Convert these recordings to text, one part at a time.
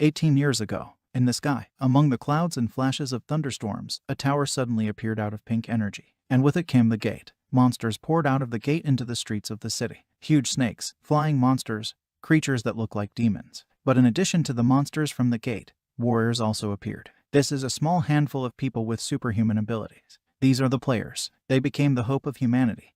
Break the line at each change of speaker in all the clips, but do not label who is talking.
18 years ago, in the sky, among the clouds and flashes of thunderstorms, a tower suddenly appeared out of pink energy, and with it came the gate. Monsters poured out of the gate into the streets of the city. Huge snakes, flying monsters, creatures that look like demons. But in addition to the monsters from the gate, warriors also appeared. This is a small handful of people with superhuman abilities. These are the players. They became the hope of humanity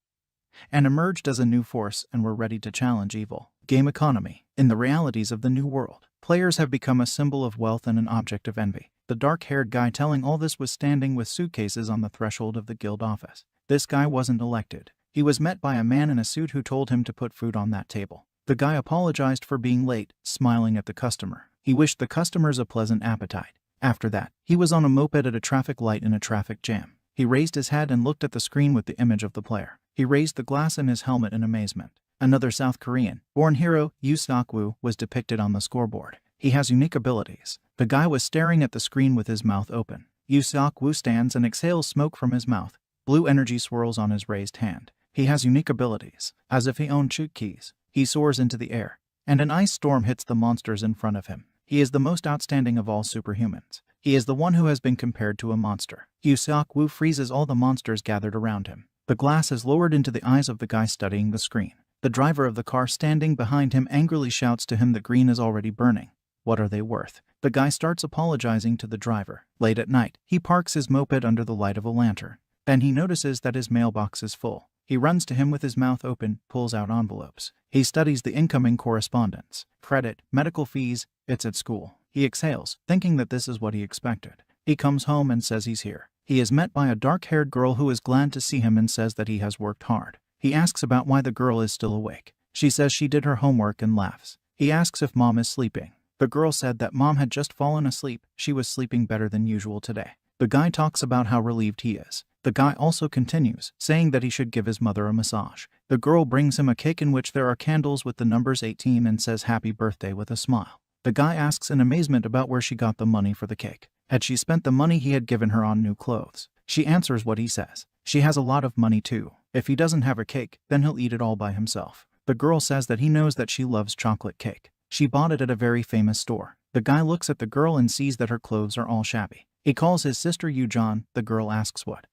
and emerged as a new force and were ready to challenge evil. Game economy. In the realities of the new world, players have become a symbol of wealth and an object of envy. The dark-haired guy telling all this was standing with suitcases on the threshold of the guild office. This guy wasn't elected. He was met by a man in a suit who told him to put food on that table. The guy apologized for being late, smiling at the customer. He wished the customers a pleasant appetite. After that, he was on a moped at a traffic light in a traffic jam. He raised his head and looked at the screen with the image of the player. He raised the glass in his helmet in amazement. Another South Korean-born hero, Yoo Seok-woo, was depicted on the scoreboard. He has unique abilities. The guy was staring at the screen with his mouth open. Yoo Seok-woo stands and exhales smoke from his mouth. Blue energy swirls on his raised hand. He has unique abilities. As if he owned chute keys, he soars into the air, and an ice storm hits the monsters in front of him. He is the most outstanding of all superhumans. He is the one who has been compared to a monster. Yoo Seok-woo freezes all the monsters gathered around him. The glass is lowered into the eyes of the guy studying the screen. The driver of the car standing behind him angrily shouts to him the green is already burning. What are they worth? The guy starts apologizing to the driver. Late at night, he parks his moped under the light of a lantern. Then he notices that his mailbox is full. He runs to him with his mouth open, pulls out envelopes. He studies the incoming correspondence. Credit, medical fees, it's at school. He exhales, thinking that this is what he expected. He comes home and says he's here. He is met by a dark-haired girl who is glad to see him and says that he has worked hard. He asks about why the girl is still awake. She says she did her homework and laughs. He asks if mom is sleeping. The girl said that mom had just fallen asleep. She was sleeping better than usual today. The guy talks about how relieved he is. The guy also continues, saying that he should give his mother a massage. The girl brings him a cake in which there are candles with the numbers 18 and says happy birthday with a smile. The guy asks in amazement about where she got the money for the cake. Had she spent the money he had given her on new clothes? She answers what he says. She has a lot of money too. If he doesn't have a cake, then he'll eat it all by himself. The girl says that he knows that she loves chocolate cake. She bought it at a very famous store. The guy looks at the girl and sees that her clothes are all shabby. He calls his sister Yoo-jon. The girl asks what.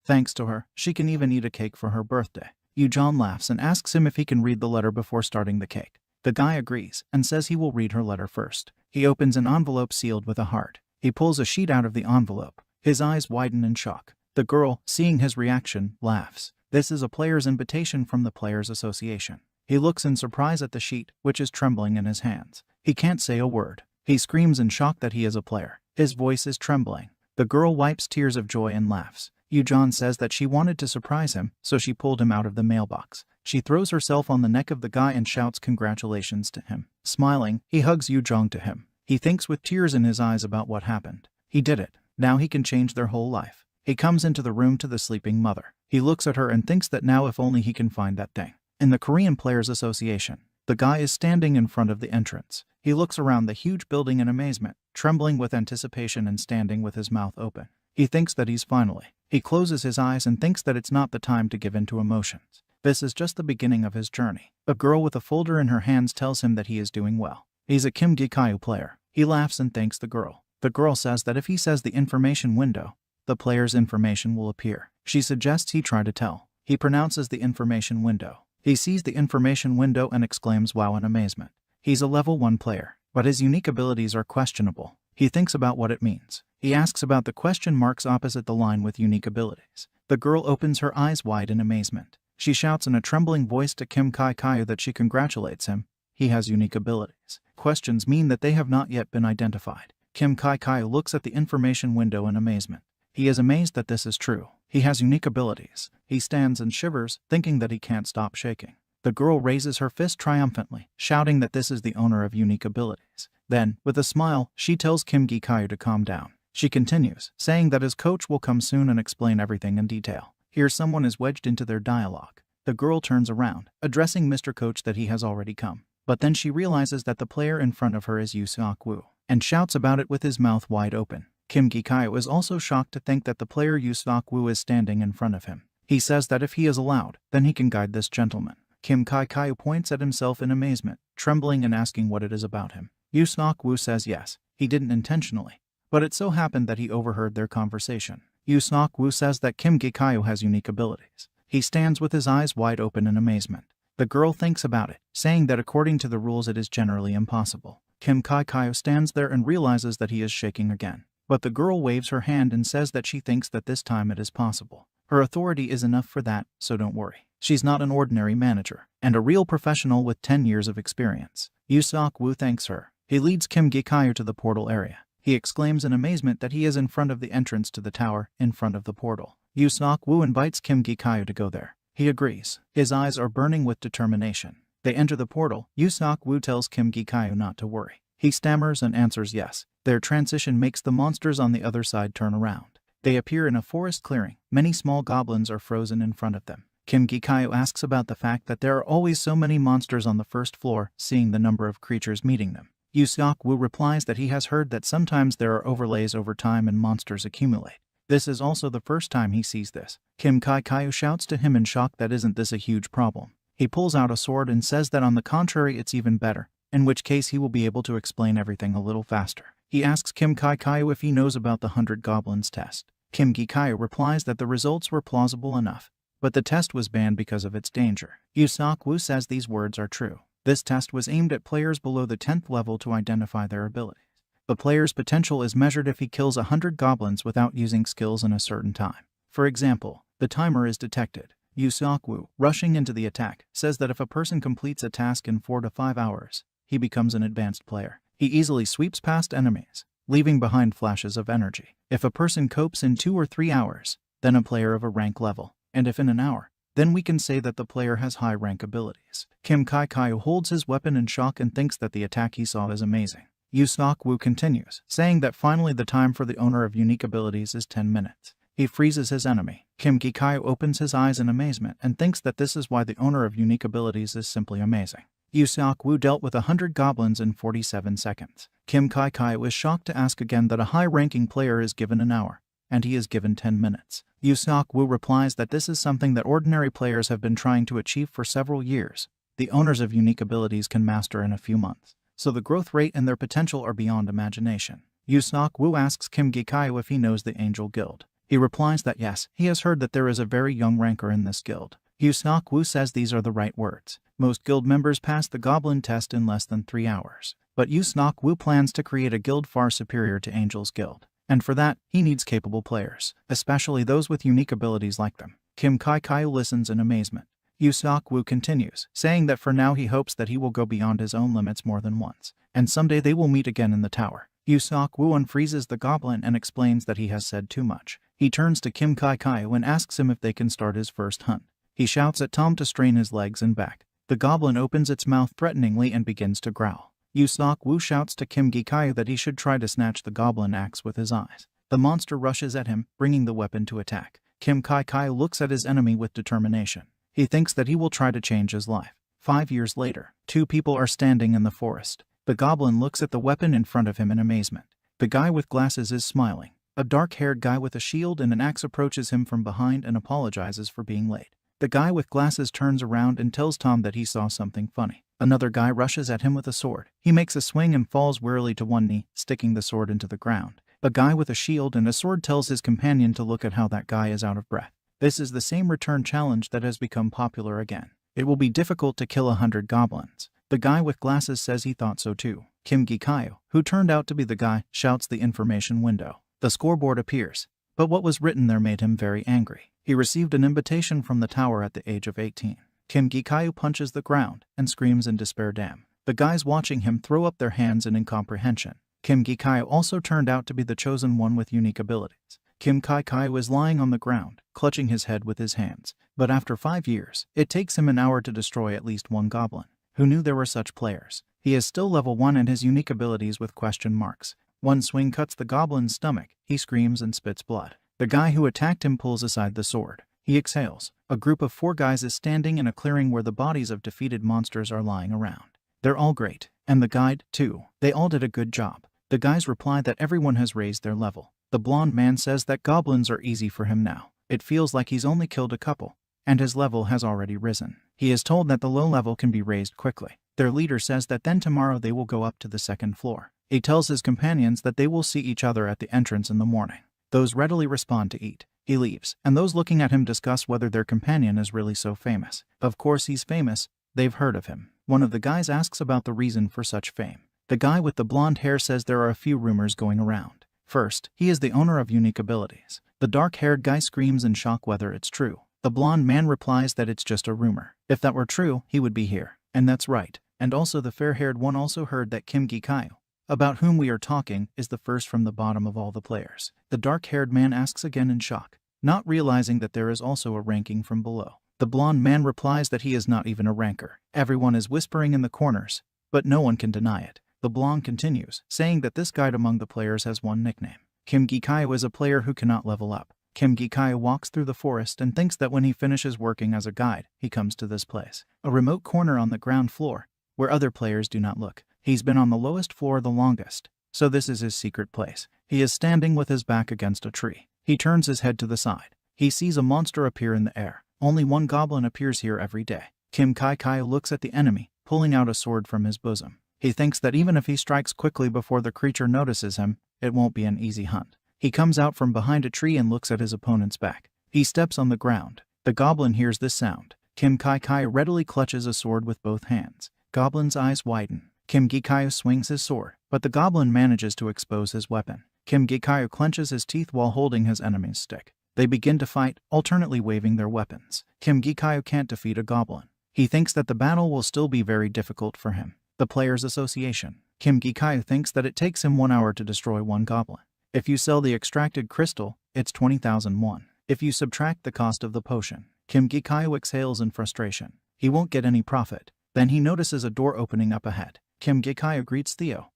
Thanks to her, she can even eat a cake for her birthday. Yoo-jon laughs and asks him if he can read the letter before starting the cake. The guy agrees and says he will read her letter first. He opens an envelope sealed with a heart. He pulls a sheet out of the envelope. His eyes widen in shock. The girl, seeing his reaction, laughs. This is a player's invitation from the Players Association. He looks in surprise at the sheet, which is trembling in his hands. He can't say a word. He screams in shock that he is a player. His voice is trembling. The girl wipes tears of joy and laughs. Yoo-jon says that she wanted to surprise him, so she pulled him out of the mailbox. She throws herself on the neck of the guy and shouts congratulations to him. Smiling, he hugs Yoo-jon to him. He thinks with tears in his eyes about what happened. He did it. Now he can change their whole life. He comes into the room to the sleeping mother. He looks at her and thinks that now if only he can find that thing. In the Korean Players Association, the guy is standing in front of the entrance. He looks around the huge building in amazement, trembling with anticipation and standing with his mouth open. He thinks that he's finally. He closes his eyes and thinks that it's not the time to give in to emotions. This is just the beginning of his journey. A girl with a folder in her hands tells him that he is doing well. He's a Kim Gi-kyu player. He laughs and thanks the girl. The girl says that if he says the information window, the player's information will appear. She suggests he try to tell. He pronounces the information window. He sees the information window and exclaims wow in amazement. He's a level 1 player, but his unique abilities are questionable. He thinks about what it means. He asks about the question marks opposite the line with unique abilities. The girl opens her eyes wide in amazement. She shouts in a trembling voice to Kim Gi-kyu that she congratulates him. He has unique abilities. Questions mean that they have not yet been identified. Kim Gi-kyu looks at the information window in amazement. He is amazed that this is true. He has unique abilities. He stands and shivers, thinking that he can't stop shaking. The girl raises her fist triumphantly, shouting that this is the owner of unique abilities. Then, with a smile, she tells Kim Gi-kyu to calm down. She continues, saying that his coach will come soon and explain everything in detail. Here someone is wedged into their dialogue. The girl turns around, addressing Mr. Coach that he has already come. But then she realizes that the player in front of her is Yoo Seok-woo, and shouts about it with his mouth wide open. Kim Gi-kyu is also shocked to think that the player Yoo Seok-woo is standing in front of him. He says that if he is allowed, then he can guide this gentleman. Kim Kai-Kai points at himself in amazement, trembling and asking what it is about him. Yu Sok-woo says yes, he didn't intentionally, but it so happened that he overheard their conversation. Yu Sok-woo says that Kim Gi-Kyo has unique abilities. He stands with his eyes wide open in amazement. The girl thinks about it, saying that according to the rules it is generally impossible. Kim Kai-Kyo stands there and realizes that he is shaking again. But the girl waves her hand and says that she thinks that this time it is possible. Her authority is enough for that, so don't worry. She's not an ordinary manager, and a real professional with 10 years of experience. Yu Sok-woo thanks her. He leads Kim Gi-Kyo to the portal area. He exclaims in amazement that he is in front of the entrance to the tower, in front of the portal. Yu Sok-woo invites Kim Gi-Kyo to go there. He agrees. His eyes are burning with determination. They enter the portal. Yu Sok-woo tells Kim Gi-Kyo not to worry. He stammers and answers yes. Their transition makes the monsters on the other side turn around. They appear in a forest clearing. Many small goblins are frozen in front of them. Kim Gi-Kyo asks about the fact that there are always so many monsters on the first floor, seeing the number of creatures meeting them. Yu Sok-woo replies that he has heard that sometimes there are overlays over time and monsters accumulate. This is also the first time he sees this. Kim Kai-Kyo shouts to him in shock that isn't this a huge problem. He pulls out a sword and says that on the contrary it's even better, in which case he will be able to explain everything a little faster. He asks Kim Kai-Kyo if he knows about the 100 Goblins test. Kim Gi-Kyo replies that the results were plausible enough, but the test was banned because of its danger. Yu Sok-woo says these words are true. This test was aimed at players below the 10th level to identify their abilities. The player's potential is measured if he kills 100 goblins without using skills in a certain time. For example, the timer is detected. Yu Sok-woo, rushing into the attack, says that if a person completes a task in 4 to 5 hours, he becomes an advanced player. He easily sweeps past enemies, leaving behind flashes of energy. If a person copes in 2 or 3 hours, then a player of a rank level. And if in an hour, then we can say that the player has high rank abilities. Kim Kai-Kyo holds his weapon in shock and thinks that the attack he saw is amazing. Yu Sok-woo continues, saying that finally the time for the owner of unique abilities is 10 minutes. He freezes his enemy. Kim Gi-Kyo opens his eyes in amazement and thinks that this is why the owner of unique abilities is simply amazing. Yu Sok-woo dealt with 100 goblins in 47 seconds. Kim Kai-Kyo is shocked to ask again that a high-ranking player is given an hour, and he is given 10 minutes. Yu Sok-woo replies that this is something that ordinary players have been trying to achieve for several years. The owners of unique abilities can master in a few months, so the growth rate and their potential are beyond imagination. Yu Sok-woo asks Kim Gi-Kyo if he knows the Angel Guild. He replies that yes, he has heard that there is a very young ranker in this guild. Yu Sok-woo says these are the right words. Most guild members pass the goblin test in less than 3 hours. But Yu Sok-woo plans to create a guild far superior to Angel's Guild. And for that, he needs capable players, especially those with unique abilities like them. Kim Kai-Kyo listens in amazement. Yu Sok-woo continues, saying that for now he hopes that he will go beyond his own limits more than once, and someday they will meet again in the tower. Yu Sok-woo unfreezes the goblin and explains that he has said too much. He turns to Kim Kai-Kyo and asks him if they can start his first hunt. He shouts at Tom to strain his legs and back. The goblin opens its mouth threateningly and begins to growl. Yu Sok-woo shouts to Kim Gi-Kyo that he should try to snatch the goblin axe with his eyes. The monster rushes at him, bringing the weapon to attack. Kim Kai-Kyo looks at his enemy with determination. He thinks that he will try to change his life. 5 years later, 2 people are standing in the forest. The goblin looks at the weapon in front of him in amazement. The guy with glasses is smiling. A dark-haired guy with a shield and an axe approaches him from behind and apologizes for being late. The guy with glasses turns around and tells Tom that he saw something funny. Another guy rushes at him with a sword. He makes a swing and falls wearily to one knee, sticking the sword into the ground. A guy with a shield and a sword tells his companion to look at how that guy is out of breath. This is the same return challenge that has become popular again. It will be difficult to kill 100 goblins. The guy with glasses says he thought so too. Kim Gi-Kyo, who turned out to be the guy, shouts the information window. The scoreboard appears, but what was written there made him very angry. He received an invitation from the tower at the age of 18. Kim Gi-Kyo punches the ground and screams in despair, "Damn." The guys watching him throw up their hands in incomprehension. Kim Gi-Kyo also turned out to be the chosen one with unique abilities. Kim Kai-Kyo is lying on the ground, clutching his head with his hands. But after 5 years, it takes him an hour to destroy at least 1 goblin. Who knew there were such players? He is still level 1 and his unique abilities with question marks. One swing cuts the goblin's stomach. He screams and spits blood. The guy who attacked him pulls aside the sword. He exhales. A group of 4 guys is standing in a clearing where the bodies of defeated monsters are lying around. They're all great. And the guide, too. They all did a good job. The guys reply that everyone has raised their level. The blonde man says that goblins are easy for him now. It feels like he's only killed a couple. and his level has already risen. He is told that the low level can be raised quickly. Their leader says that then tomorrow they will go up to the second floor. He tells his companions that they will see each other at the entrance in the morning. Those readily respond to eat. He leaves, and those looking at him discuss whether their companion is really so famous. Of course he's famous. They've heard of him. One of the guys asks about the reason for such fame. The guy with the blonde hair says there are a few rumors going around. First, he is the owner of unique abilities. The dark-haired guy screams in shock whether it's true. The blonde man replies that it's just a rumor. If that were true, he would be here. And that's right. And also the fair-haired one also heard that Kim Gikayo, about whom we are talking, is the first from the bottom of all the players. The dark-haired man asks again in shock, not realizing that there is also a ranking from below. The blonde man replies that he is not even a ranker. Everyone is whispering in the corners, but no one can deny it. The blonde continues, saying that this guide among the players has one nickname. Kim Gikayo is a player who cannot level up. Kim Gikayo walks through the forest and thinks that when he finishes working as a guide, he comes to this place, a remote corner on the ground floor, where other players do not look. He's been on the lowest floor the longest, so this is his secret place. He is standing with his back against a tree. He turns his head to the side. He sees a monster appear in the air. Only one goblin appears here every day. Kim Gikayo looks at the enemy, pulling out a sword from his bosom. He thinks that even if he strikes quickly before the creature notices him, it won't be an easy hunt. He comes out from behind a tree and looks at his opponent's back. He steps on the ground. The goblin hears this sound. Kim Gikayo readily clutches a sword with both hands. Goblin's eyes widen. Kim Gikayo swings his sword, but the goblin manages to expose his weapon. Kim Gikayo clenches his teeth while holding his enemy's stick. They begin to fight, alternately waving their weapons. Kim Gikayo can't defeat a goblin. He thinks that the battle will still be very difficult for him. The Players Association. Kim Gikayo thinks that it takes him 1 hour to destroy one goblin. If you sell the extracted crystal, it's 20,000 won. If you subtract the cost of the potion, Kim Gikayo exhales in frustration. He won't get any profit. Then he notices a door opening up ahead. Kim Gikayo greets Theo,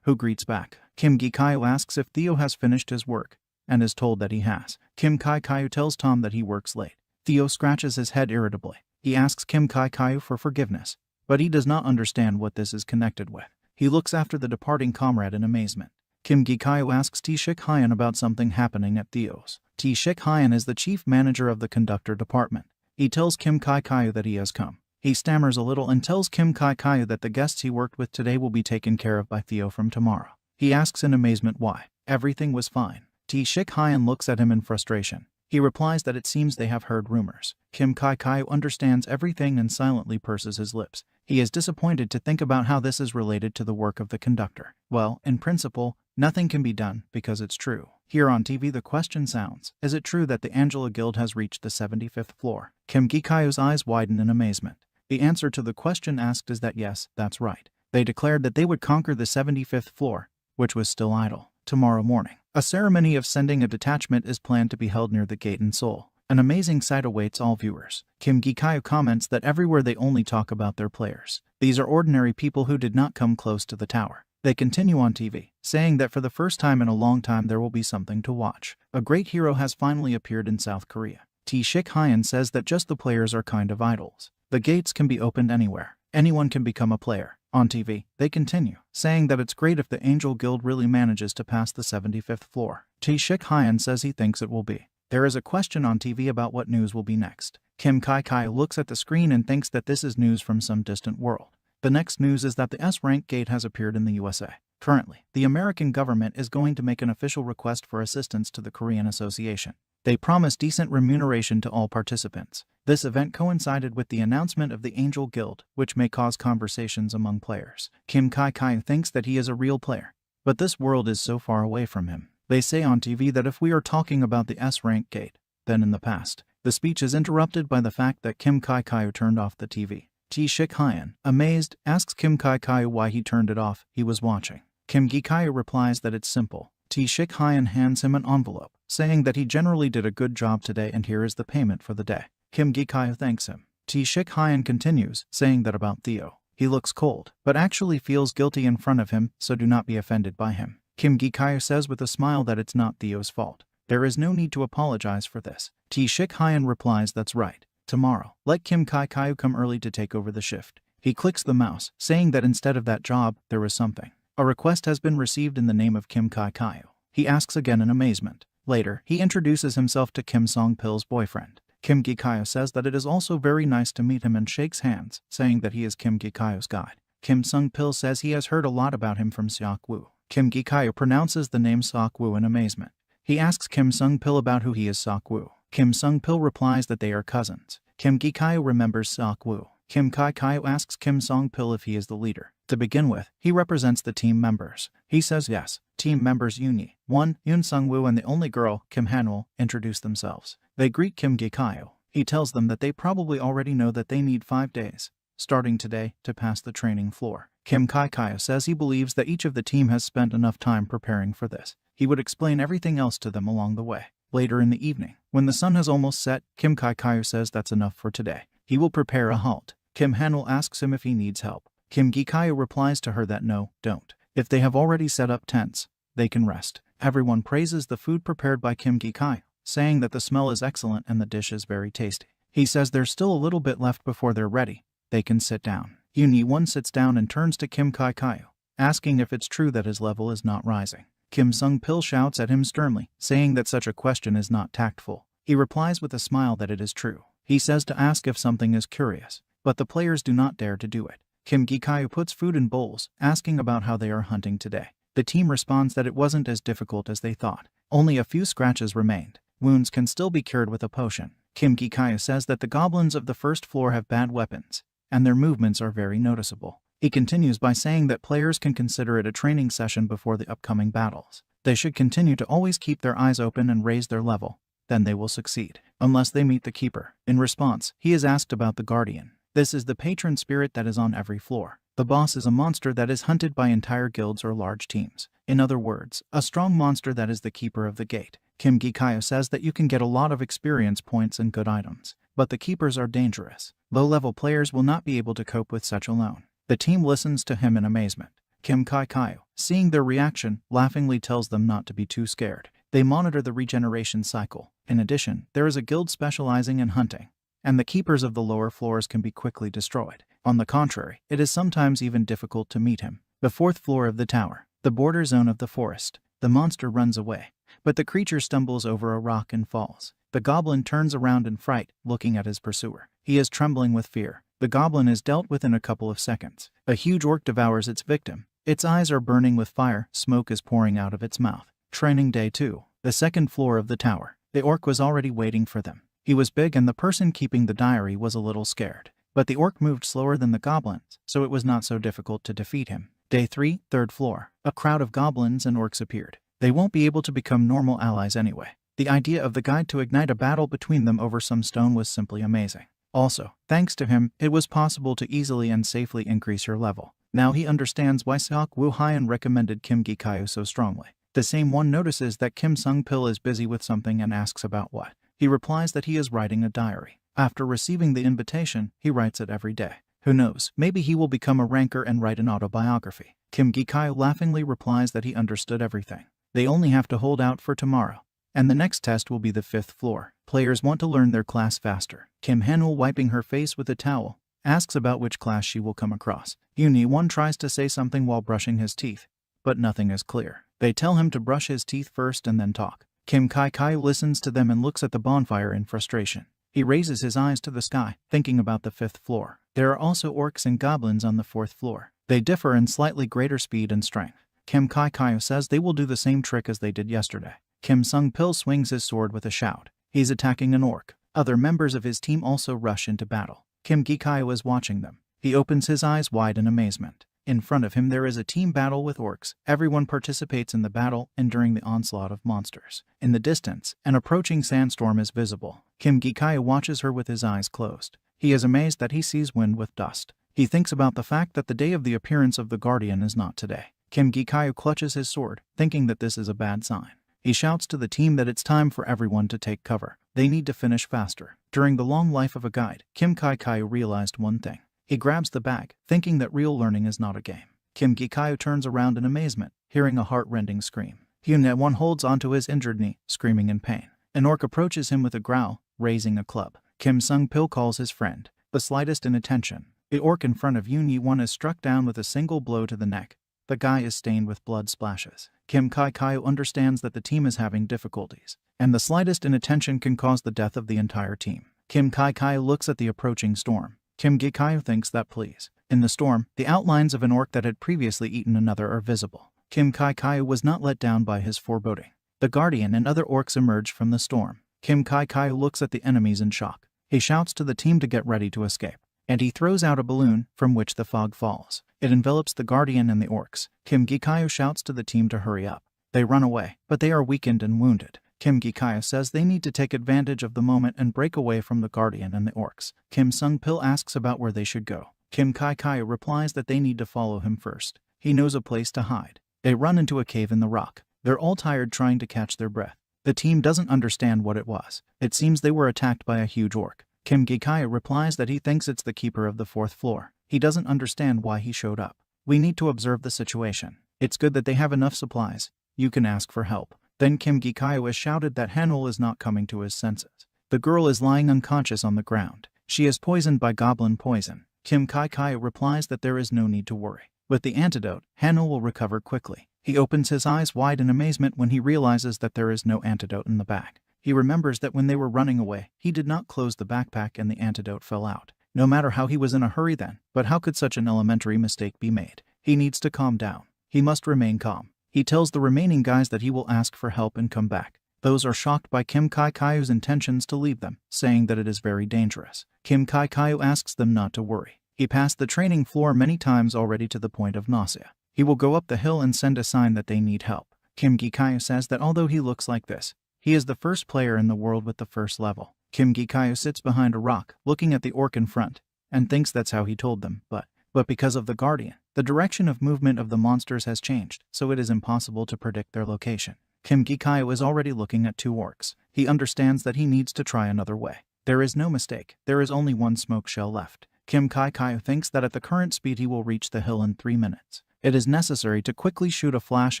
who greets back. Kim Gikayo asks if Theo has finished his work, and is told that he has. Kim Gikayo tells Tom that he works late. Theo scratches his head irritably. He asks Kim Gikayo for forgiveness, but he does not understand what this is connected with. He looks after the departing comrade in amazement. Kim Gikayo asks T-Shik Hyan about something happening at Theo's. T-Shik Hyan is the chief manager of the conductor department. He tells Kim Gikayo that he has come. He stammers a little and tells Kim Gikayo that the guests he worked with today will be taken care of by Theo from tomorrow. He asks in amazement why. Everything was fine. T-Shik Hyan looks at him in frustration. He replies that it seems they have heard rumors. Kim Gikayo understands everything and silently purses his lips. He is disappointed to think about how this is related to the work of the conductor. Well, in principle, nothing can be done because it's true. Here on TV the question sounds, is it true that the Angela Guild has reached the 75th floor? Kim Gikayo's eyes widen in amazement. The answer to the question asked is that yes, that's right. They declared that they would conquer the 75th floor, which was still idle. Tomorrow morning, a ceremony of sending a detachment is planned to be held near the gate in Seoul. An amazing sight awaits all viewers. Kim Gikayo comments that everywhere they only talk about their players. These are ordinary people who did not come close to the tower. They continue on TV, saying that for the first time in a long time there will be something to watch. A great hero has finally appeared in South Korea. T-Shik Hyan says that just the players are kind of idols. The gates can be opened anywhere. Anyone can become a player. On TV, they continue, saying that it's great if the Angel Guild really manages to pass the 75th floor. T-Shik Hyan says he thinks it will be. There is a question on TV about what news will be next. Kim Gikayo looks at the screen and thinks that this is news from some distant world. The next news is that the S-rank gate has appeared in the USA. Currently, the American government is going to make an official request for assistance to the Korean Association. They promise decent remuneration to all participants. This event coincided with the announcement of the Angel Guild, which may cause conversations among players. Kim Gikayo thinks that he is a real player, but this world is so far away from him. They say on TV that if we are talking about the S-rank gate, then in the past. The speech is interrupted by the fact that Kim Gikayo turned off the TV. T-Shik Hyan, amazed, asks Kim Gikayo why he turned it off. He was watching. Kim Gikayo replies that it's simple. T-Shik Hyan hands him an envelope, saying that he generally did a good job today and here is the payment for the day. Kim Gikayo thanks him. T-Shik Hyan continues, saying that about Theo. He looks cold, but actually feels guilty in front of him, so do not be offended by him. Kim Gikayo says with a smile that it's not Theo's fault. There is no need to apologize for this. T-Shik Hyan replies that's right. Tomorrow, let Kim Gikayo come early to take over the shift. He clicks the mouse, saying that instead of that job, there was something. A request has been received in the name of Kim Gikayo. He asks again in amazement. Later, he introduces himself to Kim Song-pil's boyfriend. Kim Gikayo says that it is also very nice to meet him and shakes hands, saying that he is Kim Gikayo's guide. Kim Sung-pil says he has heard a lot about him from Seok-woo. Kim Gikayo pronounces the name Seok-woo in amazement. He asks Kim Sung-pil about who he is Seok-woo. Kim Sung-pil replies that they are cousins. Kim Gikayo remembers Seok-woo. Kim Gikayo asks Kim Sung-pil if he is the leader. To begin with, he represents the team members. He says yes. Team members Yoon-hee, Yoon Sung-woo and the only girl, Kim Han-woo, introduce themselves. They greet Kim Gikayo. He tells them that they probably already know that they need 5 days, starting today, to pass the training floor. Kim Gikayo says he believes that each of the team has spent enough time preparing for this. He would explain everything else to them along the way. Later in the evening, when the sun has almost set, Kim Gikayo says that's enough for today. He will prepare a halt. Kim Han-woo asks him if he needs help. Kim Gikayo replies to her that no, don't. If they have already set up tents, they can rest. Everyone praises the food prepared by Kim Gikayo, saying that the smell is excellent and the dish is very tasty. He says there's still a little bit left before they're ready. They can sit down. Yoon-hee sits down and turns to Kim Gikayo, asking if it's true that his level is not rising. Kim Sung-pil shouts at him sternly, saying that such a question is not tactful. He replies with a smile that it is true. He says to ask if something is curious, but the players do not dare to do it. Kim Gikayo puts food in bowls, asking about how they are hunting today. The team responds that it wasn't as difficult as they thought. Only a few scratches remained. Wounds can still be cured with a potion. Kim Gikayo says that the goblins of the first floor have bad weapons, and their movements are very noticeable. He continues by saying that players can consider it a training session before the upcoming battles. They should continue to always keep their eyes open and raise their level. Then they will succeed, unless they meet the keeper. In response, he is asked about the guardian. This is the patron spirit that is on every floor. The boss is a monster that is hunted by entire guilds or large teams. In other words, a strong monster that is the keeper of the gate. Kim Gikayo says that you can get a lot of experience points and good items, but the keepers are dangerous. Low-level players will not be able to cope with such alone. The team listens to him in amazement. Kim Gikayo, seeing their reaction, laughingly tells them not to be too scared. They monitor the regeneration cycle. In addition, there is a guild specializing in hunting, and the keepers of the lower floors can be quickly destroyed. On the contrary, it is sometimes even difficult to meet him. The 4th floor of the tower, the border zone of the forest. The monster runs away, but the creature stumbles over a rock and falls. The goblin turns around in fright, looking at his pursuer. He is trembling with fear. The goblin is dealt with in a couple of seconds. A huge orc devours its victim. Its eyes are burning with fire, smoke is pouring out of its mouth. Training day 2. The 2nd floor of the tower. The orc was already waiting for them. He was big and the person keeping the diary was a little scared. But the orc moved slower than the goblins, so it was not so difficult to defeat him. Day 3, 3rd floor. A crowd of goblins and orcs appeared. They won't be able to become normal allies anyway. The idea of the guide to ignite a battle between them over some stone was simply amazing. Also, thanks to him, it was possible to easily and safely increase your level. Now he understands why Seok-woo Hyun recommended Kim Gikayo so strongly. The same one notices that Kim Sung-pil is busy with something and asks about what. He replies that he is writing a diary. After receiving the invitation, he writes it every day. Who knows, maybe he will become a ranker and write an autobiography. Kim Gikayo laughingly replies that he understood everything. They only have to hold out for tomorrow. And the next test will be the 5th floor. Players want to learn their class faster. Kim Han-woo, wiping her face with a towel, asks about which class she will come across. Yoon-hee tries to say something while brushing his teeth, but nothing is clear. They tell him to brush his teeth first and then talk. Kim Gikayo listens to them and looks at the bonfire in frustration. He raises his eyes to the sky, thinking about the 5th floor. There are also orcs and goblins on the 4th floor. They differ in slightly greater speed and strength. Kim Gikayo says they will do the same trick as they did yesterday. Kim Sung-pil swings his sword with a shout. He's attacking an orc. Other members of his team also rush into battle. Kim Gikayo is watching them. He opens his eyes wide in amazement. In front of him there is a team battle with orcs. Everyone participates in the battle and during the onslaught of monsters. In the distance, an approaching sandstorm is visible. Kim Gikayo watches her with his eyes closed. He is amazed that he sees wind with dust. He thinks about the fact that the day of the appearance of the Guardian is not today. Kim Gikayo clutches his sword, thinking that this is a bad sign. He shouts to the team that it's time for everyone to take cover. They need to finish faster. During the long life of a guide, Kim Gikayo realized one thing. He grabs the bag, thinking that real learning is not a game. Kim Gikayo turns around in amazement, hearing a heart-rending scream. Yoon-hee holds onto his injured knee, screaming in pain. An orc approaches him with a growl, raising a club. Kim Sung-pil calls his friend. The slightest inattention. The orc in front of Yoon-hee is struck down with a single blow to the neck. The guy is stained with blood splashes. Kim Gikayo understands that the team is having difficulties. and the slightest inattention can cause the death of the entire team. Kim Kai looks at the approaching storm. Kim Kai thinks that please. In the storm, the outlines of an orc that had previously eaten another are visible. Kim Kai was not let down by his foreboding. The Guardian and other orcs emerge from the storm. Kim Kai looks at the enemies in shock. He shouts to the team to get ready to escape, and he throws out a balloon from which the fog falls. It envelops the Guardian and the orcs. Kim Kai shouts to the team to hurry up. They run away, but they are weakened and wounded. Kim Kai says they need to take advantage of the moment and break away from the Guardian and the orcs. Kim Sung-pil asks about where they should go. Kim Kai replies that they need to follow him first. He knows a place to hide. They run into a cave in the rock. They're all tired trying to catch their breath. The team doesn't understand what it was. It seems they were attacked by a huge orc. Kim Kai replies that he thinks it's the keeper of the 4th floor. He doesn't understand why he showed up. We need to observe the situation. It's good that they have enough supplies. You can ask for help. Then Kim Kai has shouted that Hanul is not coming to his senses. The girl is lying unconscious on the ground. She is poisoned by goblin poison. Kim Kai replies that there is no need to worry. With the antidote, Hanul will recover quickly. He opens his eyes wide in amazement when he realizes that there is no antidote in the bag. He remembers that when they were running away, he did not close the backpack and the antidote fell out. No matter how he was in a hurry then, but how could such an elementary mistake be made? He needs to calm down. He must remain calm. He tells the remaining guys that he will ask for help and come back. Those are shocked by Kim Kai's intentions to leave them, saying that it is very dangerous. Kim Kai asks them not to worry. He passed the training floor many times already to the point of nausea. He will go up the hill and send a sign that they need help. Kim Kai says that although he looks like this, he is the first player in the world with the 1st level. Kim Kai sits behind a rock, looking at the orc in front, and thinks that's how he told them, but because of the Guardian, the direction of movement of the monsters has changed, so it is impossible to predict their location. Kim Kai is already looking at 2 orcs. He understands that he needs to try another way. There is no mistake. There is only one smoke shell left. Kim Kai thinks that at the current speed he will reach the hill in 3 minutes. It is necessary to quickly shoot a flash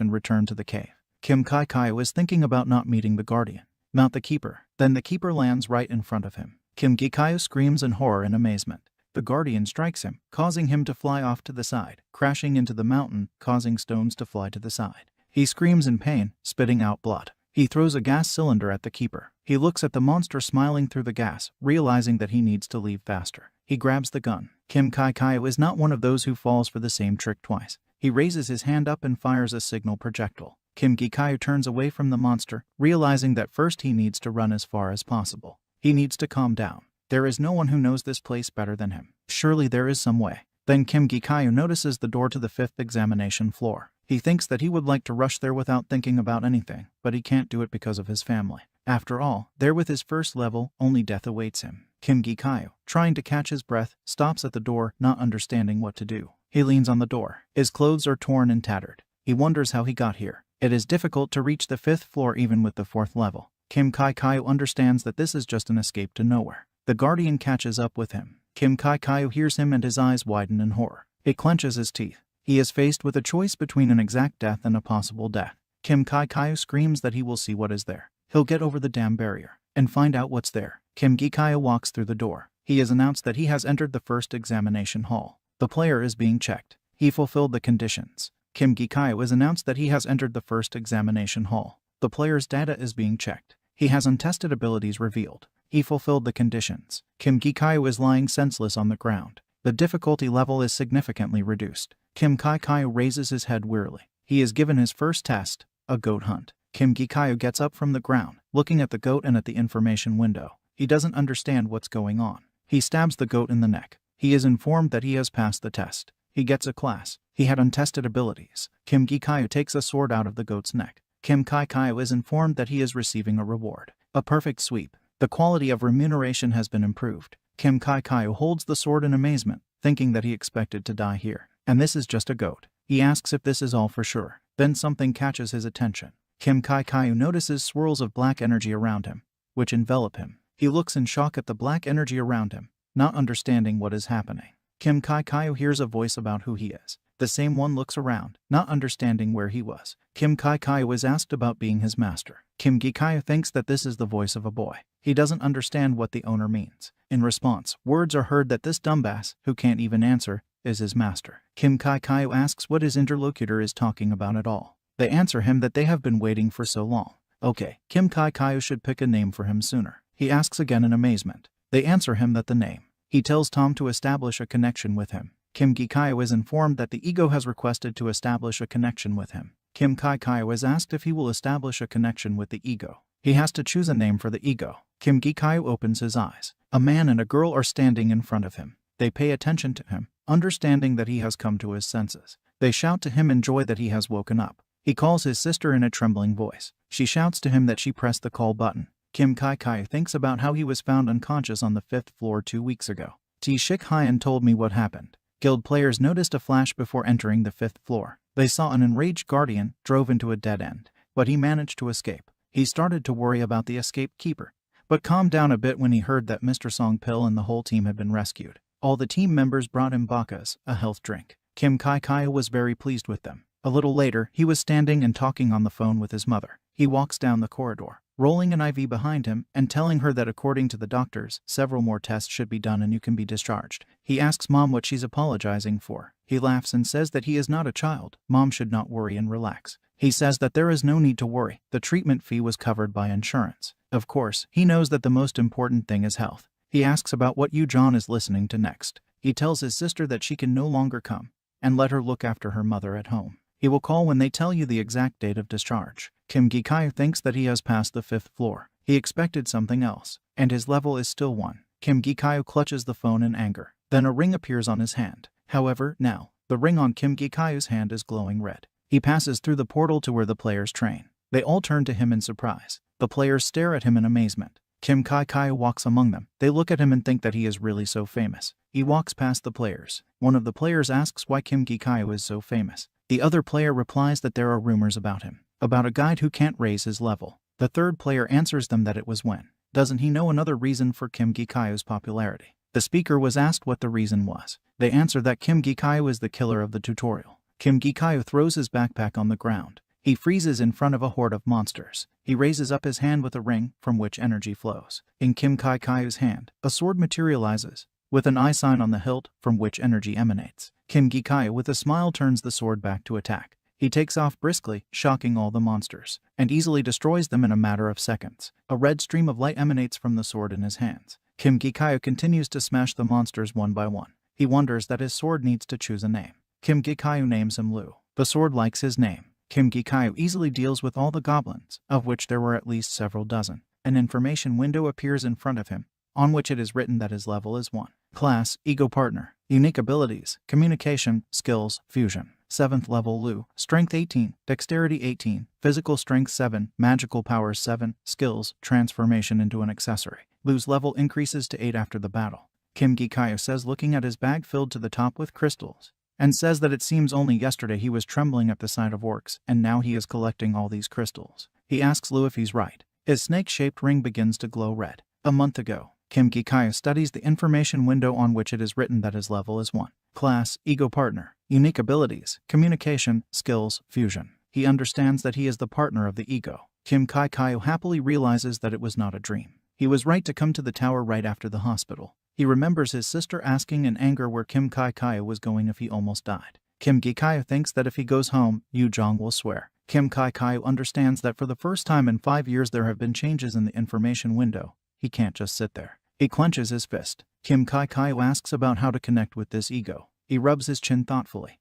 and return to the cave. Kim Kai was thinking about not meeting the Guardian, not the Keeper. Then the Keeper lands right in front of him. Kim Kai screams in horror and amazement. The Guardian strikes him, causing him to fly off to the side, crashing into the mountain, causing stones to fly to the side. He screams in pain, spitting out blood. He throws a gas cylinder at the Keeper. He looks at the monster smiling through the gas, realizing that he needs to leave faster. He grabs the gun. Kim Kai is not one of those who falls for the same trick twice. He raises his hand up and fires a signal projectile. Kim Kai turns away from the monster, realizing that first he needs to run as far as possible. He needs to calm down. There is no one who knows this place better than him. Surely there is some way. Then Kim Kai notices the door to the 5th examination floor. He thinks that he would like to rush there without thinking about anything, but he can't do it because of his family. After all, there with his 1st level, only death awaits him. Kim Kai, trying to catch his breath, stops at the door, not understanding what to do. He leans on the door. His clothes are torn and tattered. He wonders how he got here. It is difficult to reach the 5th floor even with the 4th level. Kim Kai understands that this is just an escape to nowhere. The Guardian catches up with him. Kim Kai hears him and his eyes widen in horror. He clenches his teeth. He is faced with a choice between an exact death and a possible death. Kim Kai screams that he will see what is there. He'll get over the damn barrier and find out what's there. Kim Kai walks through the door. He is announced that he has entered the 1st examination hall. The player is being checked. He fulfilled the conditions. Kim Kai was announced that he has entered the 1st examination hall. The player's data is being checked. He has untested abilities revealed. He fulfilled the conditions. Kim Kai is lying senseless on the ground. The difficulty level is significantly reduced. Kim Kai raises his head wearily. He is given his first test, a goat hunt. Kim Kai gets up from the ground, looking at the goat and at the information window. He doesn't understand what's going on. He stabs the goat in the neck. He is informed that he has passed the test. He gets a class. He had untested abilities. Kim Kai takes a sword out of the goat's neck. Kim Kai is informed that he is receiving a reward. A perfect sweep. The quality of remuneration has been improved. Kim Kai holds the sword in amazement, thinking that he expected to die here. And this is just a goat. He asks if this is all for sure. Then something catches his attention. Kim Kai notices swirls of black energy around him, which envelop him. He looks in shock at the black energy around him, not understanding what is happening. Kim Kai hears a voice about who he is. The same one looks around, not understanding where he was. Kim Kai was asked about being his master. Kim Kai thinks that this is the voice of a boy. He doesn't understand what the owner means. In response, words are heard that this dumbass, who can't even answer, is his master. Kim Kai asks what his interlocutor is talking about at all. They answer him that they have been waiting for so long. Okay, Kim Kai should pick a name for him sooner. He asks again in amazement. They answer him that the name. He tells Tom to establish a connection with him. Kim Gi-kai is informed that the ego has requested to establish a connection with him. Kim Kai is asked if he will establish a connection with the ego. He has to choose a name for the ego. Kim Gi-kai opens his eyes. A man and a girl are standing in front of him. They pay attention to him, understanding that he has come to his senses. They shout to him in joy that he has woken up. He calls his sister in a trembling voice. She shouts to him that she pressed the call button. Kim Kai thinks about how he was found unconscious on the 5th floor 2 weeks ago. Shik Hyun told me what happened. Guild players noticed a flash before entering the 5th floor. They saw an enraged guardian drove into a dead end, but he managed to escape. He started to worry about the escape keeper, but calmed down a bit when he heard that Mr. Song Pil and the whole team had been rescued. All the team members brought him bakas, a health drink. Kim Kai was very pleased with them. A little later, he was standing and talking on the phone with his mother. He walks down the corridor, rolling an IV behind him and telling her that according to the doctors, several more tests should be done and you can be discharged. He asks Mom what she's apologizing for. He laughs and says that he is not a child. Mom should not worry and relax. He says that there is no need to worry. The treatment fee was covered by insurance. Of course, he knows that the most important thing is health. He asks about what Yu John is listening to next. He tells his sister that she can no longer come and let her look after her mother at home. He will call when they tell you the exact date of discharge. Kim Gi-kai thinks that he has passed the 5th floor. He expected something else, and his level is still 1. Kim Gi-kai clutches the phone in anger. Then a ring appears on his hand. However, now, the ring on Kim Gi-kai's hand is glowing red. He passes through the portal to where the players train. They all turn to him in surprise. The players stare at him in amazement. Kim Kai walks among them. They look at him and think that he is really so famous. He walks past the players. One of the players asks why Kim Gi-kai is so famous. The other player replies that there are rumors about him, about a guide who can't raise his level. The third player answers them that it was when. Doesn't he know another reason for Kim Gi-kai's popularity? The speaker was asked what the reason was. They answer that Kim Gi-kai is the killer of the tutorial. Kim Gi-kai throws his backpack on the ground. He freezes in front of a horde of monsters. He raises up his hand with a ring from which energy flows. In Kim Kai-kai's hand, a sword materializes, with an eye sign on the hilt from which energy emanates. Kim Gi-kai with a smile turns the sword back to attack. He takes off briskly, shocking all the monsters, and easily destroys them in a matter of seconds. A red stream of light emanates from the sword in his hands. Kim Gi-kai continues to smash the monsters one by one. He wonders that his sword needs to choose a name. Kim Gi-kai names him Lu. The sword likes his name. Kim Gi-kai easily deals with all the goblins, of which there were at least several dozen. An information window appears in front of him, on which it is written that his level is 1. Class, Ego Partner. Unique abilities, Communication, Skills, Fusion. 7th level Lu, Strength 18, Dexterity 18, Physical Strength 7, Magical Powers 7, Skills, Transformation into an Accessory. Lu's level increases to 8 after the battle. Kim Gi-kai says looking at his bag filled to the top with crystals, and says that it seems only yesterday he was trembling at the sight of orcs, and now he is collecting all these crystals. He asks Lu if he's right. His snake-shaped ring begins to glow red. A month ago, Kim Gi-kai studies the information window on which it is written that his level is 1. Class, Ego Partner. Unique abilities, Communication, Skills, Fusion. He understands that he is the partner of the ego. Kim Kai happily realizes that it was not a dream. He was right to come to the tower right after the hospital. He remembers his sister asking in anger where Kim Kai was going if he almost died. Kim Gi-kai thinks that if he goes home, Yu Jong will swear. Kim Kai understands that for the first time in 5 years there have been changes in the information window. He can't just sit there. He clenches his fist. Kim Kai asks about how to connect with this ego. He rubs his chin thoughtfully.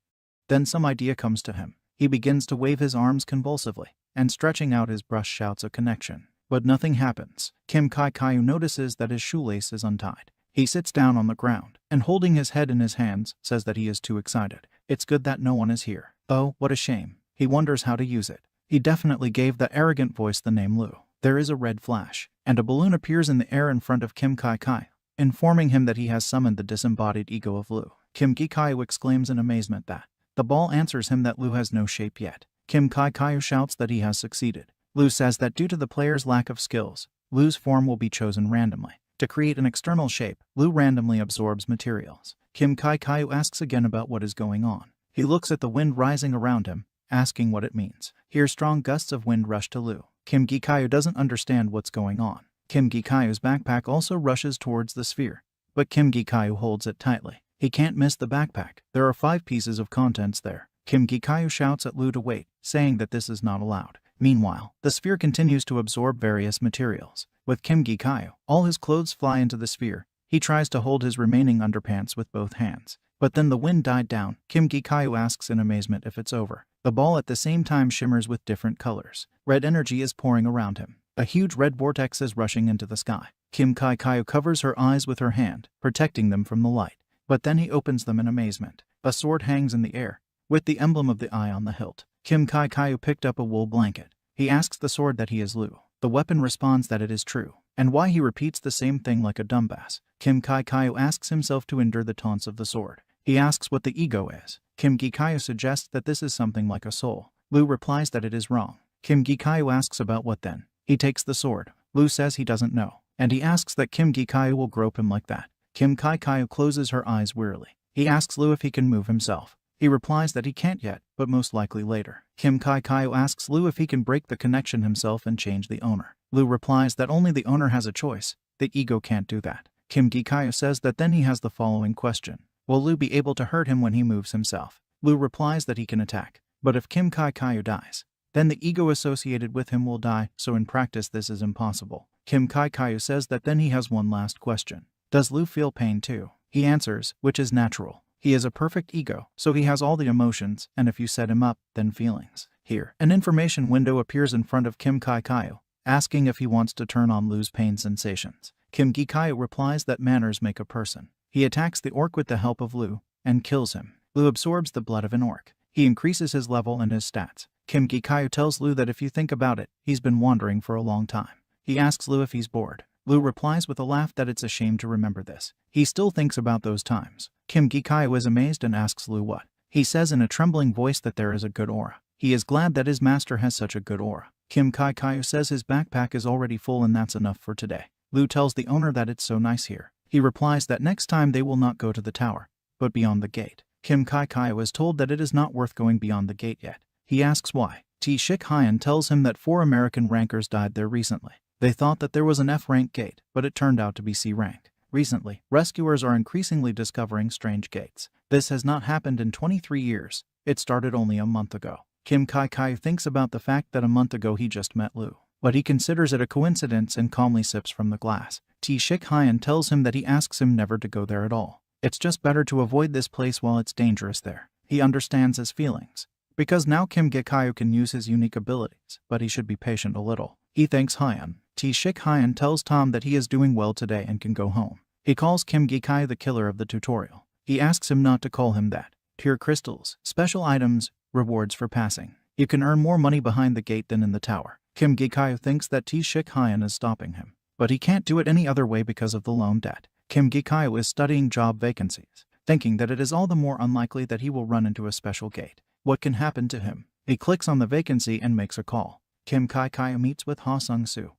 Then some idea comes to him. He begins to wave his arms convulsively, and stretching out his brush shouts a connection. But nothing happens. Kim Kai notices that his shoelace is untied. He sits down on the ground, and holding his head in his hands, says that he is too excited. It's good that no one is here. Oh, what a shame. He wonders how to use it. He definitely gave the arrogant voice the name Lu. There is a red flash, and a balloon appears in the air in front of Kim Kai, informing him that he has summoned the disembodied ego of Lu. Kim Gi-kai exclaims in amazement that the ball answers him that Lu has no shape yet. Kim Kai shouts that he has succeeded. Lu says that due to the player's lack of skills, Lu's form will be chosen randomly. To create an external shape, Lu randomly absorbs materials. Kim Kai asks again about what is going on. He looks at the wind rising around him, asking what it means. Here strong gusts of wind rush to Lu. Kim Gi-kai doesn't understand what's going on. Kim Gi-kai's backpack also rushes towards the sphere, but Kim Gi-kai holds it tightly. He can't miss the backpack. There are 5 pieces of contents there. Kim Gi-kai shouts at Lu to wait, saying that this is not allowed. Meanwhile, the sphere continues to absorb various materials. With Kim Gi-kyu, all his clothes fly into the sphere. He tries to hold his remaining underpants with both hands. But then the wind died down. Kim Gi-kyu asks in amazement if it's over. The ball at the same time shimmers with different colors. Red energy is pouring around him. A huge red vortex is rushing into the sky. Kim Gi-kyu covers her eyes with her hand, protecting them from the light. But then he opens them in amazement. A sword hangs in the air, with the emblem of the eye on the hilt. Kim Gi-kyu picked up a wool blanket. He asks the sword that he is Lu. The weapon responds that it is true, and why he repeats the same thing like a dumbass. Kim Gi-kyu asks himself to endure the taunts of the sword. He asks what the ego is. Kim Gi-kyu suggests that this is something like a soul. Lu replies that it is wrong. Kim Gi-kyu asks about what then. He takes the sword. Lu says he doesn't know, and he asks that Kim Gi-kyu will grope him like that. Kim Gi-kyu closes her eyes wearily. He asks Lu if he can move himself. He replies that he can't yet, but most likely later. Kim Gi-kyu asks Lu if he can break the connection himself and change the owner. Lu replies that only the owner has a choice. The ego can't do that. Kim Gi-kyu says that then he has the following question. Will Lu be able to hurt him when he moves himself? Lu replies that he can attack. But if Kim Gi-kyu dies, then the ego associated with him will die, so in practice this is impossible. Kim Gi-kyu says that then he has one last question. Does Lu feel pain too? He answers, which is natural. He is a perfect ego, so he has all the emotions, and if you set him up, then feelings. Here, an information window appears in front of Kim Gi-kyu, asking if he wants to turn on Lu's pain sensations. Kim Gi-kyu replies that manners make a person. He attacks the orc with the help of Lu, and kills him. Lu absorbs the blood of an orc. He increases his level and his stats. Kim Gi-kyu tells Lu that if you think about it, he's been wandering for a long time. He asks Lu if he's bored. Lu replies with a laugh that it's a shame to remember this. He still thinks about those times. Kim Gi-kyu is amazed and asks Lu what. He says in a trembling voice that there is a good aura. He is glad that his master has such a good aura. Kim Gi-kyu says his backpack is already full and that's enough for today. Lu tells the owner that it's so nice here. He replies that next time they will not go to the tower, but beyond the gate. Kim Gi-kyu is told that it is not worth going beyond the gate yet. He asks why. Treachery tells him that 4 American rankers died there recently. They thought that there was an F-rank gate, but it turned out to be C-rank. Recently, rescuers are increasingly discovering strange gates. This has not happened in 23 years. It started only a month ago. Kim Gi-kyu thinks about the fact that a month ago he just met Lu, but he considers it a coincidence and calmly sips from the glass. Treachery tells him that he asks him never to go there at all. It's just better to avoid this place while it's dangerous there. He understands his feelings, because now Kim Gi-kyu can use his unique abilities, but he should be patient a little. He thanks Hyun. Treachery tells Tom that he is doing well today and can go home. He calls Kim Gi-kyu the killer of the tutorial. He asks him not to call him that. Pure crystals, special items, rewards for passing. You can earn more money behind the gate than in the tower. Kim Gi-kyu thinks that Treachery is stopping him, but he can't do it any other way because of the loan debt. Kim Gi-kyu is studying job vacancies, thinking that it is all the more unlikely that he will run into a special gate. What can happen to him? He clicks on the vacancy and makes a call. Kim Gi-kyu meets with Ha Sung-soo,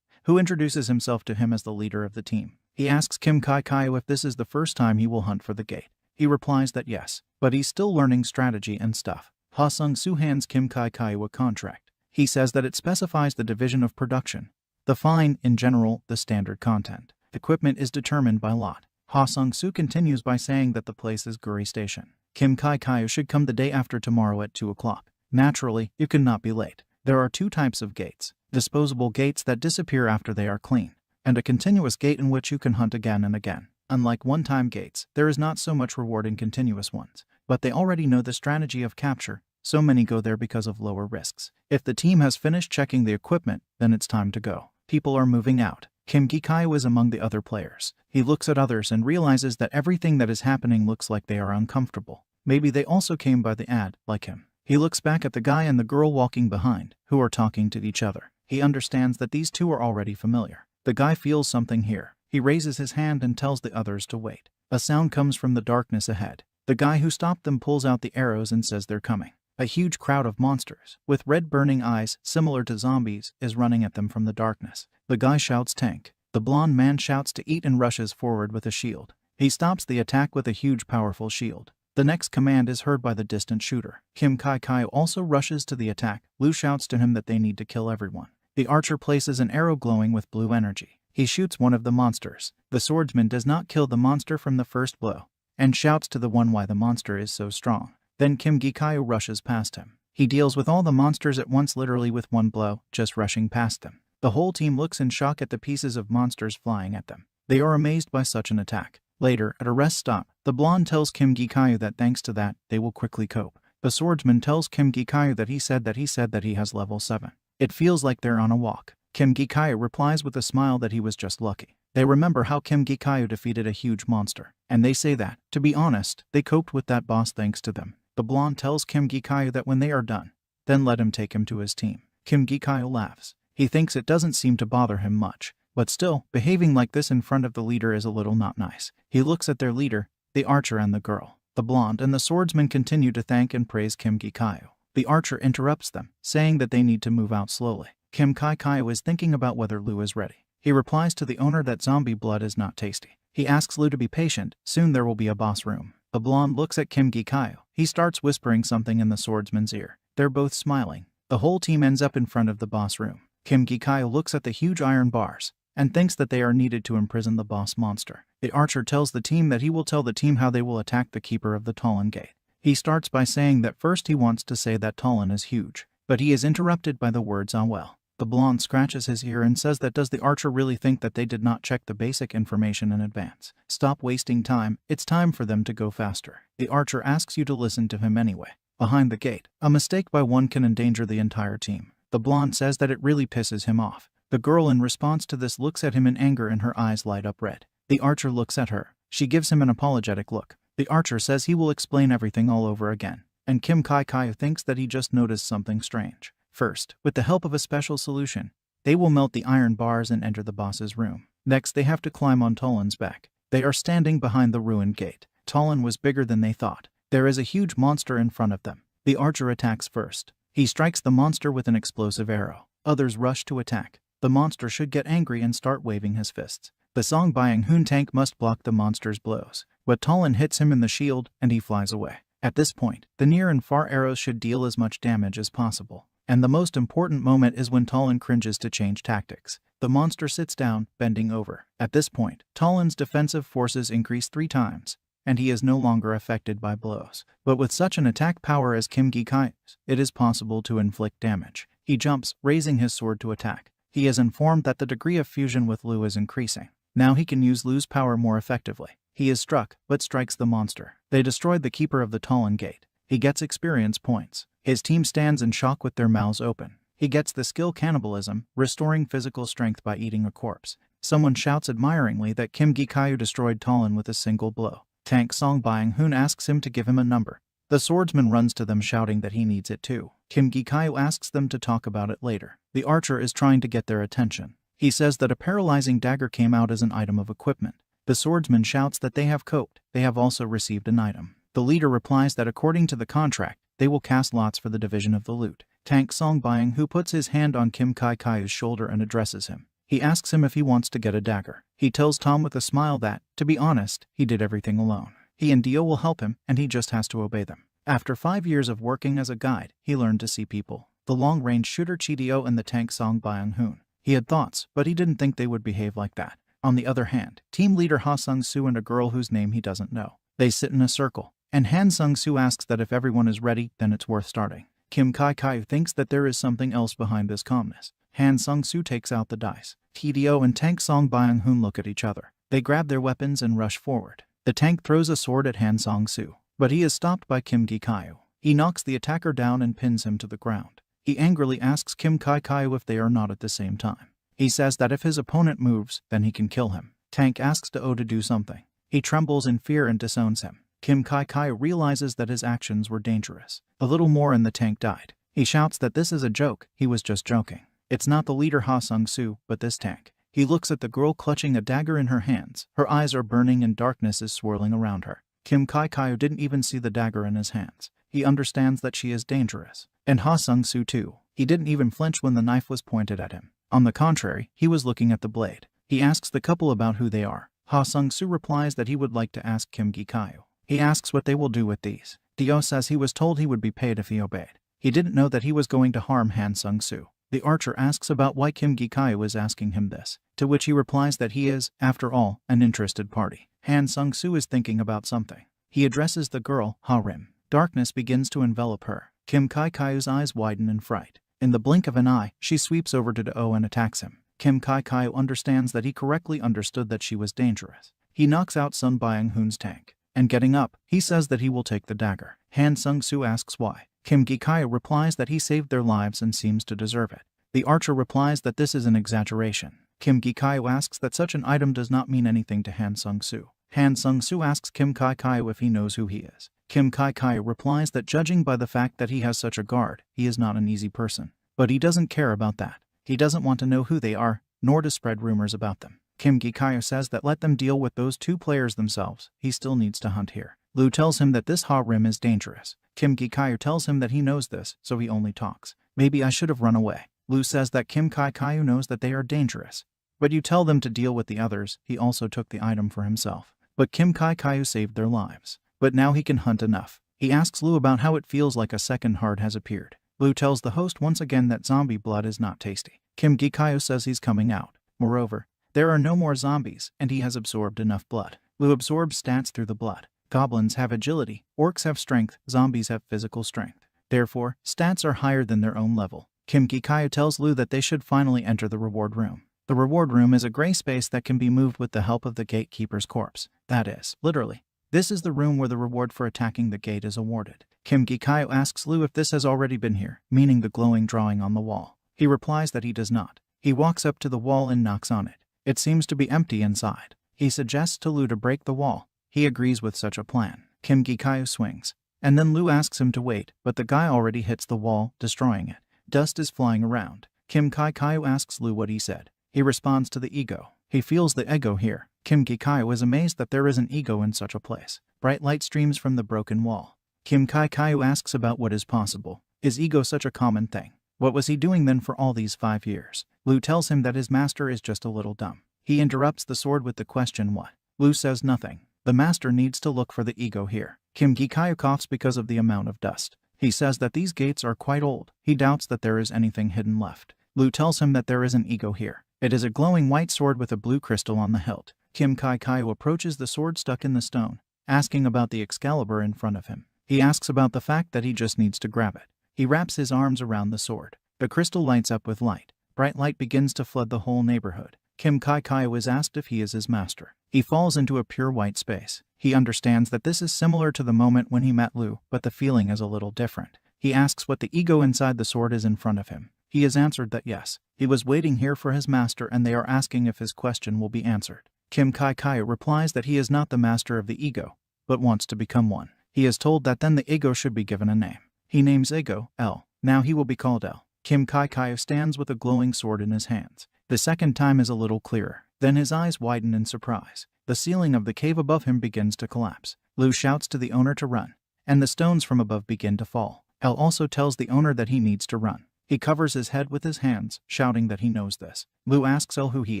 who introduces himself to him as the leader of the team. He asks Kim Gi-kyu if this is the first time he will hunt for the gate. He replies that yes, but he's still learning strategy and stuff. Ha Sung-soo hands Kim Gi-kyu a contract. He says that it specifies the division of production. The fine, in general, the standard content. Equipment is determined by lot. Ha Sung-soo continues by saying that the place is Guri Station. Kim Gi-kyu should come the day after tomorrow at 2 o'clock. Naturally, you cannot be late. There are 2 types of gates. Disposable gates that disappear after they are clean, and a continuous gate in which you can hunt again and again. Unlike one-time gates, there is not so much reward in continuous ones, but they already know the strategy of capture, so many go there because of lower risks. If the team has finished checking the equipment, then it's time to go. People are moving out. Kim Gi-kyu is among the other players. He looks at others and realizes that everything that is happening looks like they are uncomfortable. Maybe they also came by the ad, like him. He looks back at the guy and the girl walking behind, who are talking to each other. He understands that these two are already familiar. The guy feels something here. He raises his hand and tells the others to wait. A sound comes from the darkness ahead. The guy who stopped them pulls out the arrows and says they're coming. A huge crowd of monsters, with red burning eyes, similar to zombies, is running at them from the darkness. The guy shouts tank. The blonde man shouts to eat and rushes forward with a shield. He stops the attack with a huge powerful shield. The next command is heard by the distant shooter. Kim Gi-kyu also rushes to the attack. Lu shouts to him that they need to kill everyone. The archer places an arrow glowing with blue energy. He shoots one of the monsters. The swordsman does not kill the monster from the first blow, and shouts to the one why the monster is so strong. Then Kim Gi-kyu rushes past him. He deals with all the monsters at once, literally with one blow, just rushing past them. The whole team looks in shock at the pieces of monsters flying at them. They are amazed by such an attack. Later, at a rest stop, the blonde tells Kim Gikayu that thanks to that, they will quickly cope. The swordsman tells Kim Gikayu that he said that he has level 7. It feels like they're on a walk. Kim Gikayu replies with a smile that he was just lucky. They remember how Kim Gikayu defeated a huge monster, and they say that, to be honest, they coped with that boss thanks to them. The blonde tells Kim Gikayu that when they are done, then let him take him to his team. Kim Gikayu laughs. He thinks it doesn't seem to bother him much, but still, behaving like this in front of the leader is a little not nice. He looks at their leader, the archer and the girl. The blonde and the swordsman continue to thank and praise Kim Gikayu. The archer interrupts them, saying that they need to move out slowly. Kim Gikayu is thinking about whether Lu is ready. He replies to the owner that zombie blood is not tasty. He asks Lu to be patient, soon there will be a boss room. The blonde looks at Kim Gikayu. He starts whispering something in the swordsman's ear. They're both smiling. The whole team ends up in front of the boss room. Kim Gikayu looks at the huge iron bars and thinks that they are needed to imprison the boss monster. The archer tells the team that he will tell the team how they will attack the keeper of the Talon Gate. He starts by saying that first he wants to say that Talon is huge, but he is interrupted by the words "ah well." The blonde scratches his ear and says that does the archer really think that they did not check the basic information in advance? Stop wasting time, it's time for them to go faster. The archer asks you to listen to him anyway. Behind the gate, a mistake by one can endanger the entire team. The blonde says that it really pisses him off. The girl in response to this looks at him in anger and her eyes light up red. The archer looks at her. She gives him an apologetic look. The archer says he will explain everything all over again. And Kim Gikayu thinks that he just noticed something strange. First, with the help of a special solution, they will melt the iron bars and enter the boss's room. Next, they have to climb on Talon's back. They are standing behind the ruined gate. Talon was bigger than they thought. There is a huge monster in front of them. The archer attacks first. He strikes the monster with an explosive arrow. Others rush to attack. The monster should get angry and start waving his fists. The Song Byung-hoon tank must block the monster's blows, but Talon hits him in the shield and he flies away. At this point, the near and far arrows should deal as much damage as possible. And the most important moment is when Talon cringes to change tactics. The monster sits down, bending over. At this point, Talon's defensive forces increase 3 times, and he is no longer affected by blows. But with such an attack power as Kim Gikai's, it is possible to inflict damage. He jumps, raising his sword to attack. He is informed that the degree of fusion with Lu is increasing. Now he can use Lu's power more effectively. He is struck, but strikes the monster. They destroyed the keeper of the Talon Gate. He gets experience points. His team stands in shock with their mouths open. He gets the skill cannibalism, restoring physical strength by eating a corpse. Someone shouts admiringly that Kim Gikayu destroyed Talon with a single blow. Tank Song Byung-hoon asks him to give him a number. The swordsman runs to them shouting that he needs it too. Kim Gikayu asks them to talk about it later. The archer is trying to get their attention. He says that a paralyzing dagger came out as an item of equipment. The swordsman shouts that they have coped. They have also received an item. The leader replies that according to the contract, they will cast lots for the division of the loot. Tank Song Byung-hoon puts his hand on Kim Gikayu's shoulder and addresses him. He asks him if he wants to get a dagger. He tells Tom with a smile that, to be honest, he did everything alone. He and Dio will help him, and he just has to obey them. After 5 years of working as a guide, he learned to see people. The long-range shooter Chi-Dio and the tank Song Byung-hoon. He had thoughts, but he didn't think they would behave like that. On the other hand, team leader Ha Sung-soo and a girl whose name he doesn't know. They sit in a circle, and Han Sung-soo asks that if everyone is ready, then it's worth starting. Kim Gikayu thinks that there is something else behind this calmness. Han Sung-soo takes out the dice. Chi-Dio and tank Song Byung-hoon look at each other. They grab their weapons and rush forward. The tank throws a sword at Han Sung-soo, but he is stopped by Kim Gikayu. He knocks the attacker down and pins him to the ground. He angrily asks Kim Gikayu if they are not at the same time. He says that if his opponent moves, then he can kill him. Tank asks Do to do something. He trembles in fear and disowns him. Kim Gikayu realizes that his actions were dangerous. A little more and the tank died. He shouts that this is a joke, he was just joking. It's not the leader Ha Sung-soo, but this tank. He looks at the girl clutching a dagger in her hands. Her eyes are burning and darkness is swirling around her. Kim Gikayu didn't even see the dagger in his hands. He understands that she is dangerous. And Ha Sung-soo too. He didn't even flinch when the knife was pointed at him. On the contrary, he was looking at the blade. He asks the couple about who they are. Ha Sung-soo replies that he would like to ask Kim Gikayu. He asks what they will do with these. Dio says he was told he would be paid if he obeyed. He didn't know that he was going to harm Han Sung-soo. The archer asks about why Kim Gikayu is asking him this, to which he replies that he is, after all, an interested party. Han Sung-soo is thinking about something. He addresses the girl, Ha Rim. Darkness begins to envelop her. Kim Kai-Kai's eyes widen in fright. In the blink of an eye, she sweeps over to Do and attacks him. Kim Kai-Kai understands that he correctly understood that she was dangerous. He knocks out Sun Byung-hoon's tank. And getting up, he says that he will take the dagger. Han Sung-soo asks why. Kim Gi-kai replies that he saved their lives and seems to deserve it. The archer replies that this is an exaggeration. Kim Gi-kai asks that such an item does not mean anything to Han Sung-soo. Han Sung-soo asks Kim Kai-kai if he knows who he is. Kim Kai-kai replies that judging by the fact that he has such a guard, he is not an easy person. But he doesn't care about that. He doesn't want to know who they are, nor to spread rumors about them. Kim Gi-kai says that let them deal with those two players themselves, he still needs to hunt here. Lu tells him that this hot rim is dangerous. Kim Gi-kai tells him that he knows this, so he only talks. Maybe I should have run away. Lu says that Kim Kai-kai knows that they are dangerous. But you tell them to deal with the others, he also took the item for himself. But Kim Kai-kai saved their lives. But now he can hunt enough. He asks Lu about how it feels like a second heart has appeared. Lu tells the host once again that zombie blood is not tasty. Kim Gi-kai says he's coming out. Moreover, there are no more zombies, and he has absorbed enough blood. Lu absorbs stats through the blood. Goblins have agility, orcs have strength, zombies have physical strength. Therefore, stats are higher than their own level. Kim Gi-kai tells Lu that they should finally enter the reward room. The reward room is a gray space that can be moved with the help of the gatekeeper's corpse. That is, literally. This is the room where the reward for attacking the gate is awarded. Kim Gi-kai asks Lu if this has already been here, meaning the glowing drawing on the wall. He replies that he does not. He walks up to the wall and knocks on it. It seems to be empty inside. He suggests to Lu to break the wall. He agrees with such a plan. Kim Gi-kai swings. And then Lu asks him to wait, but the guy already hits the wall, destroying it. Dust is flying around. Kim Kai-kai asks Lu what he said. He responds to the ego. He feels the ego here. Kim Gi-kai is amazed that there is an ego in such a place. Bright light streams from the broken wall. Kim Kai-kai asks about what is possible. Is ego such a common thing? What was he doing then for all these 5 years? Lu tells him that his master is just a little dumb. He interrupts the sword with the question what? Lu says nothing. The master needs to look for the ego here. Kim Gi-kai coughs because of the amount of dust. He says that these gates are quite old. He doubts that there is anything hidden left. Lu tells him that there is an ego here. It is a glowing white sword with a blue crystal on the hilt. Kim Kai-kai approaches the sword stuck in the stone, asking about the Excalibur in front of him. He asks about the fact that he just needs to grab it. He wraps his arms around the sword. The crystal lights up with light. Bright light begins to flood the whole neighborhood. Kim Kai-kai was asked if he is his master. He falls into a pure white space. He understands that this is similar to the moment when he met Lu, but the feeling is a little different. He asks what the ego inside the sword is in front of him. He is answered that yes. He was waiting here for his master and they are asking if his question will be answered. Kim Kai-kai replies that he is not the master of the ego, but wants to become one. He is told that then the ego should be given a name. He names ego L. Now he will be called L. Kim Kai-kai stands with a glowing sword in his hands. The second time is a little clearer. Then his eyes widen in surprise. The ceiling of the cave above him begins to collapse. Lu shouts to the owner to run, and the stones from above begin to fall. L also tells the owner that he needs to run. He covers his head with his hands, shouting that he knows this. Lu asks L who he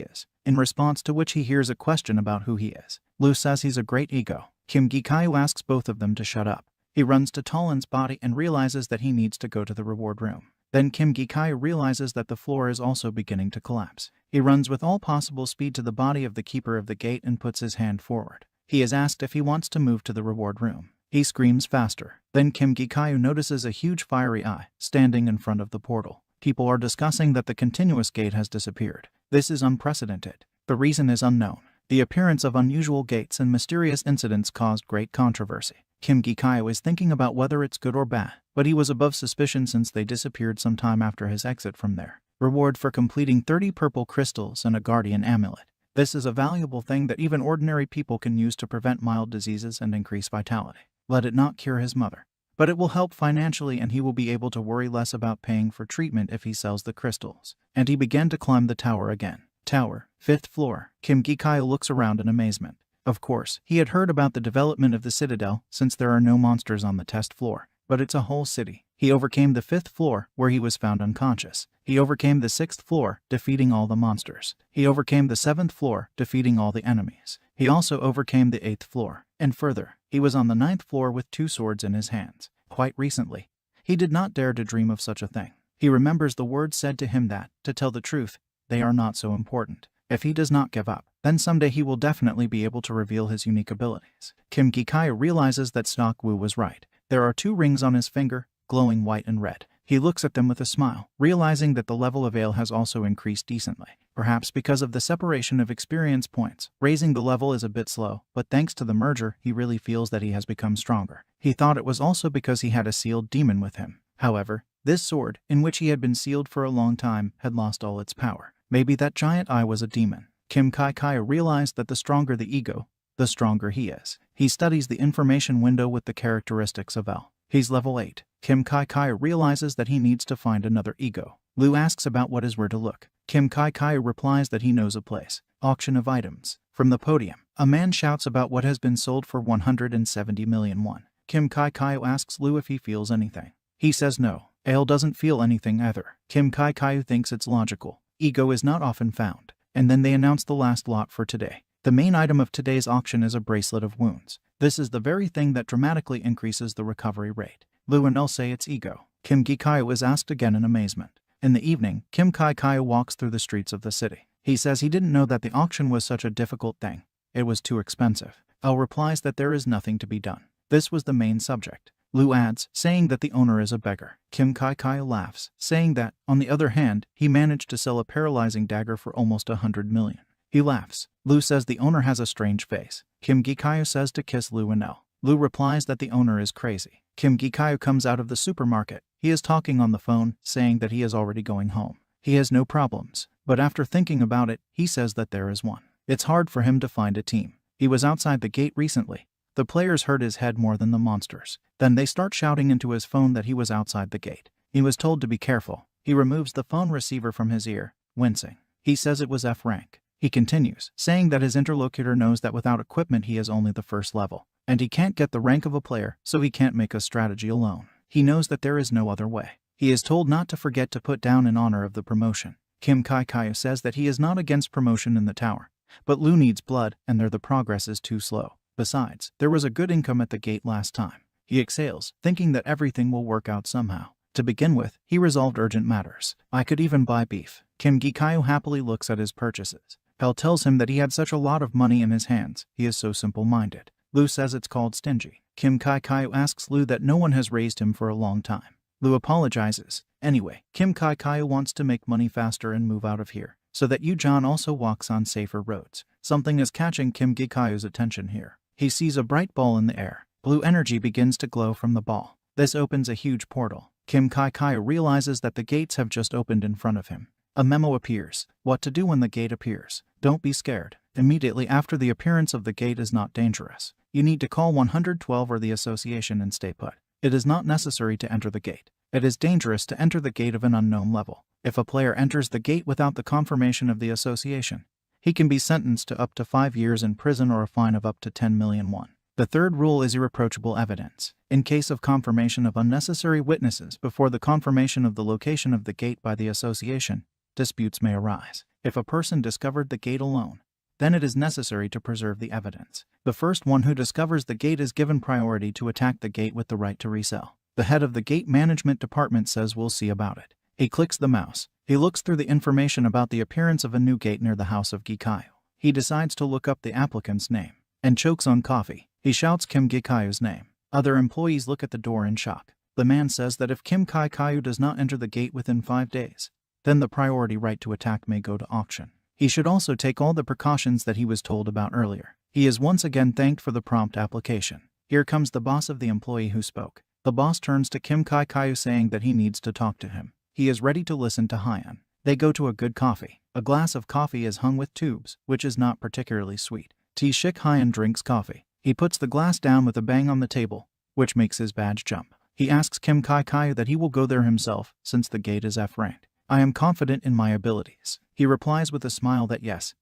is, in response to which he hears a question about who he is. Lu says he's a great ego. Kim Gi-kai asks both of them to shut up. He runs to Talon's body and realizes that he needs to go to the reward room. Then Kim Gi-kai realizes that the floor is also beginning to collapse. He runs with all possible speed to the body of the keeper of the gate and puts his hand forward. He is asked if he wants to move to the reward room. He screams faster. Then Kim Gi-kai notices a huge fiery eye standing in front of the portal. People are discussing that the continuous gate has disappeared. This is unprecedented. The reason is unknown. The appearance of unusual gates and mysterious incidents caused great controversy. Kim Gi-kai is thinking about whether it's good or bad, but he was above suspicion since they disappeared some time after his exit from there. Reward for completing 30 purple crystals and a guardian amulet. This is a valuable thing that even ordinary people can use to prevent mild diseases and increase vitality. Let it not cure his mother, but it will help financially and he will be able to worry less about paying for treatment if he sells the crystals. And he began to climb the tower again. Tower, 5th floor. Kim Gi-kai looks around in amazement. Of course, he had heard about the development of the citadel since there are no monsters on the test floor, but it's a whole city. He overcame the 5th floor, where he was found unconscious. He overcame the 6th floor, defeating all the monsters. He overcame the 7th floor, defeating all the enemies. He also overcame the 8th floor. And further, he was on the 9th floor with 2 swords in his hands. Quite recently, he did not dare to dream of such a thing. He remembers the words said to him that, to tell the truth, they are not so important. If he does not give up, then someday he will definitely be able to reveal his unique abilities. Kim Gi-kai realizes that Stock Woo was right. There are 2 rings on his finger, glowing white and red. He looks at them with a smile, realizing that the level of ale has also increased decently. Perhaps because of the separation of experience points, raising the level is a bit slow, but thanks to the merger, he really feels that he has become stronger. He thought it was also because he had a sealed demon with him. However, this sword, in which he had been sealed for a long time, had lost all its power. Maybe that giant eye was a demon. Kim Kai realized that the stronger the ego, the stronger he is. He studies the information window with the characteristics of L. He's level 8. Kim Kai realizes that he needs to find another ego. Lu asks about what is where to look. Kim Kai replies that he knows a place. Auction of items. From the podium, a man shouts about what has been sold for 170 million won. Kim Kai asks Lu if he feels anything. He says no. Ale doesn't feel anything either. Kim Kai thinks it's logical. Ego is not often found. And then they announce the last lot for today. The main item of today's auction is a bracelet of wounds. This is the very thing that dramatically increases the recovery rate. Lu and El say it's ego. Kim Kai is asked again in amazement. In the evening, Kim Kai walks through the streets of the city. He says he didn't know that the auction was such a difficult thing. It was too expensive. El replies that there is nothing to be done. This was the main subject. Lu adds, saying that the owner is a beggar. Kim Kai laughs, saying that, on the other hand, he managed to sell a paralyzing dagger for almost 100 million. He laughs. Lu says the owner has a strange face. Kim Kai says to kiss Lu and El. Lu replies that the owner is crazy. Kim Kai comes out of the supermarket. He is talking on the phone, saying that he is already going home. He has no problems, but after thinking about it, he says that there is one. It's hard for him to find a team. He was outside the gate recently. The players hurt his head more than the monsters. Then they start shouting into his phone that he was outside the gate. He was told to be careful. He removes the phone receiver from his ear, wincing. He says it was F rank. He continues, saying that his interlocutor knows that without equipment he is only the first level, and he can't get the rank of a player, so he can't make a strategy alone. He knows that there is no other way. He is told not to forget to put down in honor of the promotion. Kim Kai says that he is not against promotion in the tower, but Lu needs blood and the progress is too slow. Besides, there was a good income at the gate last time. He exhales, thinking that everything will work out somehow. To begin with, he resolved urgent matters. I could even buy beef. Kim Kai happily looks at his purchases. Pell tells him that he had such a lot of money in his hands. He is so simple-minded. Lu says it's called stingy. Kim Kai asks Lu that no one has raised him for a long time. Lu apologizes. Anyway, Kim Kai wants to make money faster and move out of here, so that Yu-Jan also walks on safer roads. Something is catching Kim Kai's attention here. He sees a bright ball in the air. Blue energy begins to glow from the ball. This opens a huge portal. Kim Kai realizes that the gates have just opened in front of him. A memo appears. What to do when the gate appears. Don't be scared. Immediately after the appearance of the gate is not dangerous. You need to call 112 or the association and stay put. It is not necessary to enter the gate. It is dangerous to enter the gate of an unknown level. If a player enters the gate without the confirmation of the association, he can be sentenced to up to 5 years in prison or a fine of up to 10 million won. The third rule is irreproachable evidence. In case of confirmation of unnecessary witnesses before the confirmation of the location of the gate by the association, disputes may arise. If a person discovered the gate alone, then it is necessary to preserve the evidence. The first one who discovers the gate is given priority to attack the gate with the right to resell. The head of the gate management department says we'll see about it. He clicks the mouse. He looks through the information about the appearance of a new gate near the house of Gikayo. He decides to look up the applicant's name and chokes on coffee. He shouts Kim Gikayo's name. Other employees look at the door in shock. The man says that if Kim Gikayo does not enter the gate within 5 days, then the priority right to attack may go to auction. He should also take all the precautions that he was told about earlier. He is once again thanked for the prompt application. Here comes the boss of the employee who spoke. The boss turns to Kim Gikayo saying that he needs to talk to him. He is ready to listen to Hyan. They go to a good coffee. A glass of coffee is hung with tubes, which is not particularly sweet. T-Shik Hyan drinks coffee. He puts the glass down with a bang on the table, which makes his badge jump. He asks Kim Gikayo that he will go there himself, since the gate is F-ranked. I am confident in my abilities. He replies with a smile that yes,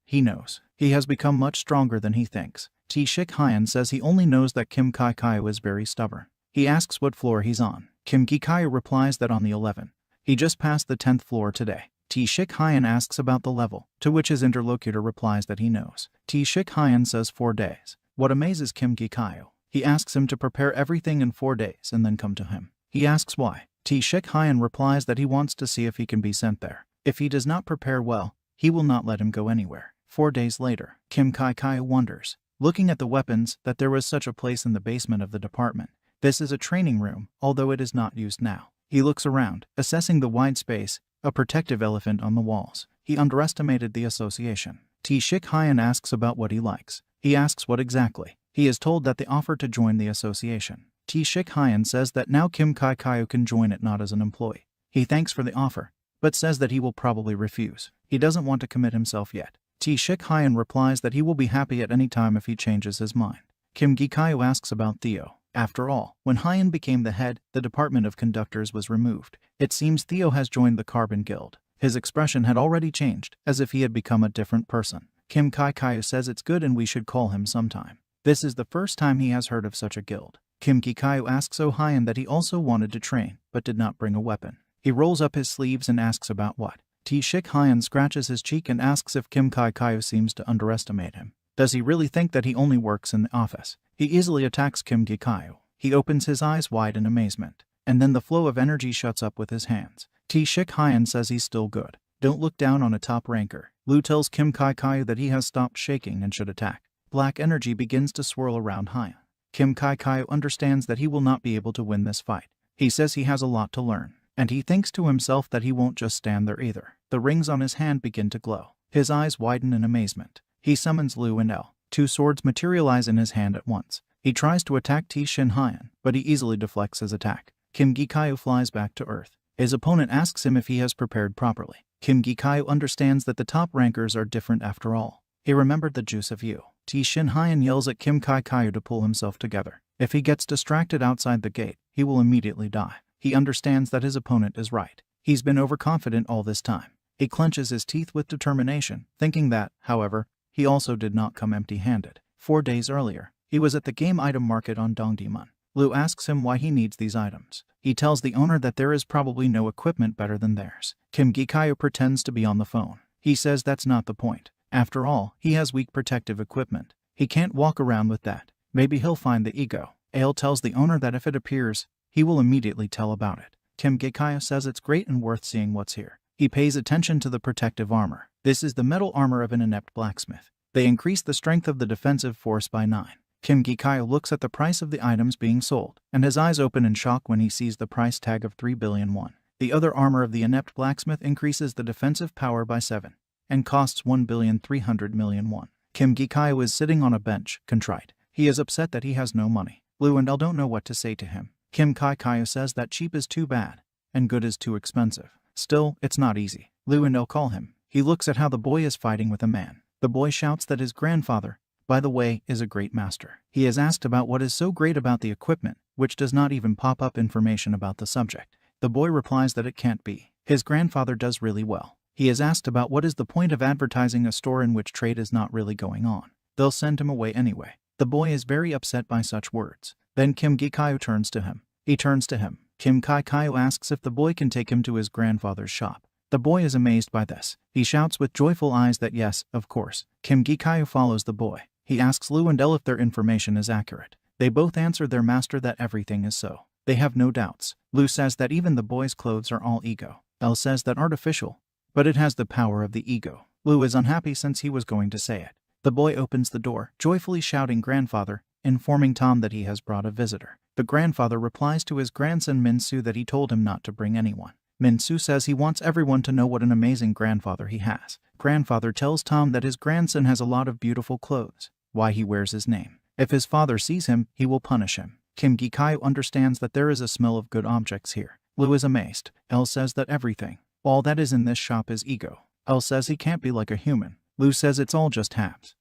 he knows. He has become much stronger than he thinks. T-Shik Hyan says he only knows that Kim Gikayo is very stubborn. He asks what floor he's on. Kim Gikayo replies that on the 11th. He just passed the 10th floor today. T-Shik Hyan asks about the level, to which his interlocutor replies that he knows. T-Shik Hyan says 4 days. What amazes Kim Gikayo? He asks him to prepare everything in 4 days and then come to him. He asks why. T-Shik Hyan replies that he wants to see if he can be sent there. If he does not prepare well, he will not let him go anywhere. 4 days later, Kim Gikayo wonders, looking at the weapons, that there was such a place in the basement of the department. This is a training room, although it is not used now. He looks around, assessing the wide space, a protective elephant on the walls. He underestimated the association. Treachery asks about what he likes. He asks what exactly. He is told that they offer to join the association. Treachery says that now Kim Kai-Kyo can join it not as an employee. He thanks for the offer, but says that he will probably refuse. He doesn't want to commit himself yet. Treachery replies that he will be happy at any time if he changes his mind. Kim Gi-Kyo asks about Theo. After all, when Hyan became the head, the Department of Conductors was removed. It seems Theo has joined the Carbon Guild. His expression had already changed, as if he had become a different person. Kim Kai-Kyo says it's good and we should call him sometime. This is the first time he has heard of such a guild. Kim Gi-Kyo asks Hyan that he also wanted to train, but did not bring a weapon. He rolls up his sleeves and asks about what. Treachery scratches his cheek and asks if Kim Kai-Kyo seems to underestimate him. Does he really think that he only works in the office? He easily attacks Kim Gi-Kyo. He opens his eyes wide in amazement, and then the flow of energy shuts up with his hands. Treachery says he's still good. Don't look down on a top ranker. Lu tells Kim Kai-Kyo that he has stopped shaking and should attack. Black energy begins to swirl around Hyan. Kim Kai-Kyo understands that he will not be able to win this fight. He says he has a lot to learn, and he thinks to himself that he won't just stand there either. The rings on his hand begin to glow. His eyes widen in amazement. He summons Lu and L. Two swords materialize in his hand at once. He tries to attack Treachery, but he easily deflects his attack. Kim Gi-Kyo flies back to Earth. His opponent asks him if he has prepared properly. Kim Gi-Kyo understands that the top rankers are different after all. He remembered the juice of you. Treachery yells at Kim Kai-Kyo to pull himself together. If he gets distracted outside the gate, he will immediately die. He understands that his opponent is right. He's been overconfident all this time. He clenches his teeth with determination, thinking that, however, he also did not come empty-handed. 4 days earlier, he was at the game item market on Dongdaemun. Lu asks him why he needs these items. He tells the owner that there is probably no equipment better than theirs. Kim Gi-Kyo pretends to be on the phone. He says that's not the point. After all, he has weak protective equipment. He can't walk around with that. Maybe he'll find the ego. Ale tells the owner that if it appears, he will immediately tell about it. Kim Gi-Kyo says it's great and worth seeing what's here. He pays attention to the protective armor. This is the metal armor of an inept blacksmith. They increase the strength of the defensive force by 9. Kim Gi-Kyo looks at the price of the items being sold, and his eyes open in shock when he sees the price tag of 3 billion won. The other armor of the inept blacksmith increases the defensive power by 7, and costs 1,300,000,000 won. Kim Gi-Kyo is sitting on a bench, contrite. He is upset that he has no money. Lu and El don't know what to say to him. Kim Kai-Kyo says that cheap is too bad, and good is too expensive. Still, it's not easy. Lu and El call him. He looks at how the boy is fighting with a man. The boy shouts that his grandfather, by the way, is a great master. He is asked about what is so great about the equipment, which does not even pop up information about the subject. The boy replies that it can't be. His grandfather does really well. He is asked about what is the point of advertising a store in which trade is not really going on. They'll send him away anyway. The boy is very upset by such words. Then Kim Gi-Kyo turns to him. He turns to him. Kim Kai-Kyo asks if the boy can take him to his grandfather's shop. The boy is amazed by this. He shouts with joyful eyes that yes, of course. Kim Gi-Kyo follows the boy. He asks Lu and El if their information is accurate. They both answer their master that everything is so. They have no doubts. Lu says that even the boy's clothes are all ego. El says that artificial, but it has the power of the ego. Lu is unhappy since he was going to say it. The boy opens the door, joyfully shouting grandfather, informing Tom that he has brought a visitor. The grandfather replies to his grandson Min-Soo that he told him not to bring anyone. Min-Soo says he wants everyone to know what an amazing grandfather he has. Grandfather tells Tom that his grandson has a lot of beautiful clothes. Why he wears his name. If his father sees him, he will punish him. Kim Gi-Kyo understands that there is a smell of good objects here. Lu is amazed. El says that everything, all that is in this shop is ego. El says he can't be like a human. Lu says it's all just halves.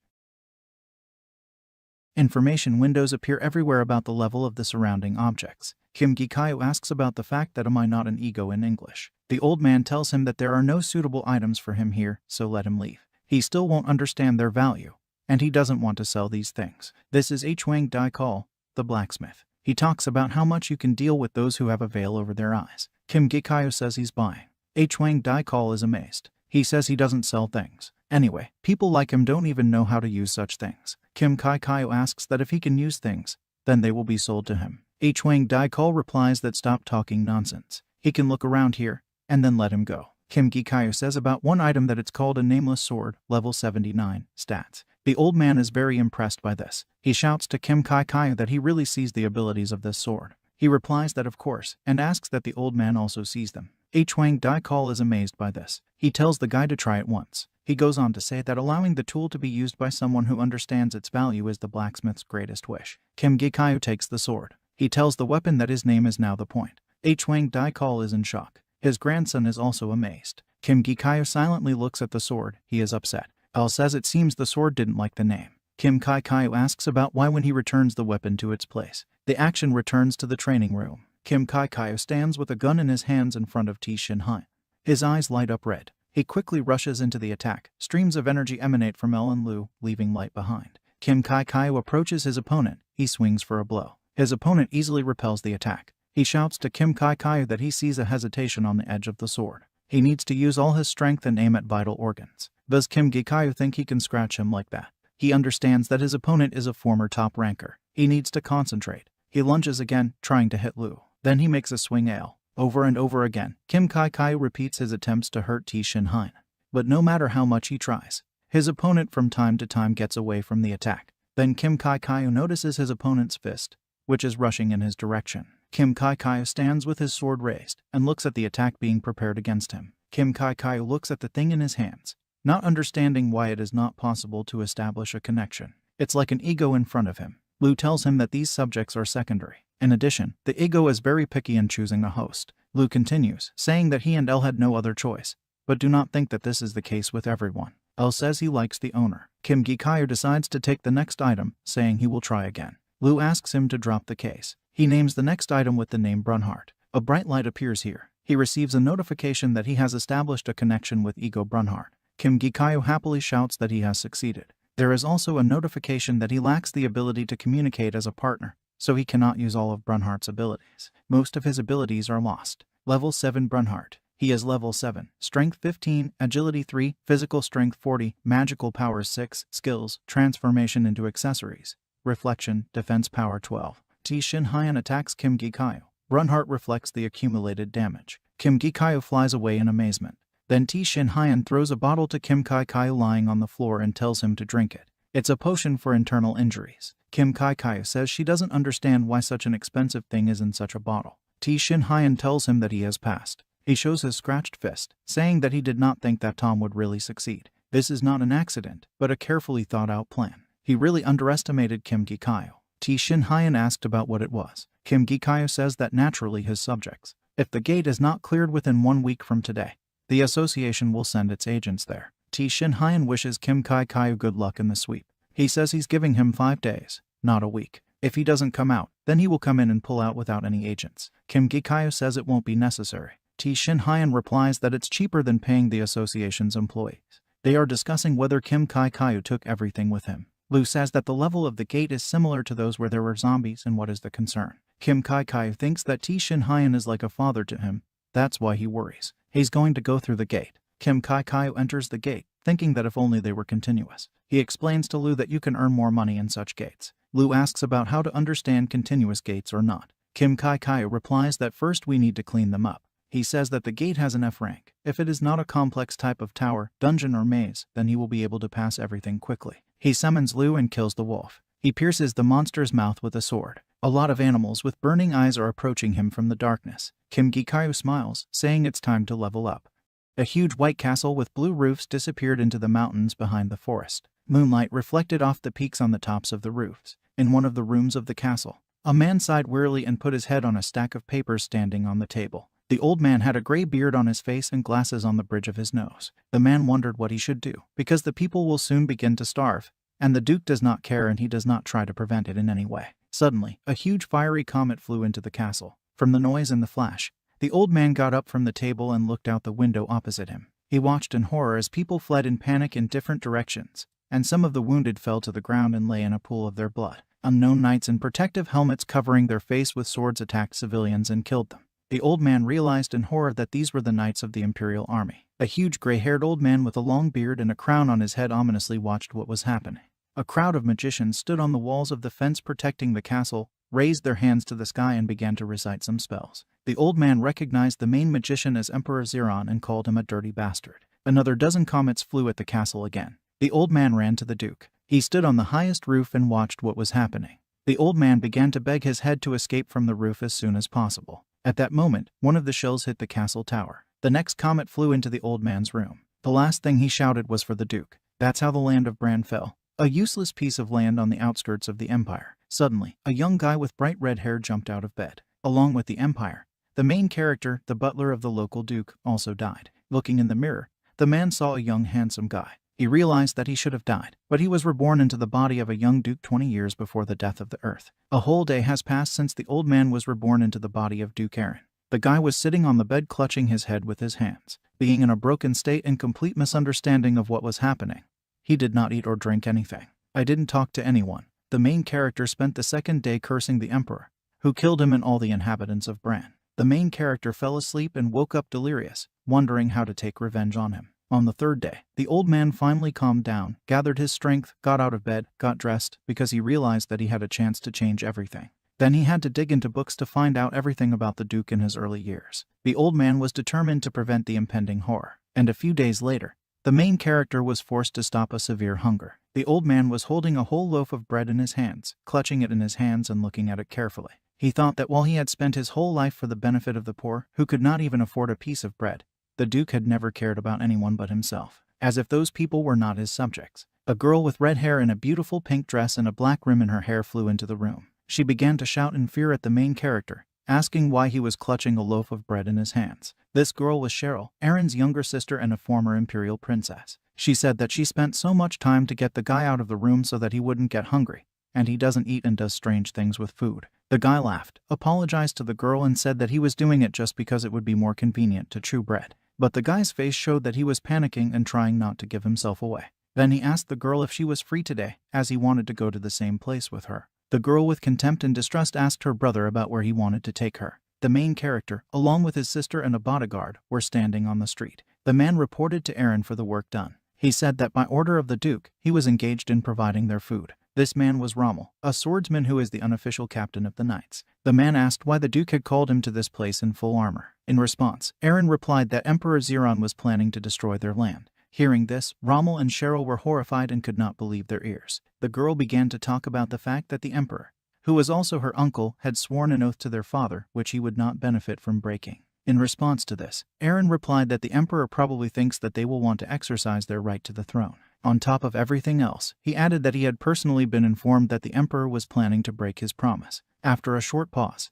Information windows appear everywhere about the level of the surrounding objects. Kim Gi-Kyo asks about the fact that am I not an ego in English. The old man tells him that there are no suitable items for him here, so let him leave. He still won't understand their value, and he doesn't want to sell these things. This is Hwang Dai-Kal, the blacksmith. He talks about how much you can deal with those who have a veil over their eyes. Kim Gi-Kyo says he's buying. Hwang Dai-Kal is amazed. He says he doesn't sell things. Anyway, people like him don't even know how to use such things. Kim Kai-Kyo asks that if he can use things, then they will be sold to him. Hwang Dai-Kal replies that stop talking nonsense. He can look around here, and then let him go. Kim Gi-Kyo says about one item that it's called a nameless sword, level 79, stats. The old man is very impressed by this. He shouts to Kim Kai that he really sees the abilities of this sword. He replies that of course, and asks that the old man also sees them. Huang Daikal is amazed by this. He tells the guy to try it once. He goes on to say that allowing the tool to be used by someone who understands its value is the blacksmith's greatest wish. Kim Gikayo takes the sword. He tells the weapon that his name is now the point. Huang Daikal is in shock. His grandson is also amazed. Kim Gikayo silently looks at the sword. He is upset. L says it seems the sword didn't like the name. Kim Kaikayo asks about why when he returns the weapon to its place. The action returns to the training room. Kim Kaikayo stands with a gun in his hands in front of T Shinhan. His eyes light up red. He quickly rushes into the attack. Streams of energy emanate from El and Lu, leaving light behind. Kim Kaikayo approaches his opponent. He swings for a blow. His opponent easily repels the attack. He shouts to Kim Kaikayo that he sees a hesitation on the edge of the sword. He needs to use all his strength and aim at vital organs. Does Kim Gikayo think he can scratch him like that? He understands that his opponent is a former top ranker. He needs to concentrate. He lunges again, trying to hit Lu. Then he makes a swing ale. Over and over again, Kim Kaikayo repeats his attempts to hurt T Shinhan. But no matter how much he tries, his opponent from time to time gets away from the attack. Then Kim Kaikayo notices his opponent's fist, which is rushing in his direction. Kim Kaikayo stands with his sword raised and looks at the attack being prepared against him. Kim Kaikayo looks at the thing in his hands, not understanding why it is not possible to establish a connection. It's like an ego in front of him. Lu tells him that these subjects are secondary. In addition, the ego is very picky in choosing a host. Lu continues, saying that he and El had no other choice, but do not think that this is the case with everyone. El says he likes the owner. Kim Gikayo decides to take the next item, saying he will try again. Lu asks him to drop the case. He names the next item with the name Brunhart. A bright light appears here. He receives a notification that he has established a connection with Ego Brunhart. Kim Gikayo happily shouts that he has succeeded. There is also a notification that he lacks the ability to communicate as a partner, so he cannot use all of Brunhart's abilities. Most of his abilities are lost. Level 7 Brunhart. He is level 7, Strength 15, Agility 3, Physical Strength 40, Magical Powers 6, Skills, Transformation into Accessories, Reflection, Defense Power 12. T Shinhan attacks Kim Gikayo. Brunhart reflects the accumulated damage. Kim Gikayo flies away in amazement. Then T Shinhan throws a bottle to Kim Kaikayo lying on the floor and tells him to drink it. It's a potion for internal injuries. Kim Kaikayo says she doesn't understand why such an expensive thing is in such a bottle. T Shinhan tells him that he has passed. He shows his scratched fist, saying that he did not think that Tom would really succeed. This is not an accident, but a carefully thought out plan. He really underestimated Kim Gikayo. T Shinhan asked about what it was. Kim Gikayo says that naturally his subjects. If the gate is not cleared within 1 week from today, the association will send its agents there. T Shinhan wishes Kim Kaikayo good luck in the sweep. He says he's giving him 5 days, not a week. If he doesn't come out, then he will come in and pull out without any agents. Kim Gikayo says it won't be necessary. T Shinhan replies that it's cheaper than paying the association's employees. They are discussing whether Kim Kaikayo took everything with him. Lu says that the level of the gate is similar to those where there were zombies and what is the concern. Kim Kaikayo thinks that T Shinhan is like a father to him. That's why he worries. He's going to go through the gate. Kim Kaikayo enters the gate, thinking that if only they were continuous. He explains to Lu that you can earn more money in such gates. Lu asks about how to understand continuous gates or not. Kim Kaikayo replies that first we need to clean them up. He says that the gate has an F rank. If it is not a complex type of tower, dungeon or maze, then he will be able to pass everything quickly. He summons Lu and kills the wolf. He pierces the monster's mouth with a sword. A lot of animals with burning eyes are approaching him from the darkness. Kim Gikayo smiles, saying it's time to level up. A huge white castle with blue roofs disappeared into the mountains behind the forest. Moonlight reflected off the peaks on the tops of the roofs. In one of the rooms of the castle, a man sighed wearily and put his head on a stack of papers standing on the table. The old man had a gray beard on his face and glasses on the bridge of his nose. The man wondered what he should do, because the people will soon begin to starve, and the Duke does not care and he does not try to prevent it in any way. Suddenly, a huge fiery comet flew into the castle. From the noise and the flash, the old man got up from the table and looked out the window opposite him. He watched in horror as people fled in panic in different directions, and some of the wounded fell to the ground and lay in a pool of their blood. Unknown knights in protective helmets covering their face with swords attacked civilians and killed them. The old man realized in horror that these were the knights of the Imperial Army. A huge gray-haired old man with a long beard and a crown on his head ominously watched what was happening. A crowd of magicians stood on the walls of the fence protecting the castle, raised their hands to the sky and began to recite some spells. The old man recognized the main magician as Emperor Aron and called him a dirty bastard. Another dozen comets flew at the castle again. The old man ran to the Duke. He stood on the highest roof and watched what was happening. The old man began to beg his head to escape from the roof as soon as possible. At that moment, one of the shells hit the castle tower. The next comet flew into the old man's room. The last thing he shouted was for the Duke. That's how the land of Bran fell. A useless piece of land on the outskirts of the Empire. Suddenly, a young guy with bright red hair jumped out of bed. Along with the Empire, the main character, the butler of the local Duke, also died. Looking in the mirror, the man saw a young handsome guy. He realized that he should have died, but he was reborn into the body of a young Duke 20 years before the death of the Earth. A whole day has passed since the old man was reborn into the body of Duke Aron. The guy was sitting on the bed clutching his head with his hands, being in a broken state and complete misunderstanding of what was happening. He did not eat or drink anything. I didn't talk to anyone. The main character spent the second day cursing the Emperor, who killed him and all the inhabitants of Bran. The main character fell asleep and woke up delirious, wondering how to take revenge on him. On the third day, the old man finally calmed down, gathered his strength, got out of bed, got dressed, because he realized that he had a chance to change everything. Then he had to dig into books to find out everything about the Duke in his early years. The old man was determined to prevent the impending horror, and a few days later, the main character was forced to stop a severe hunger. The old man was holding a whole loaf of bread in his hands, clutching it in his hands and looking at it carefully. He thought that while he had spent his whole life for the benefit of the poor, who could not even afford a piece of bread, the Duke had never cared about anyone but himself, as if those people were not his subjects. A girl with red hair in a beautiful pink dress and a black rim in her hair flew into the room. She began to shout in fear at the main character, asking why he was clutching a loaf of bread in his hands. This girl was Cheryl, Aron's younger sister and a former imperial princess. She said that she spent so much time to get the guy out of the room so that he wouldn't get hungry, and he doesn't eat and does strange things with food. The guy laughed, apologized to the girl and said that he was doing it just because it would be more convenient to chew bread. But the guy's face showed that he was panicking and trying not to give himself away. Then he asked the girl if she was free today, as he wanted to go to the same place with her. The girl with contempt and distrust asked her brother about where he wanted to take her. The main character, along with his sister and a bodyguard, were standing on the street. The man reported to Aron for the work done. He said that by order of the Duke, he was engaged in providing their food. This man was Rommel, a swordsman who is the unofficial captain of the Knights. The man asked why the Duke had called him to this place in full armor. In response, Aron replied that Emperor Zeron was planning to destroy their land. Hearing this, Rommel and Cheryl were horrified and could not believe their ears. The girl began to talk about the fact that the Emperor, who was also her uncle, had sworn an oath to their father, which he would not benefit from breaking. In response to this, Aron replied that the Emperor probably thinks that they will want to exercise their right to the throne. On top of everything else, he added that he had personally been informed that the Emperor was planning to break his promise. After a short pause,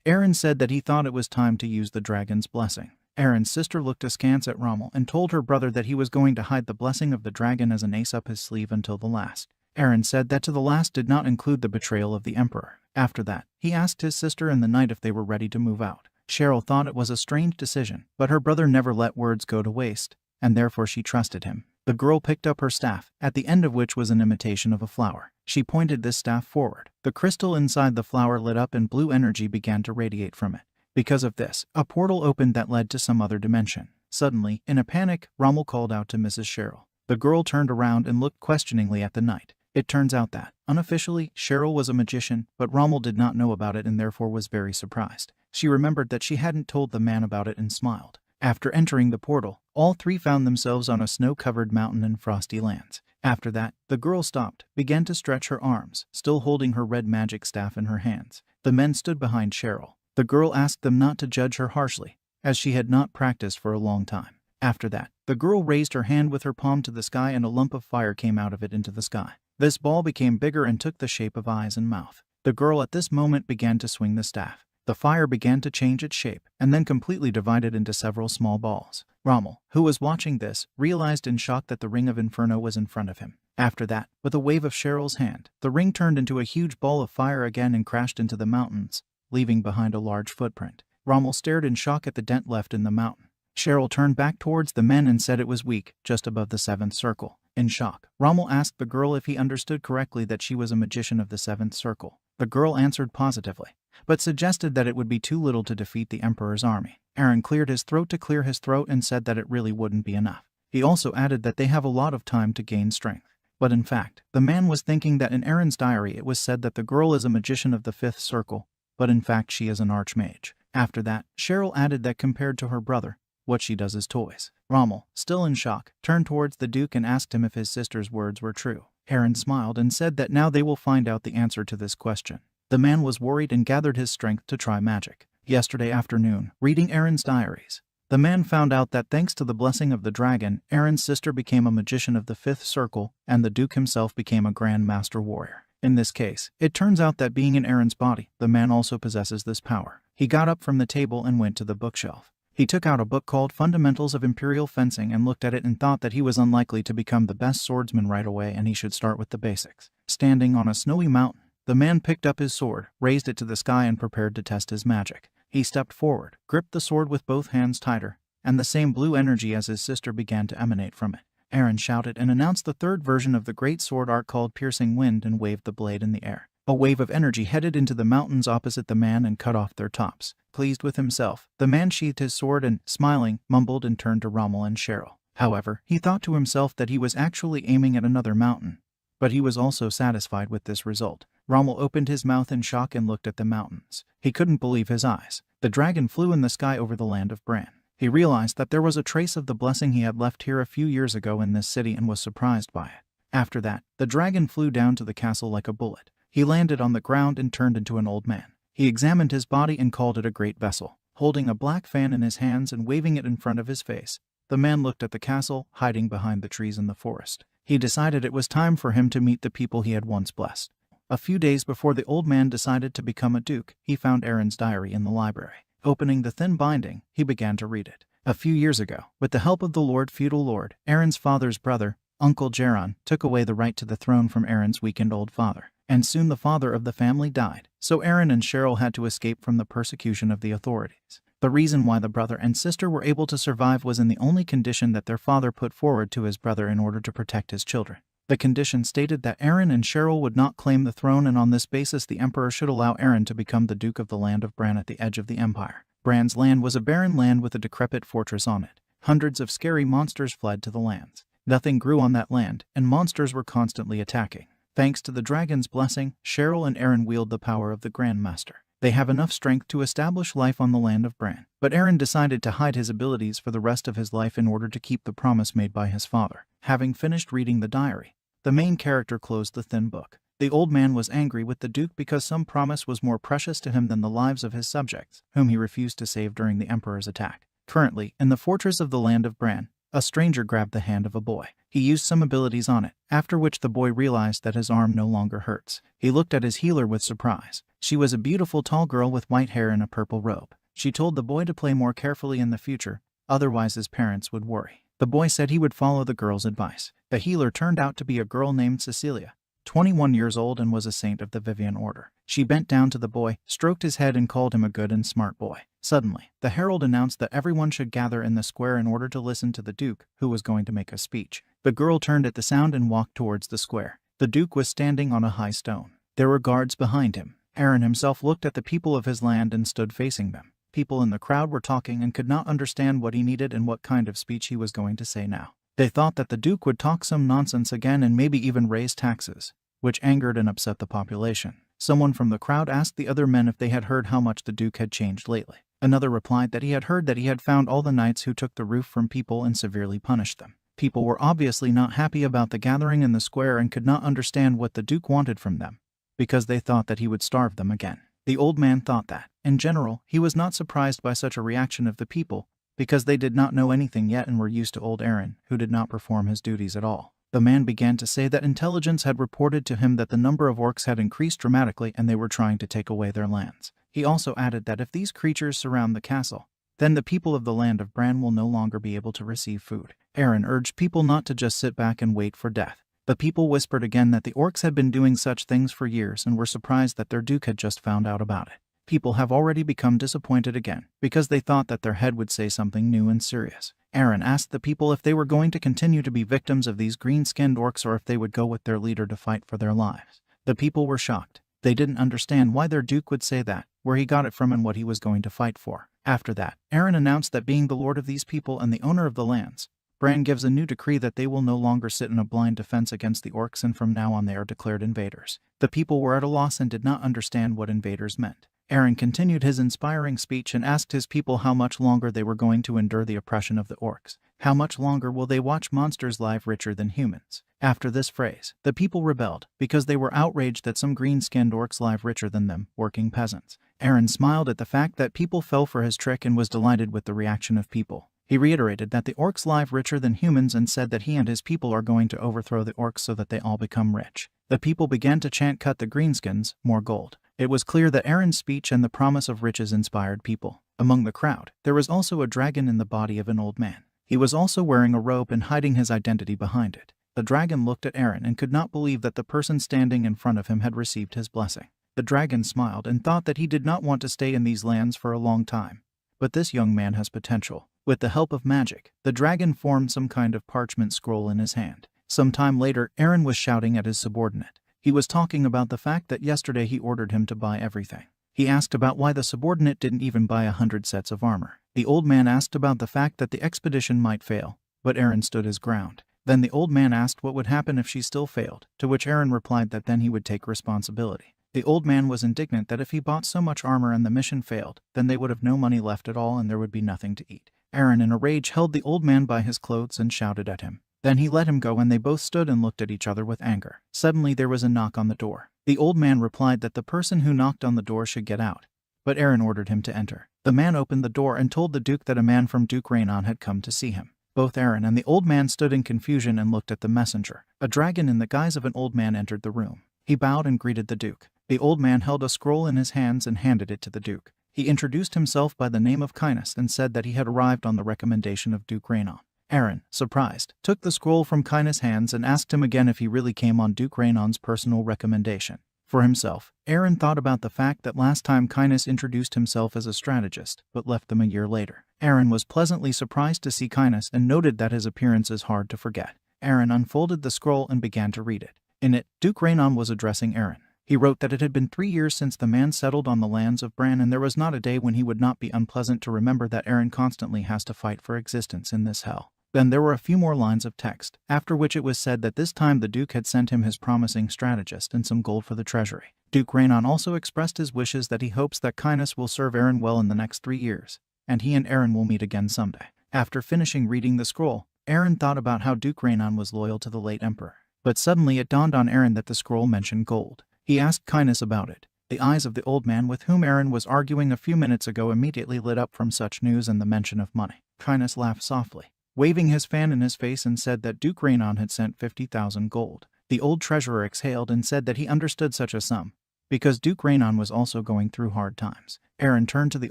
Aron said that he thought it was time to use the dragon's blessing. Aron's sister looked askance at Rommel and told her brother that he was going to hide the blessing of the dragon as an ace up his sleeve until the last. Aron said that to the last did not include the betrayal of the Emperor. After that, he asked his sister and the knight if they were ready to move out. Cheryl thought it was a strange decision, but her brother never let words go to waste, and therefore she trusted him. The girl picked up her staff, at the end of which was an imitation of a flower. She pointed this staff forward. The crystal inside the flower lit up and blue energy began to radiate from it. Because of this, a portal opened that led to some other dimension. Suddenly, in a panic, Rommel called out to Mrs. Cheryl. The girl turned around and looked questioningly at the knight. It turns out that, unofficially, Cheryl was a magician, but Rommel did not know about it and therefore was very surprised. She remembered that she hadn't told the man about it and smiled. After entering the portal, all three found themselves on a snow-covered mountain in frosty lands. After that, the girl stopped, began to stretch her arms, still holding her red magic staff in her hands. The men stood behind Cheryl. The girl asked them not to judge her harshly, as she had not practiced for a long time. After that, the girl raised her hand with her palm to the sky and a lump of fire came out of it into the sky. This ball became bigger and took the shape of eyes and mouth. The girl at this moment began to swing the staff. The fire began to change its shape, and then completely divided into several small balls. Rommel, who was watching this, realized in shock that the ring of Inferno was in front of him. After that, with a wave of Cheryl's hand, the ring turned into a huge ball of fire again and crashed into the mountains, leaving behind a large footprint. Rommel stared in shock at the dent left in the mountain. Cheryl turned back towards the men and said it was weak, just above the seventh circle. In shock, Rommel asked the girl if he understood correctly that she was a magician of the seventh circle. The girl answered positively, but suggested that it would be too little to defeat the Emperor's army. Aron cleared his throat to clear his throat and said that it really wouldn't be enough. He also added that they have a lot of time to gain strength. But in fact, the man was thinking that in Aron's diary it was said that the girl is a magician of the fifth circle, but in fact she is an archmage. After that, Cheryl added that compared to her brother, what she does is toys. Rommel, still in shock, turned towards the Duke and asked him if his sister's words were true. Aron smiled and said that now they will find out the answer to this question. The man was worried and gathered his strength to try magic. Yesterday afternoon, reading Aron's diaries, the man found out that thanks to the blessing of the dragon, Aron's sister became a magician of the 5th circle, and the Duke himself became a Grand Master warrior. In this case, it turns out that being in Aron's body, the man also possesses this power. He got up from the table and went to the bookshelf. He took out a book called Fundamentals of Imperial Fencing and looked at it and thought that he was unlikely to become the best swordsman right away and he should start with the basics. Standing on a snowy mountain, the man picked up his sword, raised it to the sky and prepared to test his magic. He stepped forward, gripped the sword with both hands tighter, and the same blue energy as his sister began to emanate from it. Aron shouted and announced the 3rd version of the great sword art called Piercing Wind and waved the blade in the air. A wave of energy headed into the mountains opposite the man and cut off their tops. Pleased with himself, the man sheathed his sword and, smiling, mumbled and turned to Rommel and Cheryl. However, he thought to himself that he was actually aiming at another mountain, but he was also satisfied with this result. Rommel opened his mouth in shock and looked at the mountains. He couldn't believe his eyes. The dragon flew in the sky over the land of Bran. He realized that there was a trace of the blessing he had left here a few years ago in this city and was surprised by it. After that, the dragon flew down to the castle like a bullet. He landed on the ground and turned into an old man. He examined his body and called it a great vessel. Holding a black fan in his hands and waving it in front of his face, the man looked at the castle, hiding behind the trees in the forest. He decided it was time for him to meet the people he had once blessed. A few days before the old man decided to become a duke, he found Aron's diary in the library. Opening the thin binding, he began to read it. A few years ago, with the help of the feudal lord, Aron's father's brother, Uncle Jaron, took away the right to the throne from Aron's weakened old father. And soon the father of the family died, so Aron and Cheryl had to escape from the persecution of the authorities. The reason why the brother and sister were able to survive was in the only condition that their father put forward to his brother in order to protect his children. The condition stated that Aron and Cheryl would not claim the throne, and on this basis the emperor should allow Aron to become the Duke of the land of Bran at the edge of the empire. Bran's land was a barren land with a decrepit fortress on it. Hundreds of scary monsters fled to the lands. Nothing grew on that land, and monsters were constantly attacking. Thanks to the dragon's blessing, Cheryl and Aron wield the power of the Grand Master. They have enough strength to establish life on the land of Bran. But Aron decided to hide his abilities for the rest of his life in order to keep the promise made by his father. Having finished reading the diary, the main character closed the thin book. The old man was angry with the Duke because some promise was more precious to him than the lives of his subjects, whom he refused to save during the Emperor's attack. Currently, in the fortress of the land of Bran, a stranger grabbed the hand of a boy. He used some abilities on it, after which the boy realized that his arm no longer hurts. He looked at his healer with surprise. She was a beautiful tall girl with white hair and a purple robe. She told the boy to play more carefully in the future, otherwise his parents would worry. The boy said he would follow the girl's advice. The healer turned out to be a girl named Cecilia, 21 years old, and was a saint of the Vivian Order. She bent down to the boy, stroked his head and called him a good and smart boy. Suddenly, the herald announced that everyone should gather in the square in order to listen to the Duke, who was going to make a speech. The girl turned at the sound and walked towards the square. The Duke was standing on a high stone. There were guards behind him. Aron himself looked at the people of his land and stood facing them. People in the crowd were talking and could not understand what he needed and what kind of speech he was going to say now. They thought that the Duke would talk some nonsense again and maybe even raise taxes, which angered and upset the population. Someone from the crowd asked the other men if they had heard how much the Duke had changed lately. Another replied that he had heard that he had found all the knights who took the roof from people and severely punished them. People were obviously not happy about the gathering in the square and could not understand what the Duke wanted from them, because they thought that he would starve them again. The old man thought that, in general, he was not surprised by such a reaction of the people, because they did not know anything yet and were used to old Aron, who did not perform his duties at all. The man began to say that intelligence had reported to him that the number of orcs had increased dramatically and they were trying to take away their lands. He also added that if these creatures surround the castle, then the people of the land of Bran will no longer be able to receive food. Aron urged people not to just sit back and wait for death. The people whispered again that the orcs had been doing such things for years and were surprised that their Duke had just found out about it. People have already become disappointed again, because they thought that their head would say something new and serious. Aron asked the people if they were going to continue to be victims of these green-skinned orcs or if they would go with their leader to fight for their lives. The people were shocked. They didn't understand why their Duke would say that, where he got it from and what he was going to fight for. After that, Aron announced that being the lord of these people and the owner of the lands, Bran gives a new decree that they will no longer sit in a blind defense against the orcs, and from now on they are declared invaders. The people were at a loss and did not understand what invaders meant. Aron continued his inspiring speech and asked his people how much longer they were going to endure the oppression of the orcs. How much longer will they watch monsters live richer than humans? After this phrase, the people rebelled because they were outraged that some green-skinned orcs live richer than them, working peasants. Aron smiled at the fact that people fell for his trick and was delighted with the reaction of people. He reiterated that the orcs live richer than humans and said that he and his people are going to overthrow the orcs so that they all become rich. The people began to chant, "Cut the greenskins, more gold." It was clear that Aron's speech and the promise of riches inspired people. Among the crowd, there was also a dragon in the body of an old man. He was also wearing a robe and hiding his identity behind it. The dragon looked at Aron and could not believe that the person standing in front of him had received his blessing. The dragon smiled and thought that he did not want to stay in these lands for a long time. But this young man has potential. With the help of magic, the dragon formed some kind of parchment scroll in his hand. Some time later, Aron was shouting at his subordinate. He was talking about the fact that yesterday he ordered him to buy everything. He asked about why the subordinate didn't even buy 100 sets of armor. The old man asked about the fact that the expedition might fail, but Aron stood his ground. Then the old man asked what would happen if she still failed, to which Aron replied that then he would take responsibility. The old man was indignant that if he bought so much armor and the mission failed, then they would have no money left at all and there would be nothing to eat. Aron in a rage held the old man by his clothes and shouted at him. Then he let him go and they both stood and looked at each other with anger. Suddenly there was a knock on the door. The old man replied that the person who knocked on the door should get out, but Aron ordered him to enter. The man opened the door and told the Duke that a man from Duke Rainon had come to see him. Both Aron and the old man stood in confusion and looked at the messenger. A dragon in the guise of an old man entered the room. He bowed and greeted the Duke. The old man held a scroll in his hands and handed it to the Duke. He introduced himself by the name of Kynas and said that he had arrived on the recommendation of Duke Rainon. Aron, surprised, took the scroll from Kynas' hands and asked him again if he really came on Duke Rainon's personal recommendation. For himself, Aron thought about the fact that last time Kynas introduced himself as a strategist, but left them a year later. Aron was pleasantly surprised to see Kynas and noted that his appearance is hard to forget. Aron unfolded the scroll and began to read it. In it, Duke Rainon was addressing Aron. He wrote that it had been 3 years since the man settled on the lands of Bran and there was not a day when he would not be unpleasant to remember that Aron constantly has to fight for existence in this hell. Then there were a few more lines of text, after which it was said that this time the Duke had sent him his promising strategist and some gold for the treasury. Duke Rainon also expressed his wishes that he hopes that Kynas will serve Aron well in the next 3 years, and he and Aron will meet again someday. After finishing reading the scroll, Aron thought about how Duke Rainon was loyal to the late emperor. But suddenly it dawned on Aron that the scroll mentioned gold. He asked Kynas about it. The eyes of the old man with whom Aron was arguing a few minutes ago immediately lit up from such news and the mention of money. Kynas laughed softly, waving his fan in his face, and said that Duke Rainon had sent 50,000 gold. The old treasurer exhaled and said that he understood such a sum, because Duke Rainon was also going through hard times. Aron turned to the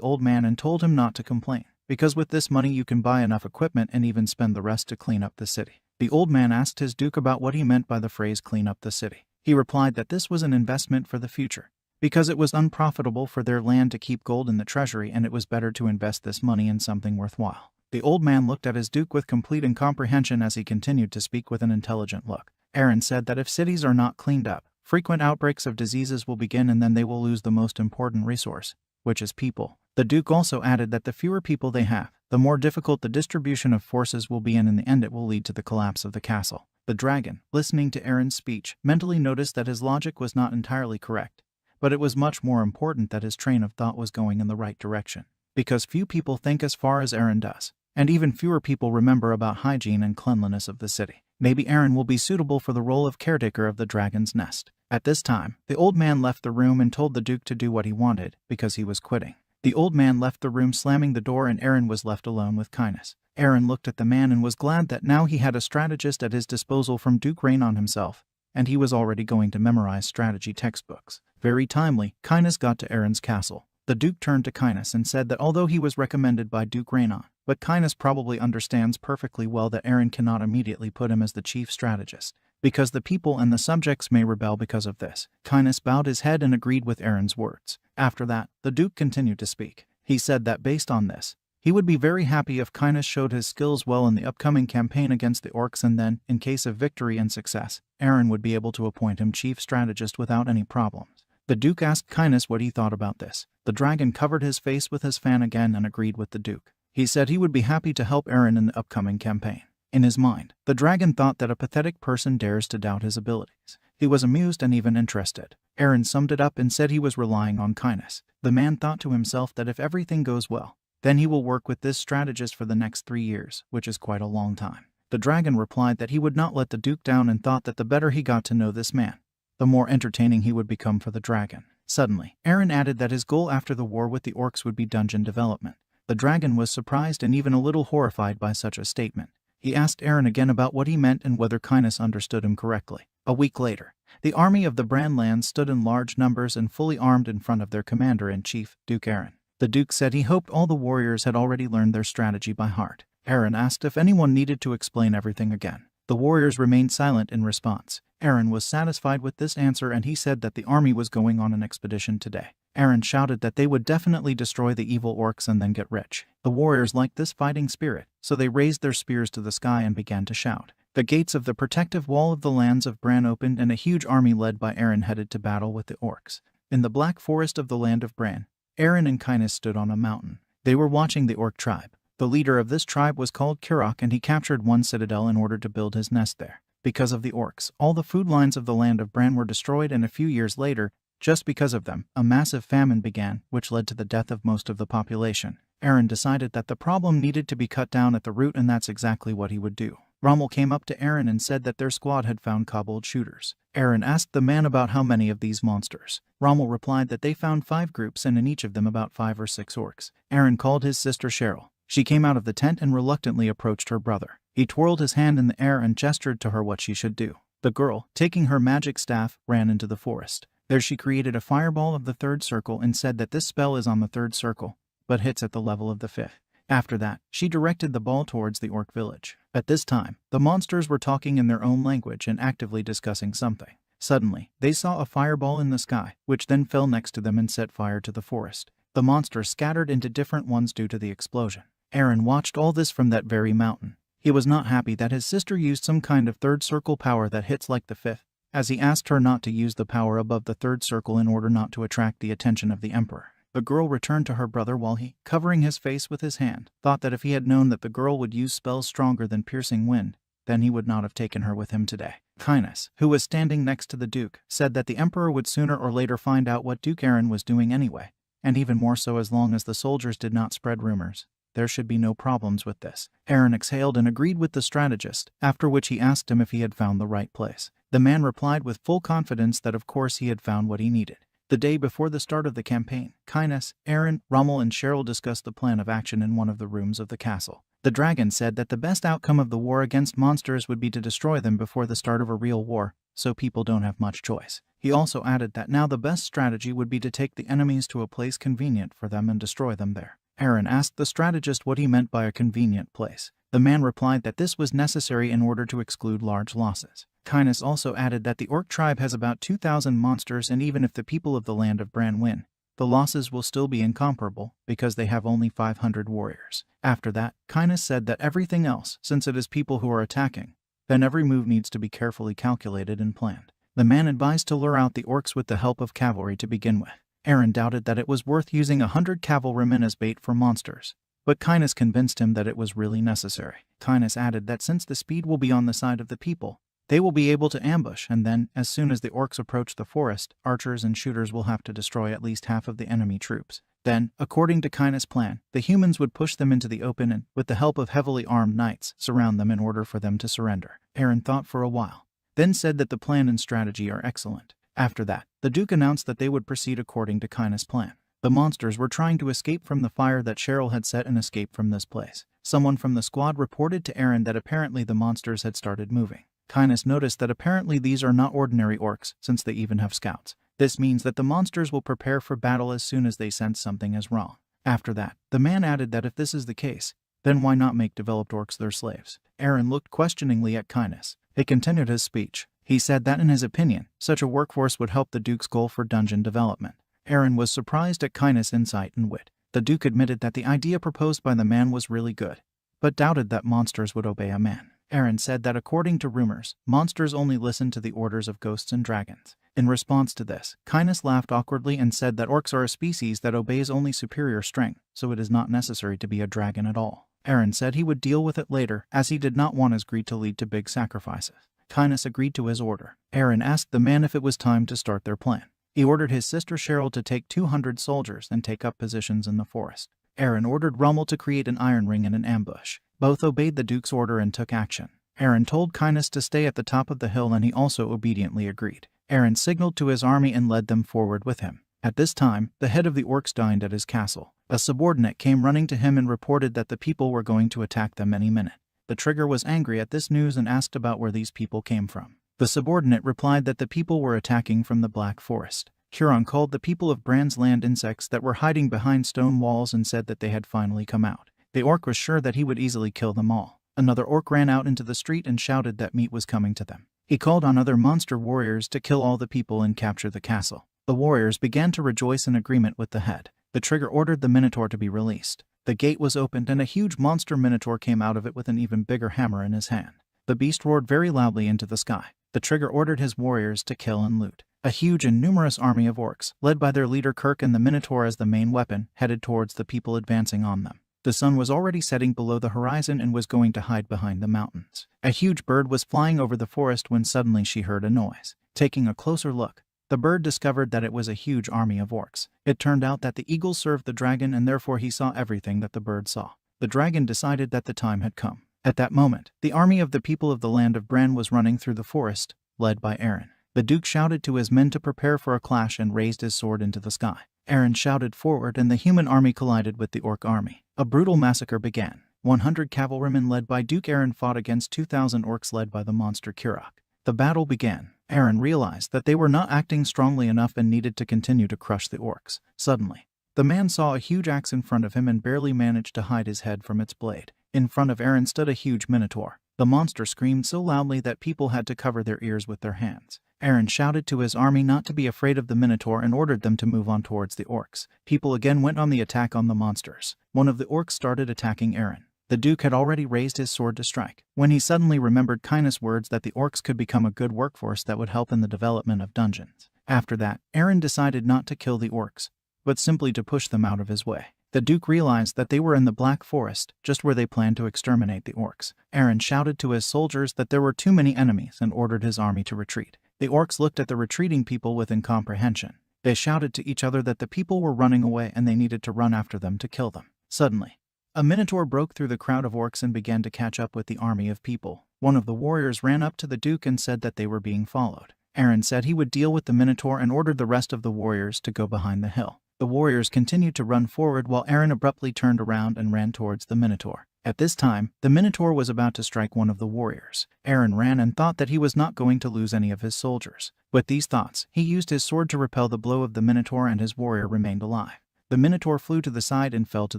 old man and told him not to complain, because with this money you can buy enough equipment and even spend the rest to clean up the city. The old man asked his duke about what he meant by the phrase clean up the city. He replied that this was an investment for the future, because it was unprofitable for their land to keep gold in the treasury and it was better to invest this money in something worthwhile. The old man looked at his duke with complete incomprehension as he continued to speak with an intelligent look. Aron said that if cities are not cleaned up, frequent outbreaks of diseases will begin and then they will lose the most important resource, which is people. The duke also added that the fewer people they have, the more difficult the distribution of forces will be and in the end it will lead to the collapse of the castle. The dragon, listening to Aron's speech, mentally noticed that his logic was not entirely correct, but it was much more important that his train of thought was going in the right direction. Because few people think as far as Aron does, and even fewer people remember about hygiene and cleanliness of the city. Maybe Aron will be suitable for the role of caretaker of the dragon's nest. At this time, the old man left the room and told the duke to do what he wanted, because he was quitting. The old man left the room slamming the door and Aron was left alone with Kynas. Aron looked at the man and was glad that now he had a strategist at his disposal from Duke Rainon himself, and he was already going to memorize strategy textbooks. Very timely, Kynas got to Aron's castle. The duke turned to Kynas and said that although he was recommended by Duke Rainon, but Kynas probably understands perfectly well that Aron cannot immediately put him as the chief strategist, because the people and the subjects may rebel because of this. Kynas bowed his head and agreed with Aron's words. After that, the duke continued to speak. He said that based on this, he would be very happy if Kynas showed his skills well in the upcoming campaign against the orcs and then, in case of victory and success, Aron would be able to appoint him chief strategist without any problems. The duke asked Kynas what he thought about this. The dragon covered his face with his fan again and agreed with the duke. He said he would be happy to help Aron in the upcoming campaign. In his mind, the dragon thought that a pathetic person dares to doubt his abilities. He was amused and even interested. Aron summed it up and said he was relying on kindness. The man thought to himself that if everything goes well, then he will work with this strategist for the next 3 years, which is quite a long time. The dragon replied that he would not let the Duke down and thought that the better he got to know this man, the more entertaining he would become for the dragon. Suddenly, Aron added that his goal after the war with the orcs would be dungeon development. The dragon was surprised and even a little horrified by such a statement. He asked Aron again about what he meant and whether Kindness understood him correctly. A week later, the army of the Brandlands stood in large numbers and fully armed in front of their commander-in-chief, Duke Aron. The Duke said he hoped all the warriors had already learned their strategy by heart. Aron asked if anyone needed to explain everything again. The warriors remained silent in response. Aron was satisfied with this answer and he said that the army was going on an expedition today. Aron shouted that they would definitely destroy the evil orcs and then get rich. The warriors liked this fighting spirit, so they raised their spears to the sky and began to shout. The gates of the protective wall of the lands of Bran opened and a huge army led by Aron headed to battle with the orcs. In the black forest of the land of Bran, Aron and Kindness stood on a mountain. They were watching the orc tribe. The leader of this tribe was called Kirok and he captured one citadel in order to build his nest there. Because of the orcs, all the food lines of the land of Bran were destroyed and a few years later, just because of them, a massive famine began, which led to the death of most of the population. Aron decided that the problem needed to be cut down at the root and that's exactly what he would do. Rommel came up to Aron and said that their squad had found kobold shooters. Aron asked the man about how many of these monsters. Rommel replied that they found 5 groups and in each of them about 5 or 6 orcs. Aron called his sister Cheryl. She came out of the tent and reluctantly approached her brother. He twirled his hand in the air and gestured to her what she should do. The girl, taking her magic staff, ran into the forest. There she created a fireball of the 3rd circle and said that this spell is on the 3rd circle, but hits at the level of the 5th. After that, she directed the ball towards the orc village. At this time, the monsters were talking in their own language and actively discussing something. Suddenly, they saw a fireball in the sky, which then fell next to them and set fire to the forest. The monsters scattered into different ones due to the explosion. Aron watched all this from that very mountain. He was not happy that his sister used some kind of 3rd circle power that hits like the 5th, as he asked her not to use the power above the 3rd circle in order not to attract the attention of the emperor. The girl returned to her brother while he, covering his face with his hand, thought that if he had known that the girl would use spells stronger than piercing wind, then he would not have taken her with him today. Kindness, who was standing next to the Duke, said that the emperor would sooner or later find out what Duke Aron was doing anyway, and even more so as long as the soldiers did not spread rumors. There should be no problems with this. Aron exhaled and agreed with the strategist, after which he asked him if he had found the right place. The man replied with full confidence that of course he had found what he needed. The day before the start of the campaign, Kindness, Aron, Rommel and Cheryl discussed the plan of action in one of the rooms of the castle. The dragon said that the best outcome of the war against monsters would be to destroy them before the start of a real war, so people don't have much choice. He also added that now the best strategy would be to take the enemies to a place convenient for them and destroy them there. Aron asked the strategist what he meant by a convenient place. The man replied that this was necessary in order to exclude large losses. Kindness also added that the orc tribe has about 2,000 monsters and even if the people of the land of Bran win, the losses will still be incomparable because they have only 500 warriors. After that, Kindness said that everything else, since it is people who are attacking, then every move needs to be carefully calculated and planned. The man advised to lure out the orcs with the help of cavalry to begin with. Aron doubted that it was worth using 100 cavalrymen as bait for monsters, but Kindness convinced him that it was really necessary. Kindness added that since the speed will be on the side of the people, they will be able to ambush and then, as soon as the orcs approach the forest, archers and shooters will have to destroy at least half of the enemy troops. Then, according to Kindness' plan, the humans would push them into the open and, with the help of heavily armed knights, surround them in order for them to surrender. Aron thought for a while, then said that the plan and strategy are excellent. After that, the Duke announced that they would proceed according to Kindness' plan. The monsters were trying to escape from the fire that Cheryl had set and escape from this place. Someone from the squad reported to Aron that apparently the monsters had started moving. Kindness noticed that apparently these are not ordinary orcs, since they even have scouts. This means that the monsters will prepare for battle as soon as they sense something is wrong. After that, the man added that if this is the case, then why not make developed orcs their slaves? Aron looked questioningly at Kindness. He continued his speech. He said that in his opinion, such a workforce would help the Duke's goal for dungeon development. Aron was surprised at Kindness' insight and wit. The Duke admitted that the idea proposed by the man was really good, but doubted that monsters would obey a man. Aron said that according to rumors, monsters only listen to the orders of ghosts and dragons. In response to this, Kindness laughed awkwardly and said that orcs are a species that obeys only superior strength, so it is not necessary to be a dragon at all. Aron said he would deal with it later, as he did not want his greed to lead to big sacrifices. Kynes agreed to his order. Aron asked the man if it was time to start their plan. He ordered his sister Cheryl to take 200 soldiers and take up positions in the forest. Aron ordered Rommel to create an iron ring and an ambush. Both obeyed the Duke's order and took action. Aron told Kynes to stay at the top of the hill, and he also obediently agreed. Aron signaled to his army and led them forward with him. At this time, the head of the orcs dined at his castle. A subordinate came running to him and reported that the people were going to attack them any minute. The trigger was angry at this news and asked about where these people came from. The subordinate replied that the people were attacking from the Black Forest. Huron called the people of Bran's land insects that were hiding behind stone walls and said that they had finally come out. The orc was sure that he would easily kill them all. Another orc ran out into the street and shouted that meat was coming to them. He called on other monster warriors to kill all the people and capture the castle. The warriors began to rejoice in agreement with the head. The trigger ordered the Minotaur to be released. The gate was opened and a huge monster Minotaur came out of it with an even bigger hammer in his hand. The beast roared very loudly into the sky. The trigger ordered his warriors to kill and loot. A huge and numerous army of orcs, led by their leader Kirk and the Minotaur as the main weapon, headed towards the people advancing on them. The sun was already setting below the horizon and was going to hide behind the mountains. A huge bird was flying over the forest when suddenly she heard a noise. Taking a closer look, the bird discovered that it was a huge army of orcs. It turned out that the eagle served the dragon, and therefore he saw everything that the bird saw. The dragon decided that the time had come. At that moment, the army of the people of the land of Bran was running through the forest, led by Aron. The Duke shouted to his men to prepare for a clash and raised his sword into the sky. Aron shouted forward and the human army collided with the orc army. A brutal massacre began. 100 cavalrymen led by Duke Aron fought against 2,000 orcs led by the monster Kurok. The battle began. Aron realized that they were not acting strongly enough and needed to continue to crush the orcs. Suddenly, the man saw a huge axe in front of him and barely managed to hide his head from its blade. In front of Aron stood a huge minotaur. The monster screamed so loudly that people had to cover their ears with their hands. Aron shouted to his army not to be afraid of the Minotaur and ordered them to move on towards the orcs. People again went on the attack on the monsters. One of the orcs started attacking Aron. The Duke had already raised his sword to strike, when he suddenly remembered Kynes' words that the orcs could become a good workforce that would help in the development of dungeons. After that, Aron decided not to kill the orcs, but simply to push them out of his way. The Duke realized that they were in the Black Forest, just where they planned to exterminate the orcs. Aron shouted to his soldiers that there were too many enemies and ordered his army to retreat. The orcs looked at the retreating people with incomprehension. They shouted to each other that the people were running away and they needed to run after them to kill them. Suddenly, a minotaur broke through the crowd of orcs and began to catch up with the army of people. One of the warriors ran up to the Duke and said that they were being followed. Aron said he would deal with the minotaur and ordered the rest of the warriors to go behind the hill. The warriors continued to run forward while Aron abruptly turned around and ran towards the minotaur. At this time, the minotaur was about to strike one of the warriors. Aron ran and thought that he was not going to lose any of his soldiers. With these thoughts, he used his sword to repel the blow of the minotaur and his warrior remained alive. The minotaur flew to the side and fell to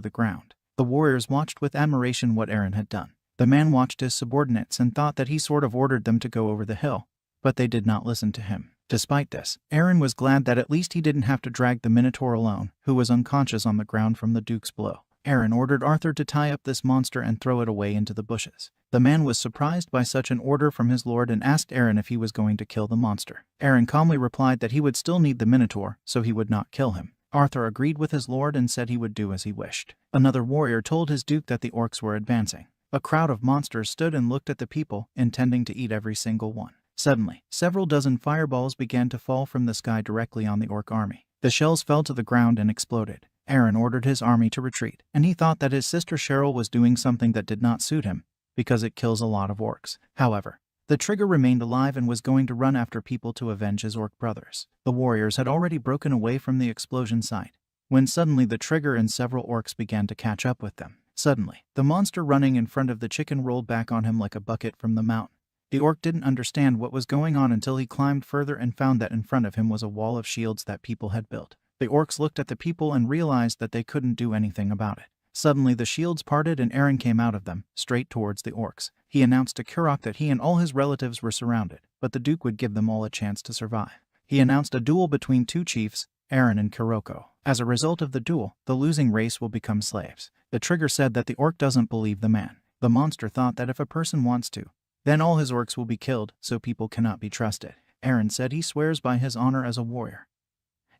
the ground. The warriors watched with admiration what Aron had done. The man watched his subordinates and thought that he sort of ordered them to go over the hill, but they did not listen to him. Despite this, Aron was glad that at least he didn't have to drag the minotaur alone, who was unconscious on the ground from the Duke's blow. Aron ordered Arthur to tie up this monster and throw it away into the bushes. The man was surprised by such an order from his lord and asked Aron if he was going to kill the monster. Aron calmly replied that he would still need the minotaur, so he would not kill him. Arthur agreed with his lord and said he would do as he wished. Another warrior told his duke that the orcs were advancing. A crowd of monsters stood and looked at the people, intending to eat every single one. Suddenly, several dozen fireballs began to fall from the sky directly on the orc army. The shells fell to the ground and exploded. Aron ordered his army to retreat, and he thought that his sister Cheryl was doing something that did not suit him, because it kills a lot of orcs. However, the trigger remained alive and was going to run after people to avenge his orc brothers. The warriors had already broken away from the explosion site, when suddenly the trigger and several orcs began to catch up with them. Suddenly, the monster running in front of the chicken rolled back on him like a bucket from the mountain. The orc didn't understand what was going on until he climbed further and found that in front of him was a wall of shields that people had built. The orcs looked at the people and realized that they couldn't do anything about it. Suddenly the shields parted and Aron came out of them, straight towards the orcs. He announced to Kurok that he and all his relatives were surrounded, but the Duke would give them all a chance to survive. He announced a duel between two chiefs, Aron and Kuroko. As a result of the duel, the losing race will become slaves. The trigger said that the orc doesn't believe the man. The monster thought that if a person wants to, then all his orcs will be killed, so people cannot be trusted. Aron said he swears by his honor as a warrior,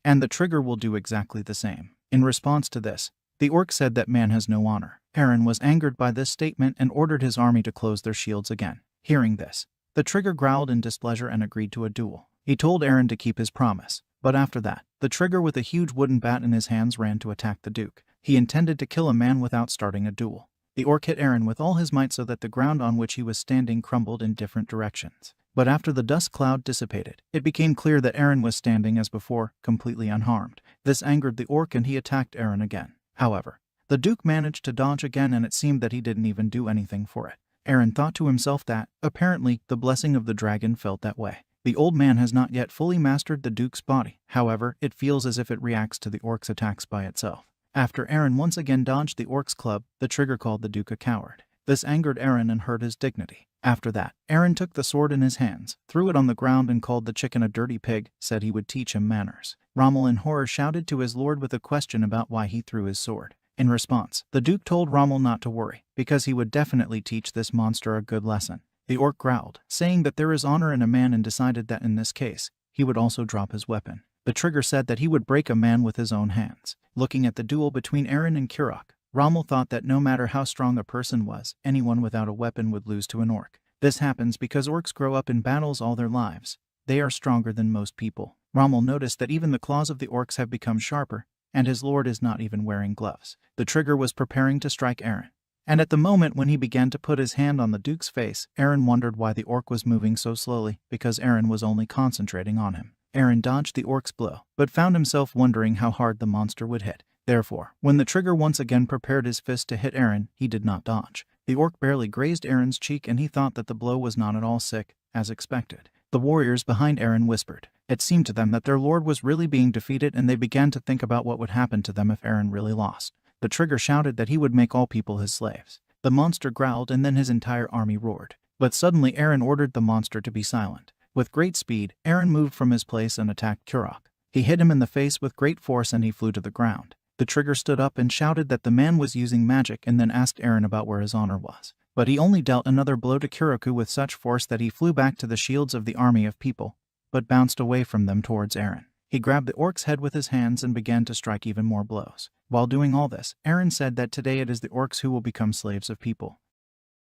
and the trigger will do exactly the same. In response to this, the orc said that man has no honor. Aron was angered by this statement and ordered his army to close their shields again. Hearing this, the trigger growled in displeasure and agreed to a duel. He told Aron to keep his promise, but after that, the trigger with a huge wooden bat in his hands ran to attack the Duke. He intended to kill a man without starting a duel. The orc hit Aron with all his might so that the ground on which he was standing crumbled in different directions. But after the dust cloud dissipated, it became clear that Aron was standing as before, completely unharmed. This angered the orc and he attacked Aron again. However, the Duke managed to dodge again and it seemed that he didn't even do anything for it. Aron thought to himself that, apparently, the blessing of the dragon felt that way. The old man has not yet fully mastered the Duke's body, however, it feels as if it reacts to the orc's attacks by itself. After Aron once again dodged the orc's club, the trigger called the Duke a coward. This angered Aron and hurt his dignity. After that, Aron took the sword in his hands, threw it on the ground and called the chicken a dirty pig, said he would teach him manners. Rommel in horror shouted to his lord with a question about why he threw his sword. In response, the Duke told Rommel not to worry, because he would definitely teach this monster a good lesson. The orc growled, saying that there is honor in a man and decided that in this case, he would also drop his weapon. The trigger said that he would break a man with his own hands. Looking at the duel between Aron and Kurok, Rommel thought that no matter how strong a person was, anyone without a weapon would lose to an orc. This happens because orcs grow up in battles all their lives. They are stronger than most people. Rommel noticed that even the claws of the orcs have become sharper, and his lord is not even wearing gloves. The trigger was preparing to strike Aron. And at the moment when he began to put his hand on the Duke's face, Aron wondered why the orc was moving so slowly, because Aron was only concentrating on him. Aron dodged the orc's blow, but found himself wondering how hard the monster would hit. Therefore, when the trigger once again prepared his fist to hit Aron, he did not dodge. The orc barely grazed Aron's cheek and he thought that the blow was not at all sick, as expected. The warriors behind Aron whispered. It seemed to them that their lord was really being defeated and they began to think about what would happen to them if Aron really lost. The trigger shouted that he would make all people his slaves. The monster growled and then his entire army roared. But suddenly Aron ordered the monster to be silent. With great speed, Aron moved from his place and attacked Kurok. He hit him in the face with great force and he flew to the ground. The trigger stood up and shouted that the man was using magic and then asked Aron about where his honor was. But he only dealt another blow to Kuroku with such force that he flew back to the shields of the army of people, but bounced away from them towards Aron. He grabbed the orc's head with his hands and began to strike even more blows. While doing all this, Aron said that today it is the orcs who will become slaves of people.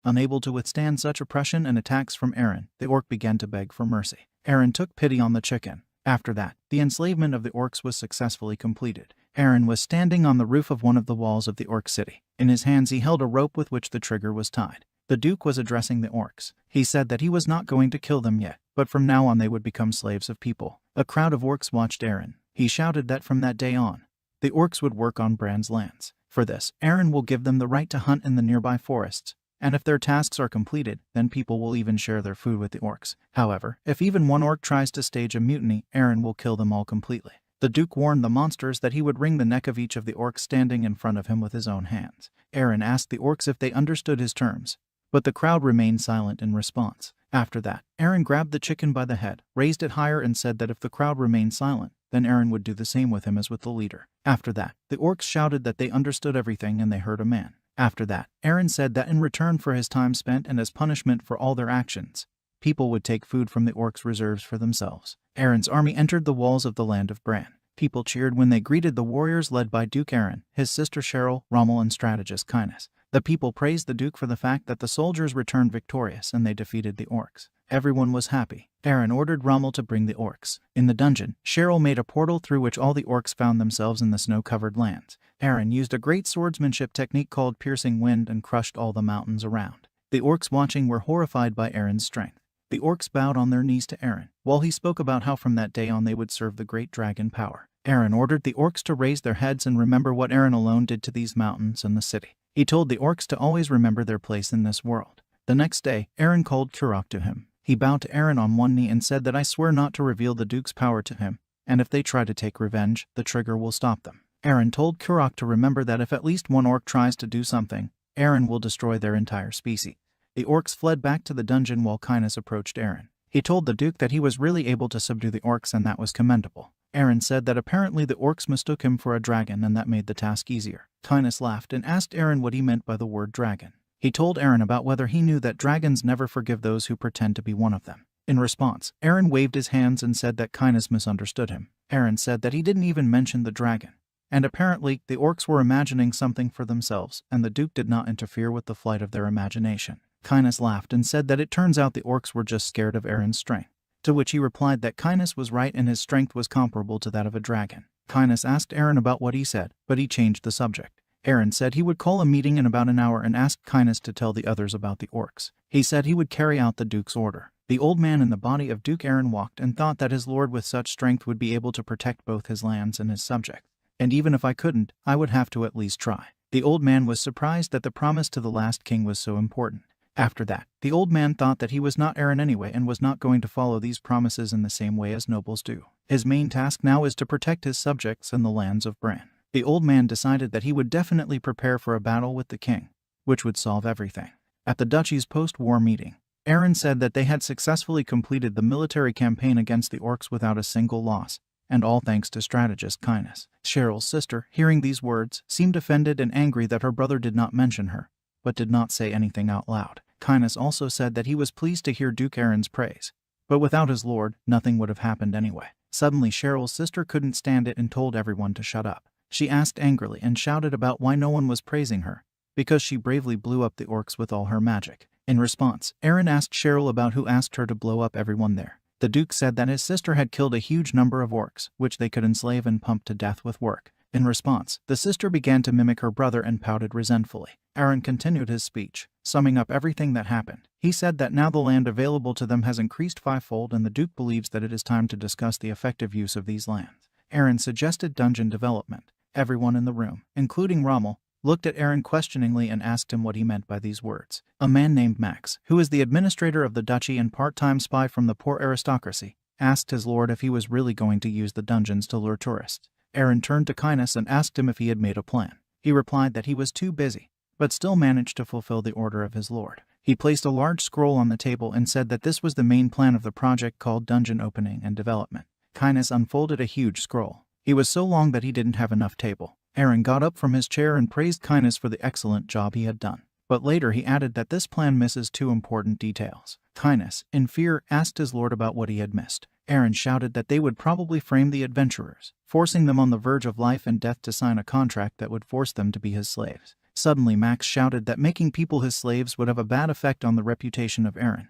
Unable to withstand such oppression and attacks from Aron, the orc began to beg for mercy. Aron took pity on the chicken. After that, the enslavement of the orcs was successfully completed. Aron was standing on the roof of one of the walls of the orc city. In his hands he held a rope with which the trigger was tied. The Duke was addressing the orcs. He said that he was not going to kill them yet, but from now on they would become slaves of people. A crowd of orcs watched Aron. He shouted that from that day on, the orcs would work on Bran's lands. For this, Aron will give them the right to hunt in the nearby forests, and if their tasks are completed, then people will even share their food with the orcs. However, if even one orc tries to stage a mutiny, Aron will kill them all completely. The Duke warned the monsters that he would wring the neck of each of the orcs standing in front of him with his own hands. Aron asked the orcs if they understood his terms, but the crowd remained silent in response. After that, Aron grabbed the chicken by the head, raised it higher and said that if the crowd remained silent, then Aron would do the same with him as with the leader. After that, the orcs shouted that they understood everything and they heard a man. After that, Aron said that in return for his time spent and as punishment for all their actions, people would take food from the orcs' reserves for themselves. Aron's army entered the walls of the land of Bran. People cheered when they greeted the warriors led by Duke Aron, his sister Cheryl, Rommel and strategist Kynus. The people praised the Duke for the fact that the soldiers returned victorious and they defeated the orcs. Everyone was happy. Aron ordered Rommel to bring the orcs. In the dungeon, Cheryl made a portal through which all the orcs found themselves in the snow-covered lands. Aron used a great swordsmanship technique called piercing wind and crushed all the mountains around. The orcs watching were horrified by Aron's strength. The orcs bowed on their knees to Aron, while he spoke about how from that day on they would serve the great dragon power. Aron ordered the orcs to raise their heads and remember what Aron alone did to these mountains and the city. He told the orcs to always remember their place in this world. The next day, Aron called Kurok to him. He bowed to Aron on one knee and said that I swear not to reveal the Duke's power to him, and if they try to take revenge, the trigger will stop them. Aron told Kurok to remember that if at least one orc tries to do something, Aron will destroy their entire species. The orcs fled back to the dungeon while Kynus approached Aron. He told the Duke that he was really able to subdue the orcs and that was commendable. Aron said that apparently the orcs mistook him for a dragon and that made the task easier. Kynus laughed and asked Aron what he meant by the word dragon. He told Aron about whether he knew that dragons never forgive those who pretend to be one of them. In response, Aron waved his hands and said that Kynus misunderstood him. Aron said that he didn't even mention the dragon, And apparently, the orcs were imagining something for themselves, and the Duke did not interfere with the flight of their imagination. Kynes laughed and said that it turns out the orcs were just scared of Aron's strength. To which he replied that Kynes was right and his strength was comparable to that of a dragon. Kynes asked Aron about what he said, but he changed the subject. Aron said he would call a meeting in about an hour and asked Kynes to tell the others about the orcs. He said he would carry out the Duke's order. The old man in the body of Duke Aron walked and thought that his lord with such strength would be able to protect both his lands and his subjects. And even if I couldn't, I would have to at least try. The old man was surprised that the promise to the last king was so important. After that, the old man thought that he was not Aron anyway and was not going to follow these promises in the same way as nobles do. His main task now is to protect his subjects and the lands of Bran. The old man decided that he would definitely prepare for a battle with the king, which would solve everything. At the duchy's post-war meeting, Aron said that they had successfully completed the military campaign against the orcs without a single loss, and all thanks to strategist Kynes. Cheryl's sister, hearing these words, seemed offended and angry that her brother did not mention her, but did not say anything out loud. Kynes also said that he was pleased to hear Duke Aron's praise, but without his lord, nothing would have happened anyway. Suddenly Cheryl's sister couldn't stand it and told everyone to shut up. She asked angrily and shouted about why no one was praising her, because she bravely blew up the orcs with all her magic. In response, Aron asked Cheryl about who asked her to blow up everyone there. The Duke said that his sister had killed a huge number of orcs, which they could enslave and pump to death with work. In response, the sister began to mimic her brother and pouted resentfully. Aron continued his speech, summing up everything that happened. He said that now the land available to them has increased fivefold and the Duke believes that it is time to discuss the effective use of these lands. Aron suggested dungeon development. Everyone in the room, including Rommel, looked at Aron questioningly and asked him what he meant by these words. A man named Max, who is the administrator of the duchy and part-time spy from the poor aristocracy, asked his lord if he was really going to use the dungeons to lure tourists. Aron turned to Kynes and asked him if he had made a plan. He replied that he was too busy, but still managed to fulfill the order of his lord. He placed a large scroll on the table and said that this was the main plan of the project called Dungeon Opening and Development. Kynes unfolded a huge scroll. He was so long that he didn't have enough table. Aron got up from his chair and praised Kynes for the excellent job he had done. But later he added that this plan misses two important details. Kynes, in fear, asked his lord about what he had missed. Aron shouted that they would probably frame the adventurers, forcing them on the verge of life and death to sign a contract that would force them to be his slaves. Suddenly Max shouted that making people his slaves would have a bad effect on the reputation of Aron,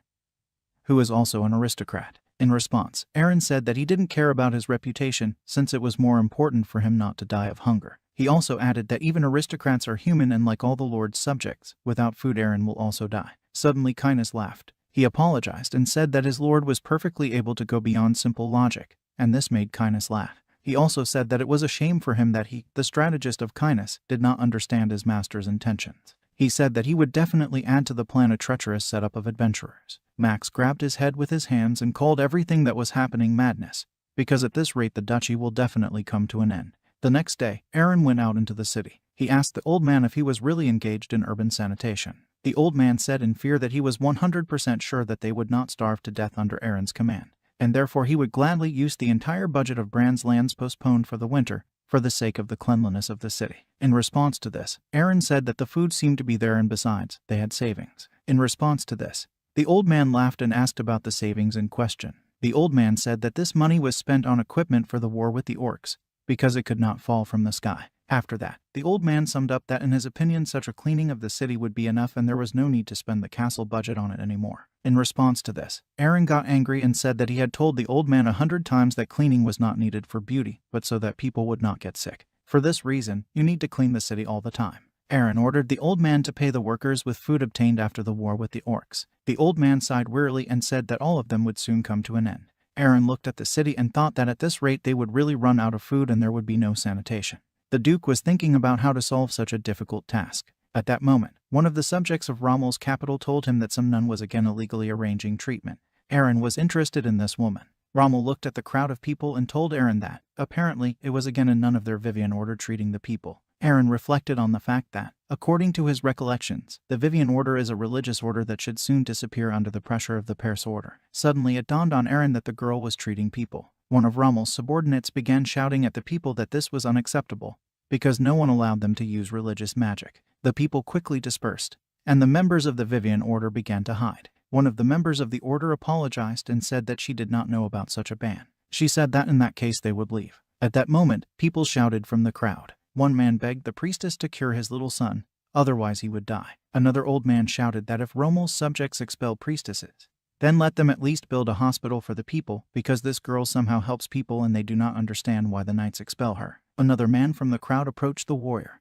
who is also an aristocrat. In response, Aron said that he didn't care about his reputation since it was more important for him not to die of hunger. He also added that even aristocrats are human and like all the Lord's subjects, without food Aron will also die. Suddenly Kynes laughed. He apologized and said that his lord was perfectly able to go beyond simple logic, and this made Kynes laugh. He also said that it was a shame for him that he, the strategist of Kynes, did not understand his master's intentions. He said that he would definitely add to the plan a treacherous setup of adventurers. Max grabbed his head with his hands and called everything that was happening madness, because at this rate the duchy will definitely come to an end. The next day, Aron went out into the city. He asked the old man if he was really engaged in urban sanitation. The old man said in fear that he was 100% sure that they would not starve to death under Aron's command, and therefore he would gladly use the entire budget of Bran's lands postponed for the winter, for the sake of the cleanliness of the city. In response to this, Aron said that the food seemed to be there and besides, they had savings. In response to this, the old man laughed and asked about the savings in question. The old man said that this money was spent on equipment for the war with the orcs, because it could not fall from the sky. After that, the old man summed up that in his opinion such a cleaning of the city would be enough and there was no need to spend the castle budget on it anymore. In response to this, Aron got angry and said that he had told the old man 100 times that cleaning was not needed for beauty, but so that people would not get sick. For this reason, you need to clean the city all the time. Aron ordered the old man to pay the workers with food obtained after the war with the orcs. The old man sighed wearily and said that all of them would soon come to an end. Aron looked at the city and thought that at this rate they would really run out of food and there would be no sanitation. The Duke was thinking about how to solve such a difficult task. At that moment, one of the subjects of Rommel's capital told him that some nun was again illegally arranging treatment. Aron was interested in this woman. Rommel looked at the crowd of people and told Aron that, apparently, it was again a nun of their Vivian order treating the people. Aron reflected on the fact that, according to his recollections, the Vivian order is a religious order that should soon disappear under the pressure of the Perse order. Suddenly it dawned on Aron that the girl was treating people. One of Rommel's subordinates began shouting at the people that this was unacceptable, because no one allowed them to use religious magic. The people quickly dispersed, and the members of the Vivian order began to hide. One of the members of the order apologized and said that she did not know about such a ban. She said that in that case they would leave. At that moment, people shouted from the crowd. One man begged the priestess to cure his little son, otherwise he would die. Another old man shouted that if Romel's subjects expel priestesses, then let them at least build a hospital for the people, because this girl somehow helps people and they do not understand why the knights expel her. Another man from the crowd approached the warrior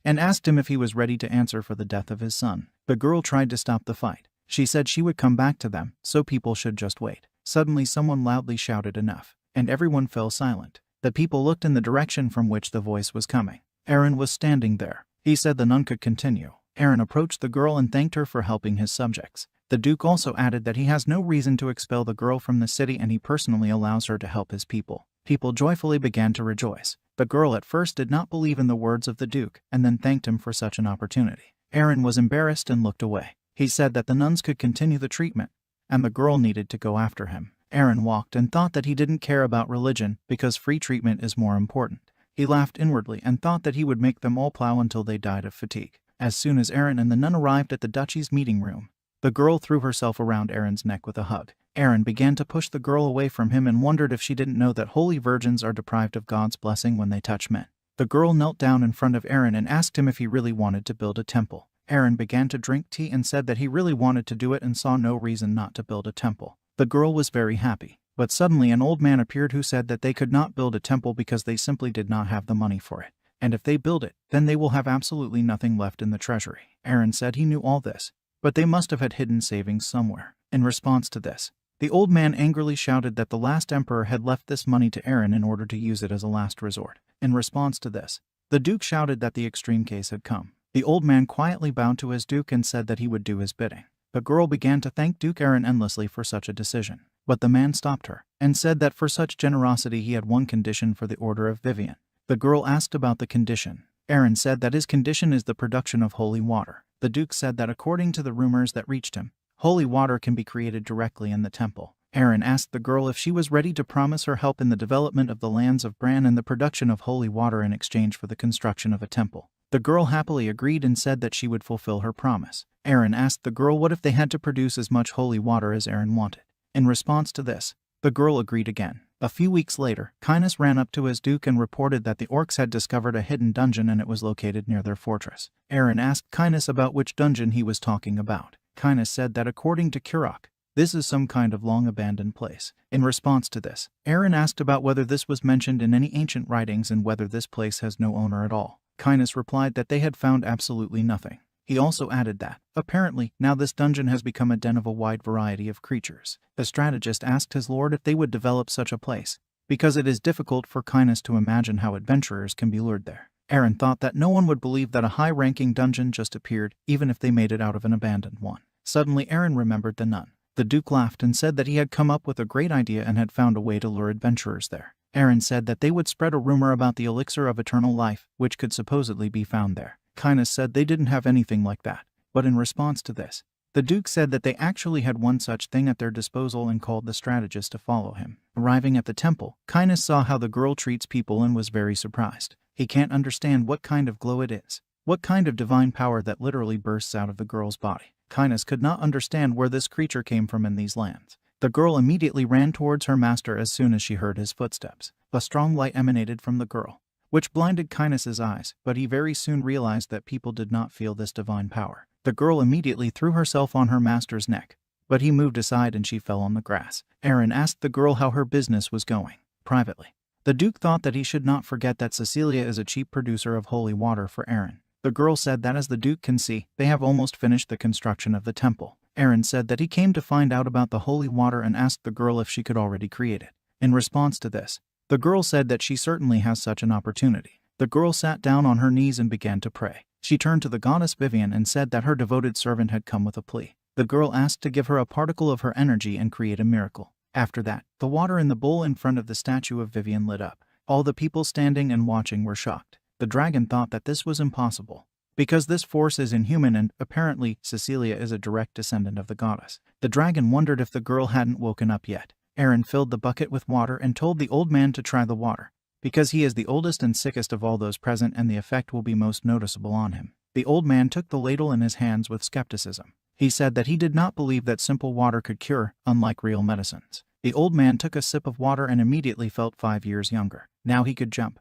and asked him if he was ready to answer for the death of his son. The girl tried to stop the fight. She said she would come back to them, so people should just wait. Suddenly someone loudly shouted enough, and everyone fell silent. The people looked in the direction from which the voice was coming. Aron was standing there. He said the nun could continue. Aron approached the girl and thanked her for helping his subjects. The Duke also added that he has no reason to expel the girl from the city and he personally allows her to help his people. People joyfully began to rejoice. The girl at first did not believe in the words of the Duke and then thanked him for such an opportunity. Aron was embarrassed and looked away. He said that the nuns could continue the treatment and the girl needed to go after him. Aron walked and thought that he didn't care about religion because free treatment is more important. He laughed inwardly and thought that he would make them all plow until they died of fatigue. As soon as Aron and the nun arrived at the duchy's meeting room, the girl threw herself around Aron's neck with a hug. Aron began to push the girl away from him and wondered if she didn't know that holy virgins are deprived of God's blessing when they touch men. The girl knelt down in front of Aron and asked him if he really wanted to build a temple. Aron began to drink tea and said that he really wanted to do it and saw no reason not to build a temple. The girl was very happy, but suddenly an old man appeared who said that they could not build a temple because they simply did not have the money for it. And if they build it, then they will have absolutely nothing left in the treasury. Aron said he knew all this, but they must have had hidden savings somewhere. In response to this, the old man angrily shouted that the last emperor had left this money to Aron in order to use it as a last resort. In response to this, the Duke shouted that the extreme case had come. The old man quietly bowed to his Duke and said that he would do his bidding. The girl began to thank Duke Aron endlessly for such a decision, but the man stopped her and said that for such generosity he had one condition for the Order of Vivian. The girl asked about the condition. Aron said that his condition is the production of holy water. The Duke said that according to the rumors that reached him, holy water can be created directly in the temple. Aron asked the girl if she was ready to promise her help in the development of the lands of Bran and the production of holy water in exchange for the construction of a temple. The girl happily agreed and said that she would fulfill her promise. Aron asked the girl what if they had to produce as much holy water as Aron wanted. In response to this, the girl agreed again. A few weeks later, Kynes ran up to his Duke and reported that the orcs had discovered a hidden dungeon and it was located near their fortress. Aron asked Kynes about which dungeon he was talking about. Kynes said that according to Kurok, this is some kind of long-abandoned place. In response to this, Aron asked about whether this was mentioned in any ancient writings and whether this place has no owner at all. Kynes replied that they had found absolutely nothing. He also added that, apparently, now this dungeon has become a den of a wide variety of creatures. The strategist asked his lord if they would develop such a place, because it is difficult for Kynes to imagine how adventurers can be lured there. Aron thought that no one would believe that a high-ranking dungeon just appeared, even if they made it out of an abandoned one. Suddenly Aron remembered the nun. The Duke laughed and said that he had come up with a great idea and had found a way to lure adventurers there. Aron said that they would spread a rumor about the elixir of eternal life, which could supposedly be found there. Kynes said they didn't have anything like that, but in response to this, the Duke said that they actually had one such thing at their disposal and called the strategist to follow him. Arriving at the temple, Kynes saw how the girl treats people and was very surprised. He can't understand what kind of glow it is, what kind of divine power that literally bursts out of the girl's body. Kynes could not understand where this creature came from in these lands. The girl immediately ran towards her master as soon as she heard his footsteps. A strong light emanated from the girl, which blinded Kynes' eyes, but he very soon realized that people did not feel this divine power. The girl immediately threw herself on her master's neck, but he moved aside and she fell on the grass. Aron asked the girl how her business was going. Privately, the Duke thought that he should not forget that Cecilia is a cheap producer of holy water for Aron. The girl said that as the Duke can see, they have almost finished the construction of the temple. Aron said that he came to find out about the holy water and asked the girl if she could already create it. In response to this, the girl said that she certainly has such an opportunity. The girl sat down on her knees and began to pray. She turned to the goddess Vivian and said that her devoted servant had come with a plea. The girl asked to give her a particle of her energy and create a miracle. After that, the water in the bowl in front of the statue of Vivian lit up. All the people standing and watching were shocked. The dragon thought that this was impossible, because this force is inhuman and, apparently, Cecilia is a direct descendant of the goddess. The dragon wondered if the girl hadn't woken up yet. Aron filled the bucket with water and told the old man to try the water, because he is the oldest and sickest of all those present and the effect will be most noticeable on him. The old man took the ladle in his hands with skepticism. He said that he did not believe that simple water could cure, unlike real medicines. The old man took a sip of water and immediately felt 5 years younger. Now he could jump,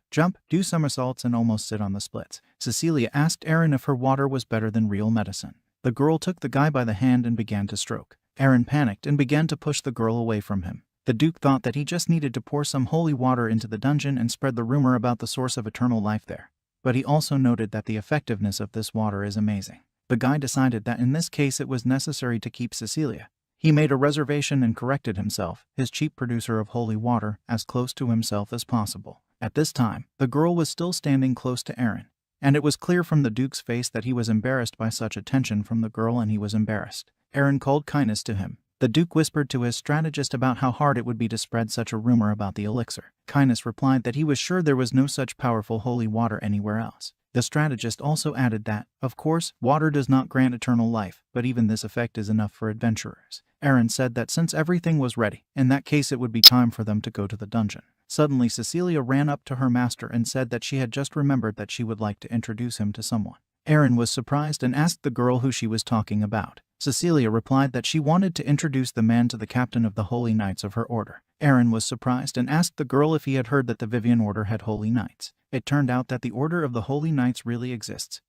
do somersaults, and almost sit on the splits. Cecilia asked Aron if her water was better than real medicine. The girl took the guy by the hand and began to stroke. Aron panicked and began to push the girl away from him. The Duke thought that he just needed to pour some holy water into the dungeon and spread the rumor about the source of eternal life there. But he also noted that the effectiveness of this water is amazing. The guy decided that in this case it was necessary to keep Cecilia. He made a reservation and corrected himself, his cheap producer of holy water, as close to himself as possible. At this time, the girl was still standing close to Aron, and it was clear from the Duke's face that he was embarrassed by such attention from the girl, and he was embarrassed. Aron called kindness to him. The Duke whispered to his strategist about how hard it would be to spread such a rumor about the elixir. Kindness replied that he was sure there was no such powerful holy water anywhere else. The strategist also added that, of course, water does not grant eternal life, but even this effect is enough for adventurers. Aron said that since everything was ready, in that case it would be time for them to go to the dungeon. Suddenly Cecilia ran up to her master and said that she had just remembered that she would like to introduce him to someone. Aron was surprised and asked the girl who she was talking about. Cecilia replied that she wanted to introduce the man to the captain of the Holy Knights of her order. Aron was surprised and asked the girl if he had heard that the Vivian Order had Holy Knights. It turned out that the Order of the Holy Knights really exists.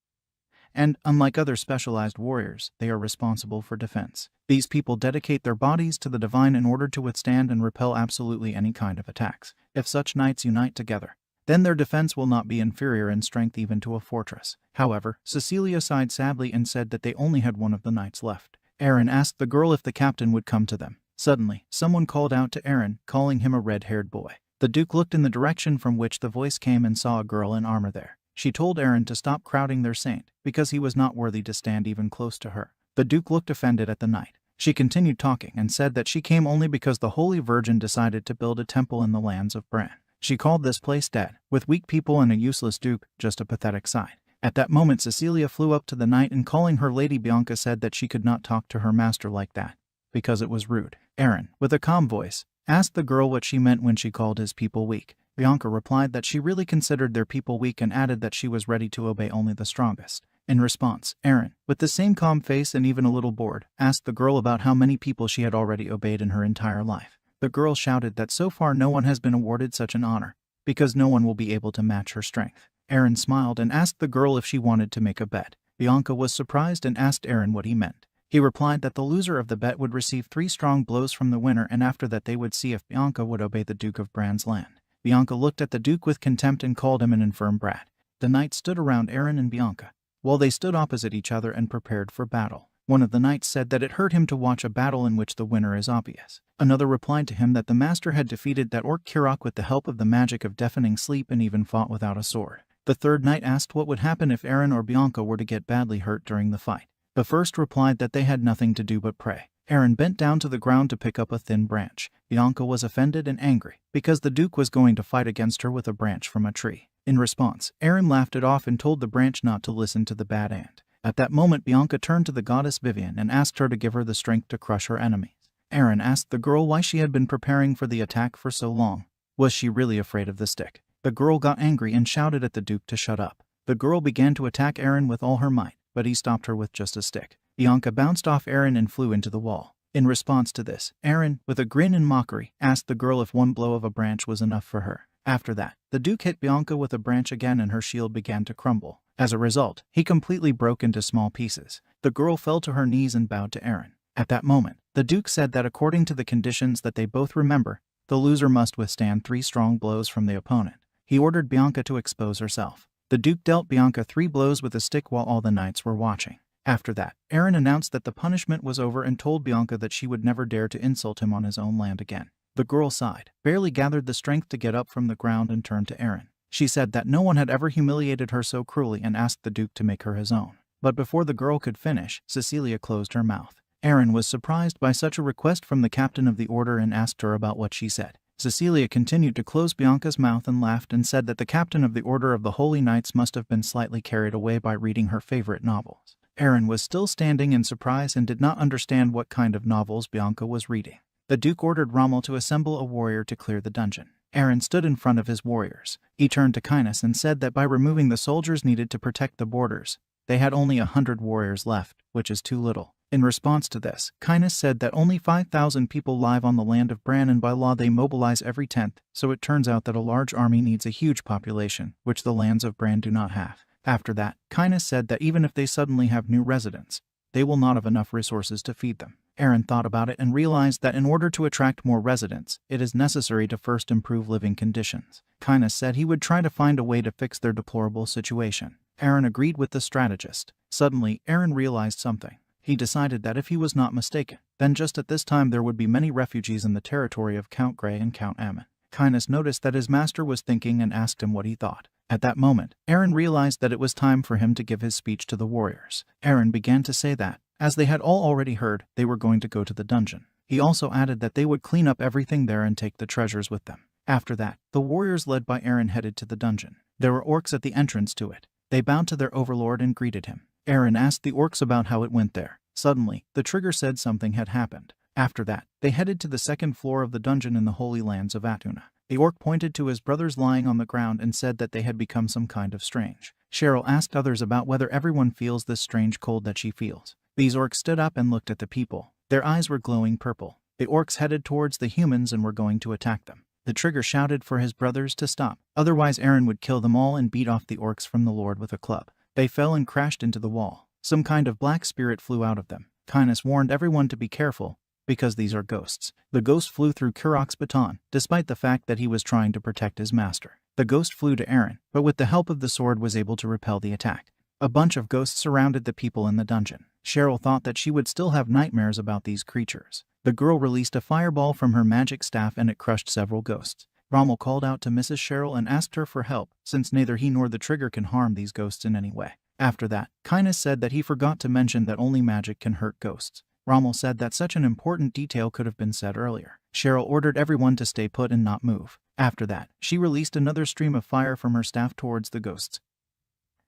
And, unlike other specialized warriors, they are responsible for defense. These people dedicate their bodies to the divine in order to withstand and repel absolutely any kind of attacks. If such knights unite together, then their defense will not be inferior in strength even to a fortress. However, Cecilia sighed sadly and said that they only had one of the knights left. Aron asked the girl if the captain would come to them. Suddenly, someone called out to Aron, calling him a red-haired boy. The Duke looked in the direction from which the voice came and saw a girl in armor there. She told Aron to stop crowding their saint, because he was not worthy to stand even close to her. The Duke looked offended at the knight. She continued talking and said that she came only because the Holy Virgin decided to build a temple in the lands of Bran. She called this place dead, with weak people and a useless duke, just a pathetic sight. At that moment Cecilia flew up to the knight and calling her Lady Bianca said that she could not talk to her master like that, because it was rude. Aron, with a calm voice, asked the girl what she meant when she called his people weak. Bianca replied that she really considered their people weak and added that she was ready to obey only the strongest. In response, Aron, with the same calm face and even a little bored, asked the girl about how many people she had already obeyed in her entire life. The girl shouted that so far no one has been awarded such an honor, because no one will be able to match her strength. Aron smiled and asked the girl if she wanted to make a bet. Bianca was surprised and asked Aron what he meant. He replied that the loser of the bet would receive 3 strong blows from the winner, and after that they would see if Bianca would obey the Duke of Bran's land. Bianca looked at the Duke with contempt and called him an infirm brat. The knights stood around Aron and Bianca, while they stood opposite each other and prepared for battle. One of the knights said that it hurt him to watch a battle in which the winner is obvious. Another replied to him that the master had defeated that orc Kirok with the help of the magic of deafening sleep and even fought without a sword. The third knight asked what would happen if Aron or Bianca were to get badly hurt during the fight. The first replied that they had nothing to do but pray. Aron bent down to the ground to pick up a thin branch. Bianca was offended and angry, because the Duke was going to fight against her with a branch from a tree. In response, Aron laughed it off and told the branch not to listen to the bad ant. At that moment Bianca turned to the goddess Vivian and asked her to give her the strength to crush her enemies. Aron asked the girl why she had been preparing for the attack for so long. Was she really afraid of the stick? The girl got angry and shouted at the Duke to shut up. The girl began to attack Aron with all her might, but he stopped her with just a stick. Bianca bounced off Aron and flew into the wall. In response to this, Aron, with a grin and mockery, asked the girl if one blow of a branch was enough for her. After that, the Duke hit Bianca with a branch again and her shield began to crumble. As a result, he completely broke into small pieces. The girl fell to her knees and bowed to Aron. At that moment, the Duke said that according to the conditions that they both remember, the loser must withstand 3 strong blows from the opponent. He ordered Bianca to expose herself. The Duke dealt Bianca 3 blows with a stick while all the knights were watching. After that, Aron announced that the punishment was over and told Bianca that she would never dare to insult him on his own land again. The girl sighed, barely gathered the strength to get up from the ground and turned to Aron. She said that no one had ever humiliated her so cruelly and asked the Duke to make her his own. But before the girl could finish, Cecilia closed her mouth. Aron was surprised by such a request from the captain of the order and asked her about what she said. Cecilia continued to close Bianca's mouth and laughed and said that the captain of the Order of the Holy Knights must have been slightly carried away by reading her favorite novels. Aron was still standing in surprise and did not understand what kind of novels Bianca was reading. The Duke ordered Rommel to assemble a warrior to clear the dungeon. Aron stood in front of his warriors. He turned to Kindness and said that by removing the soldiers needed to protect the borders, they had only 100 warriors left, which is too little. In response to this, Kynes said that only 5,000 people live on the land of Bran and by law they mobilize every 10th, so it turns out that a large army needs a huge population, which the lands of Bran do not have. After that, Kynes said that even if they suddenly have new residents, they will not have enough resources to feed them. Aron thought about it and realized that in order to attract more residents, it is necessary to first improve living conditions. Kynes said he would try to find a way to fix their deplorable situation. Aron agreed with the strategist. Suddenly, Aron realized something. He decided that if he was not mistaken, then just at this time there would be many refugees in the territory of Count Grey and Count Ammon. Kynes noticed that his master was thinking and asked him what he thought. At that moment, Aron realized that it was time for him to give his speech to the warriors. Aron began to say that, as they had all already heard, they were going to go to the dungeon. He also added that they would clean up everything there and take the treasures with them. After that, the warriors led by Aron headed to the dungeon. There were orcs at the entrance to it. They bowed to their overlord and greeted him. Aron asked the orcs about how it went there. Suddenly, the trigger said something had happened. After that, they headed to the second floor of the dungeon in the Holy Lands of Attuna. The orc pointed to his brothers lying on the ground and said that they had become some kind of strange. Cheryl asked others about whether everyone feels this strange cold that she feels. These orcs stood up and looked at the people. Their eyes were glowing purple. The orcs headed towards the humans and were going to attack them. The trigger shouted for his brothers to stop, otherwise Aron would kill them all and beat off the orcs from the lord with a club. They fell and crashed into the wall. Some kind of black spirit flew out of them. Kynes warned everyone to be careful, because these are ghosts. The ghost flew through Kurok's baton, despite the fact that he was trying to protect his master. The ghost flew to Aron, but with the help of the sword was able to repel the attack. A bunch of ghosts surrounded the people in the dungeon. Cheryl thought that she would still have nightmares about these creatures. The girl released a fireball from her magic staff and it crushed several ghosts. Rommel called out to Mrs. Cheryl and asked her for help, since neither he nor the trigger can harm these ghosts in any way. After that, Kynes said that he forgot to mention that only magic can hurt ghosts. Rommel said that such an important detail could have been said earlier. Cheryl ordered everyone to stay put and not move. After that, she released another stream of fire from her staff towards the ghosts,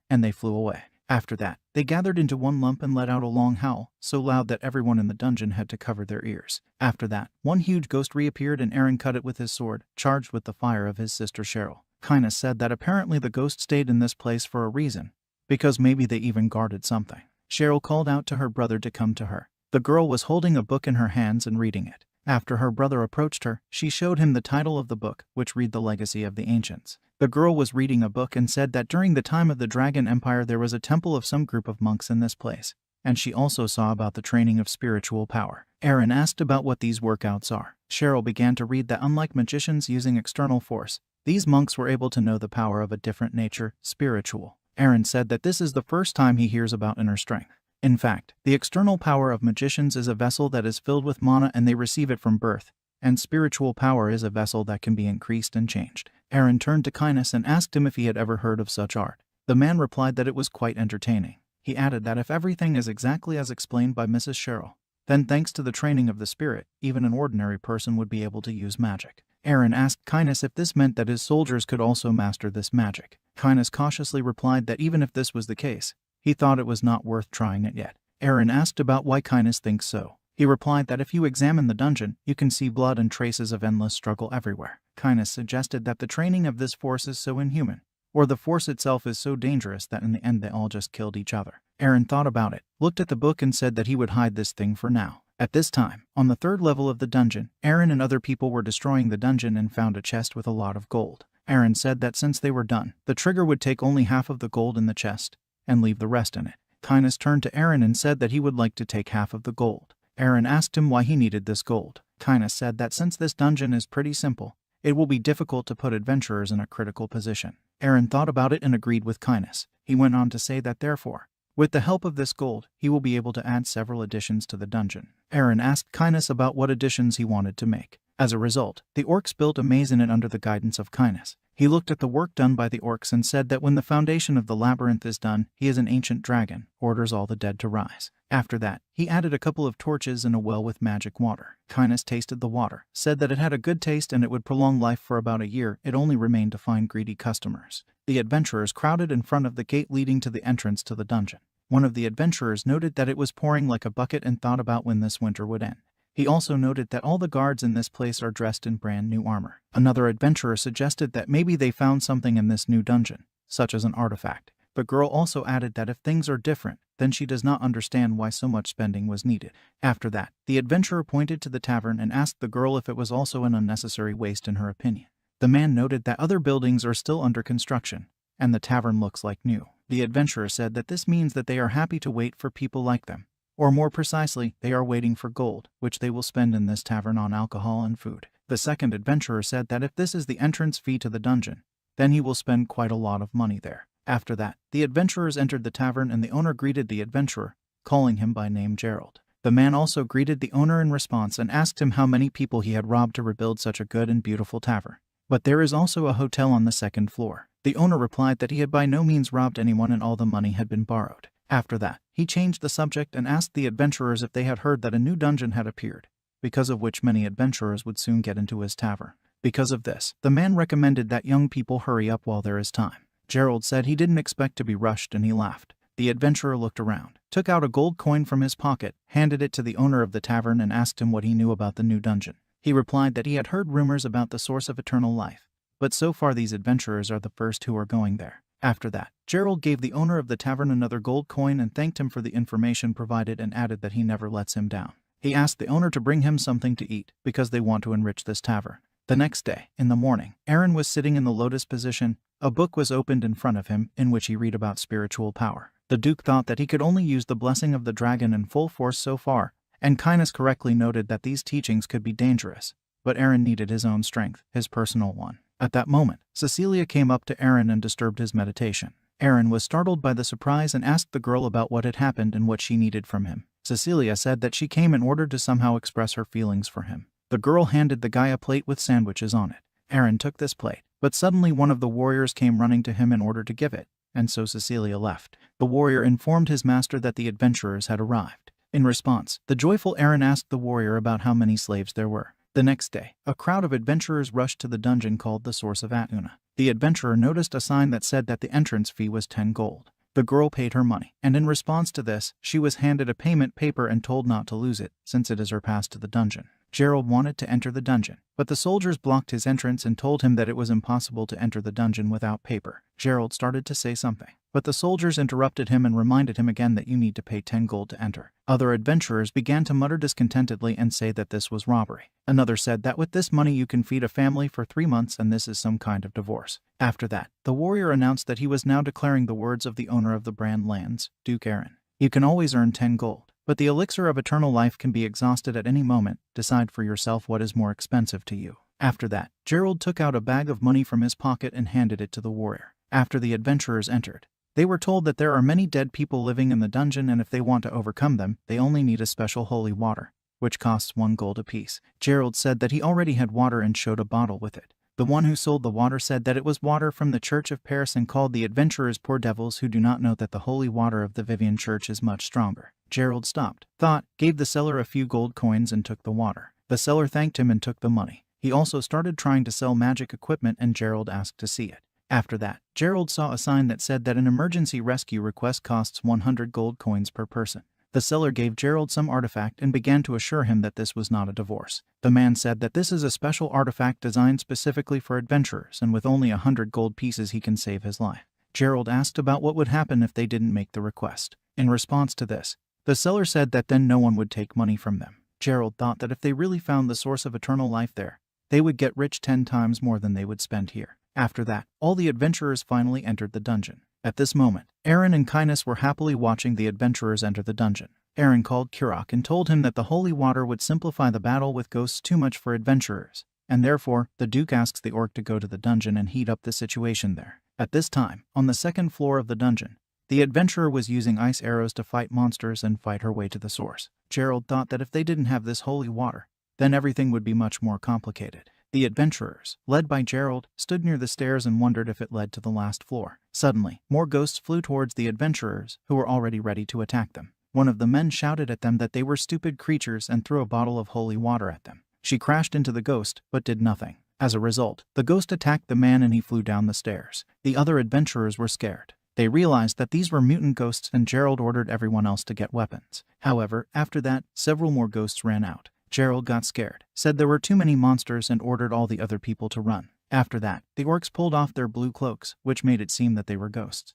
and they flew away. After that, they gathered into one lump and let out a long howl, so loud that everyone in the dungeon had to cover their ears. After that, one huge ghost reappeared and Aron cut it with his sword, charged with the fire of his sister Cheryl. Kynes said that apparently the ghost stayed in this place for a reason, because maybe they even guarded something. Cheryl called out to her brother to come to her. The girl was holding a book in her hands and reading it. After her brother approached her, she showed him the title of the book, which read The Legacy of the Ancients. The girl was reading a book and said that during the time of the Dragon Empire there was a temple of some group of monks in this place, and she also saw about the training of spiritual power. Aron asked about what these workouts are. Cheryl began to read that unlike magicians using external force, these monks were able to know the power of a different nature, spiritual. Aron said that this is the first time he hears about inner strength. In fact, the external power of magicians is a vessel that is filled with mana and they receive it from birth, and spiritual power is a vessel that can be increased and changed. Aron turned to Kynes and asked him if he had ever heard of such art. The man replied that it was quite entertaining. He added that if everything is exactly as explained by Mrs. Cheryl, then thanks to the training of the spirit, even an ordinary person would be able to use magic. Aron asked Kynes if this meant that his soldiers could also master this magic. Kynes cautiously replied that even if this was the case, he thought it was not worth trying it yet. Aron asked about why Kynes thinks so. He replied that if you examine the dungeon, you can see blood and traces of endless struggle everywhere. Kynes suggested that the training of this force is so inhuman, or the force itself is so dangerous that in the end they all just killed each other. Aron thought about it, looked at the book and said that he would hide this thing for now. At this time, on the third level of the dungeon, Aron and other people were destroying the dungeon and found a chest with a lot of gold. Aron said that since they were done, the trigger would take only half of the gold in the chest and leave the rest in it. Kynes turned to Aron and said that he would like to take half of the gold. Aron asked him why he needed this gold. Kynes said that since this dungeon is pretty simple, it will be difficult to put adventurers in a critical position. Aron thought about it and agreed with Kynes. He went on to say that therefore, with the help of this gold, he will be able to add several additions to the dungeon. Aron asked Kynes about what additions he wanted to make. As a result, the orcs built a maze in it under the guidance of Kynes. He looked at the work done by the orcs and said that when the foundation of the labyrinth is done, he is an ancient dragon, orders all the dead to rise. After that, he added a couple of torches and a well with magic water. Kynes tasted the water, said that it had a good taste and it would prolong life for about a year. It only remained to find greedy customers. The adventurers crowded in front of the gate leading to the entrance to the dungeon. One of the adventurers noted that it was pouring like a bucket and thought about when this winter would end. He also noted that all the guards in this place are dressed in brand new armor. Another adventurer suggested that maybe they found something in this new dungeon, such as an artifact. The girl also added that if things are different, then she does not understand why so much spending was needed. After that, the adventurer pointed to the tavern and asked the girl if it was also an unnecessary waste in her opinion. The man noted that other buildings are still under construction, and the tavern looks like new. The adventurer said that this means that they are happy to wait for people like them. Or more precisely, they are waiting for gold, which they will spend in this tavern on alcohol and food. The second adventurer said that if this is the entrance fee to the dungeon, then he will spend quite a lot of money there. After that, the adventurers entered the tavern and the owner greeted the adventurer, calling him by name Gerald. The man also greeted the owner in response and asked him how many people he had robbed to rebuild such a good and beautiful tavern. But there is also a hotel on the second floor. The owner replied that he had by no means robbed anyone and all the money had been borrowed. After that, he changed the subject and asked the adventurers if they had heard that a new dungeon had appeared, because of which many adventurers would soon get into his tavern. Because of this, the man recommended that young people hurry up while there is time. Gerald said he didn't expect to be rushed and he laughed. The adventurer looked around, took out a gold coin from his pocket, handed it to the owner of the tavern and asked him what he knew about the new dungeon. He replied that he had heard rumors about the source of eternal life, but so far these adventurers are the first who are going there. After that, Gerald gave the owner of the tavern another gold coin and thanked him for the information provided and added that he never lets him down. He asked the owner to bring him something to eat because they want to enrich this tavern. The next day, in the morning, Aron was sitting in the lotus position. A book was opened in front of him in which he read about spiritual power. The Duke thought that he could only use the blessing of the dragon in full force so far, and Kindness correctly noted that these teachings could be dangerous, but Aron needed his own strength, his personal one. At that moment, Cecilia came up to Aron and disturbed his meditation. Aron was startled by the surprise and asked the girl about what had happened and what she needed from him. Cecilia said that she came in order to somehow express her feelings for him. The girl handed the guy a plate with sandwiches on it. Aron took this plate, but suddenly one of the warriors came running to him in order to give it, and so Cecilia left. The warrior informed his master that the adventurers had arrived. In response, the joyful Aron asked the warrior about how many slaves there were. The next day, a crowd of adventurers rushed to the dungeon called the Source of Atuna. The adventurer noticed a sign that said that the entrance fee was 10 gold. The girl paid her money, and in response to this, she was handed a payment paper and told not to lose it, since it is her pass to the dungeon. Gerald wanted to enter the dungeon, but the soldiers blocked his entrance and told him that it was impossible to enter the dungeon without paper. Gerald started to say something, but the soldiers interrupted him and reminded him again that you need to pay 10 gold to enter. Other adventurers began to mutter discontentedly and say that this was robbery. Another said that with this money you can feed a family for 3 months and this is some kind of divorce. After that, the warrior announced that he was now declaring the words of the owner of the brand lands, Duke Aron. You can always earn 10 gold. But the elixir of eternal life can be exhausted at any moment. Decide for yourself what is more expensive to you. After that, Gerald took out a bag of money from his pocket and handed it to the warrior. After the adventurers entered, they were told that there are many dead people living in the dungeon and if they want to overcome them, they only need a special holy water, which costs 1 gold apiece. Gerald said that he already had water and showed a bottle with it. The one who sold the water said that it was water from the Church of Paris and called the adventurers poor devils who do not know that the holy water of the Vivian Church is much stronger. Gerald stopped, thought, gave the seller a few gold coins and took the water. The seller thanked him and took the money. He also started trying to sell magic equipment and Gerald asked to see it. After that, Gerald saw a sign that said that an emergency rescue request costs 100 gold coins per person. The seller gave Gerald some artifact and began to assure him that this was not a divorce. The man said that this is a special artifact designed specifically for adventurers and with only 100 gold pieces he can save his life. Gerald asked about what would happen if they didn't make the request. In response to this, the seller said that then no one would take money from them. Gerald thought that if they really found the source of eternal life there, they would get rich 10 times more than they would spend here. After that, all the adventurers finally entered the dungeon. At this moment, Aron and Kindness were happily watching the adventurers enter the dungeon. Aron called Kurok and told him that the holy water would simplify the battle with ghosts too much for adventurers, and therefore, the Duke asks the orc to go to the dungeon and heat up the situation there. At this time, on the second floor of the dungeon, the adventurer was using ice arrows to fight monsters and fight her way to the source. Gerald thought that if they didn't have this holy water, then everything would be much more complicated. The adventurers, led by Gerald, stood near the stairs and wondered if it led to the last floor. Suddenly, more ghosts flew towards the adventurers, who were already ready to attack them. One of the men shouted at them that they were stupid creatures and threw a bottle of holy water at them. She crashed into the ghost, but did nothing. As a result, the ghost attacked the man and he flew down the stairs. The other adventurers were scared. They realized that these were mutant ghosts and Gerald ordered everyone else to get weapons. However, after that, several more ghosts ran out. Gerald got scared, said there were too many monsters and ordered all the other people to run. After that, the orcs pulled off their blue cloaks, which made it seem that they were ghosts.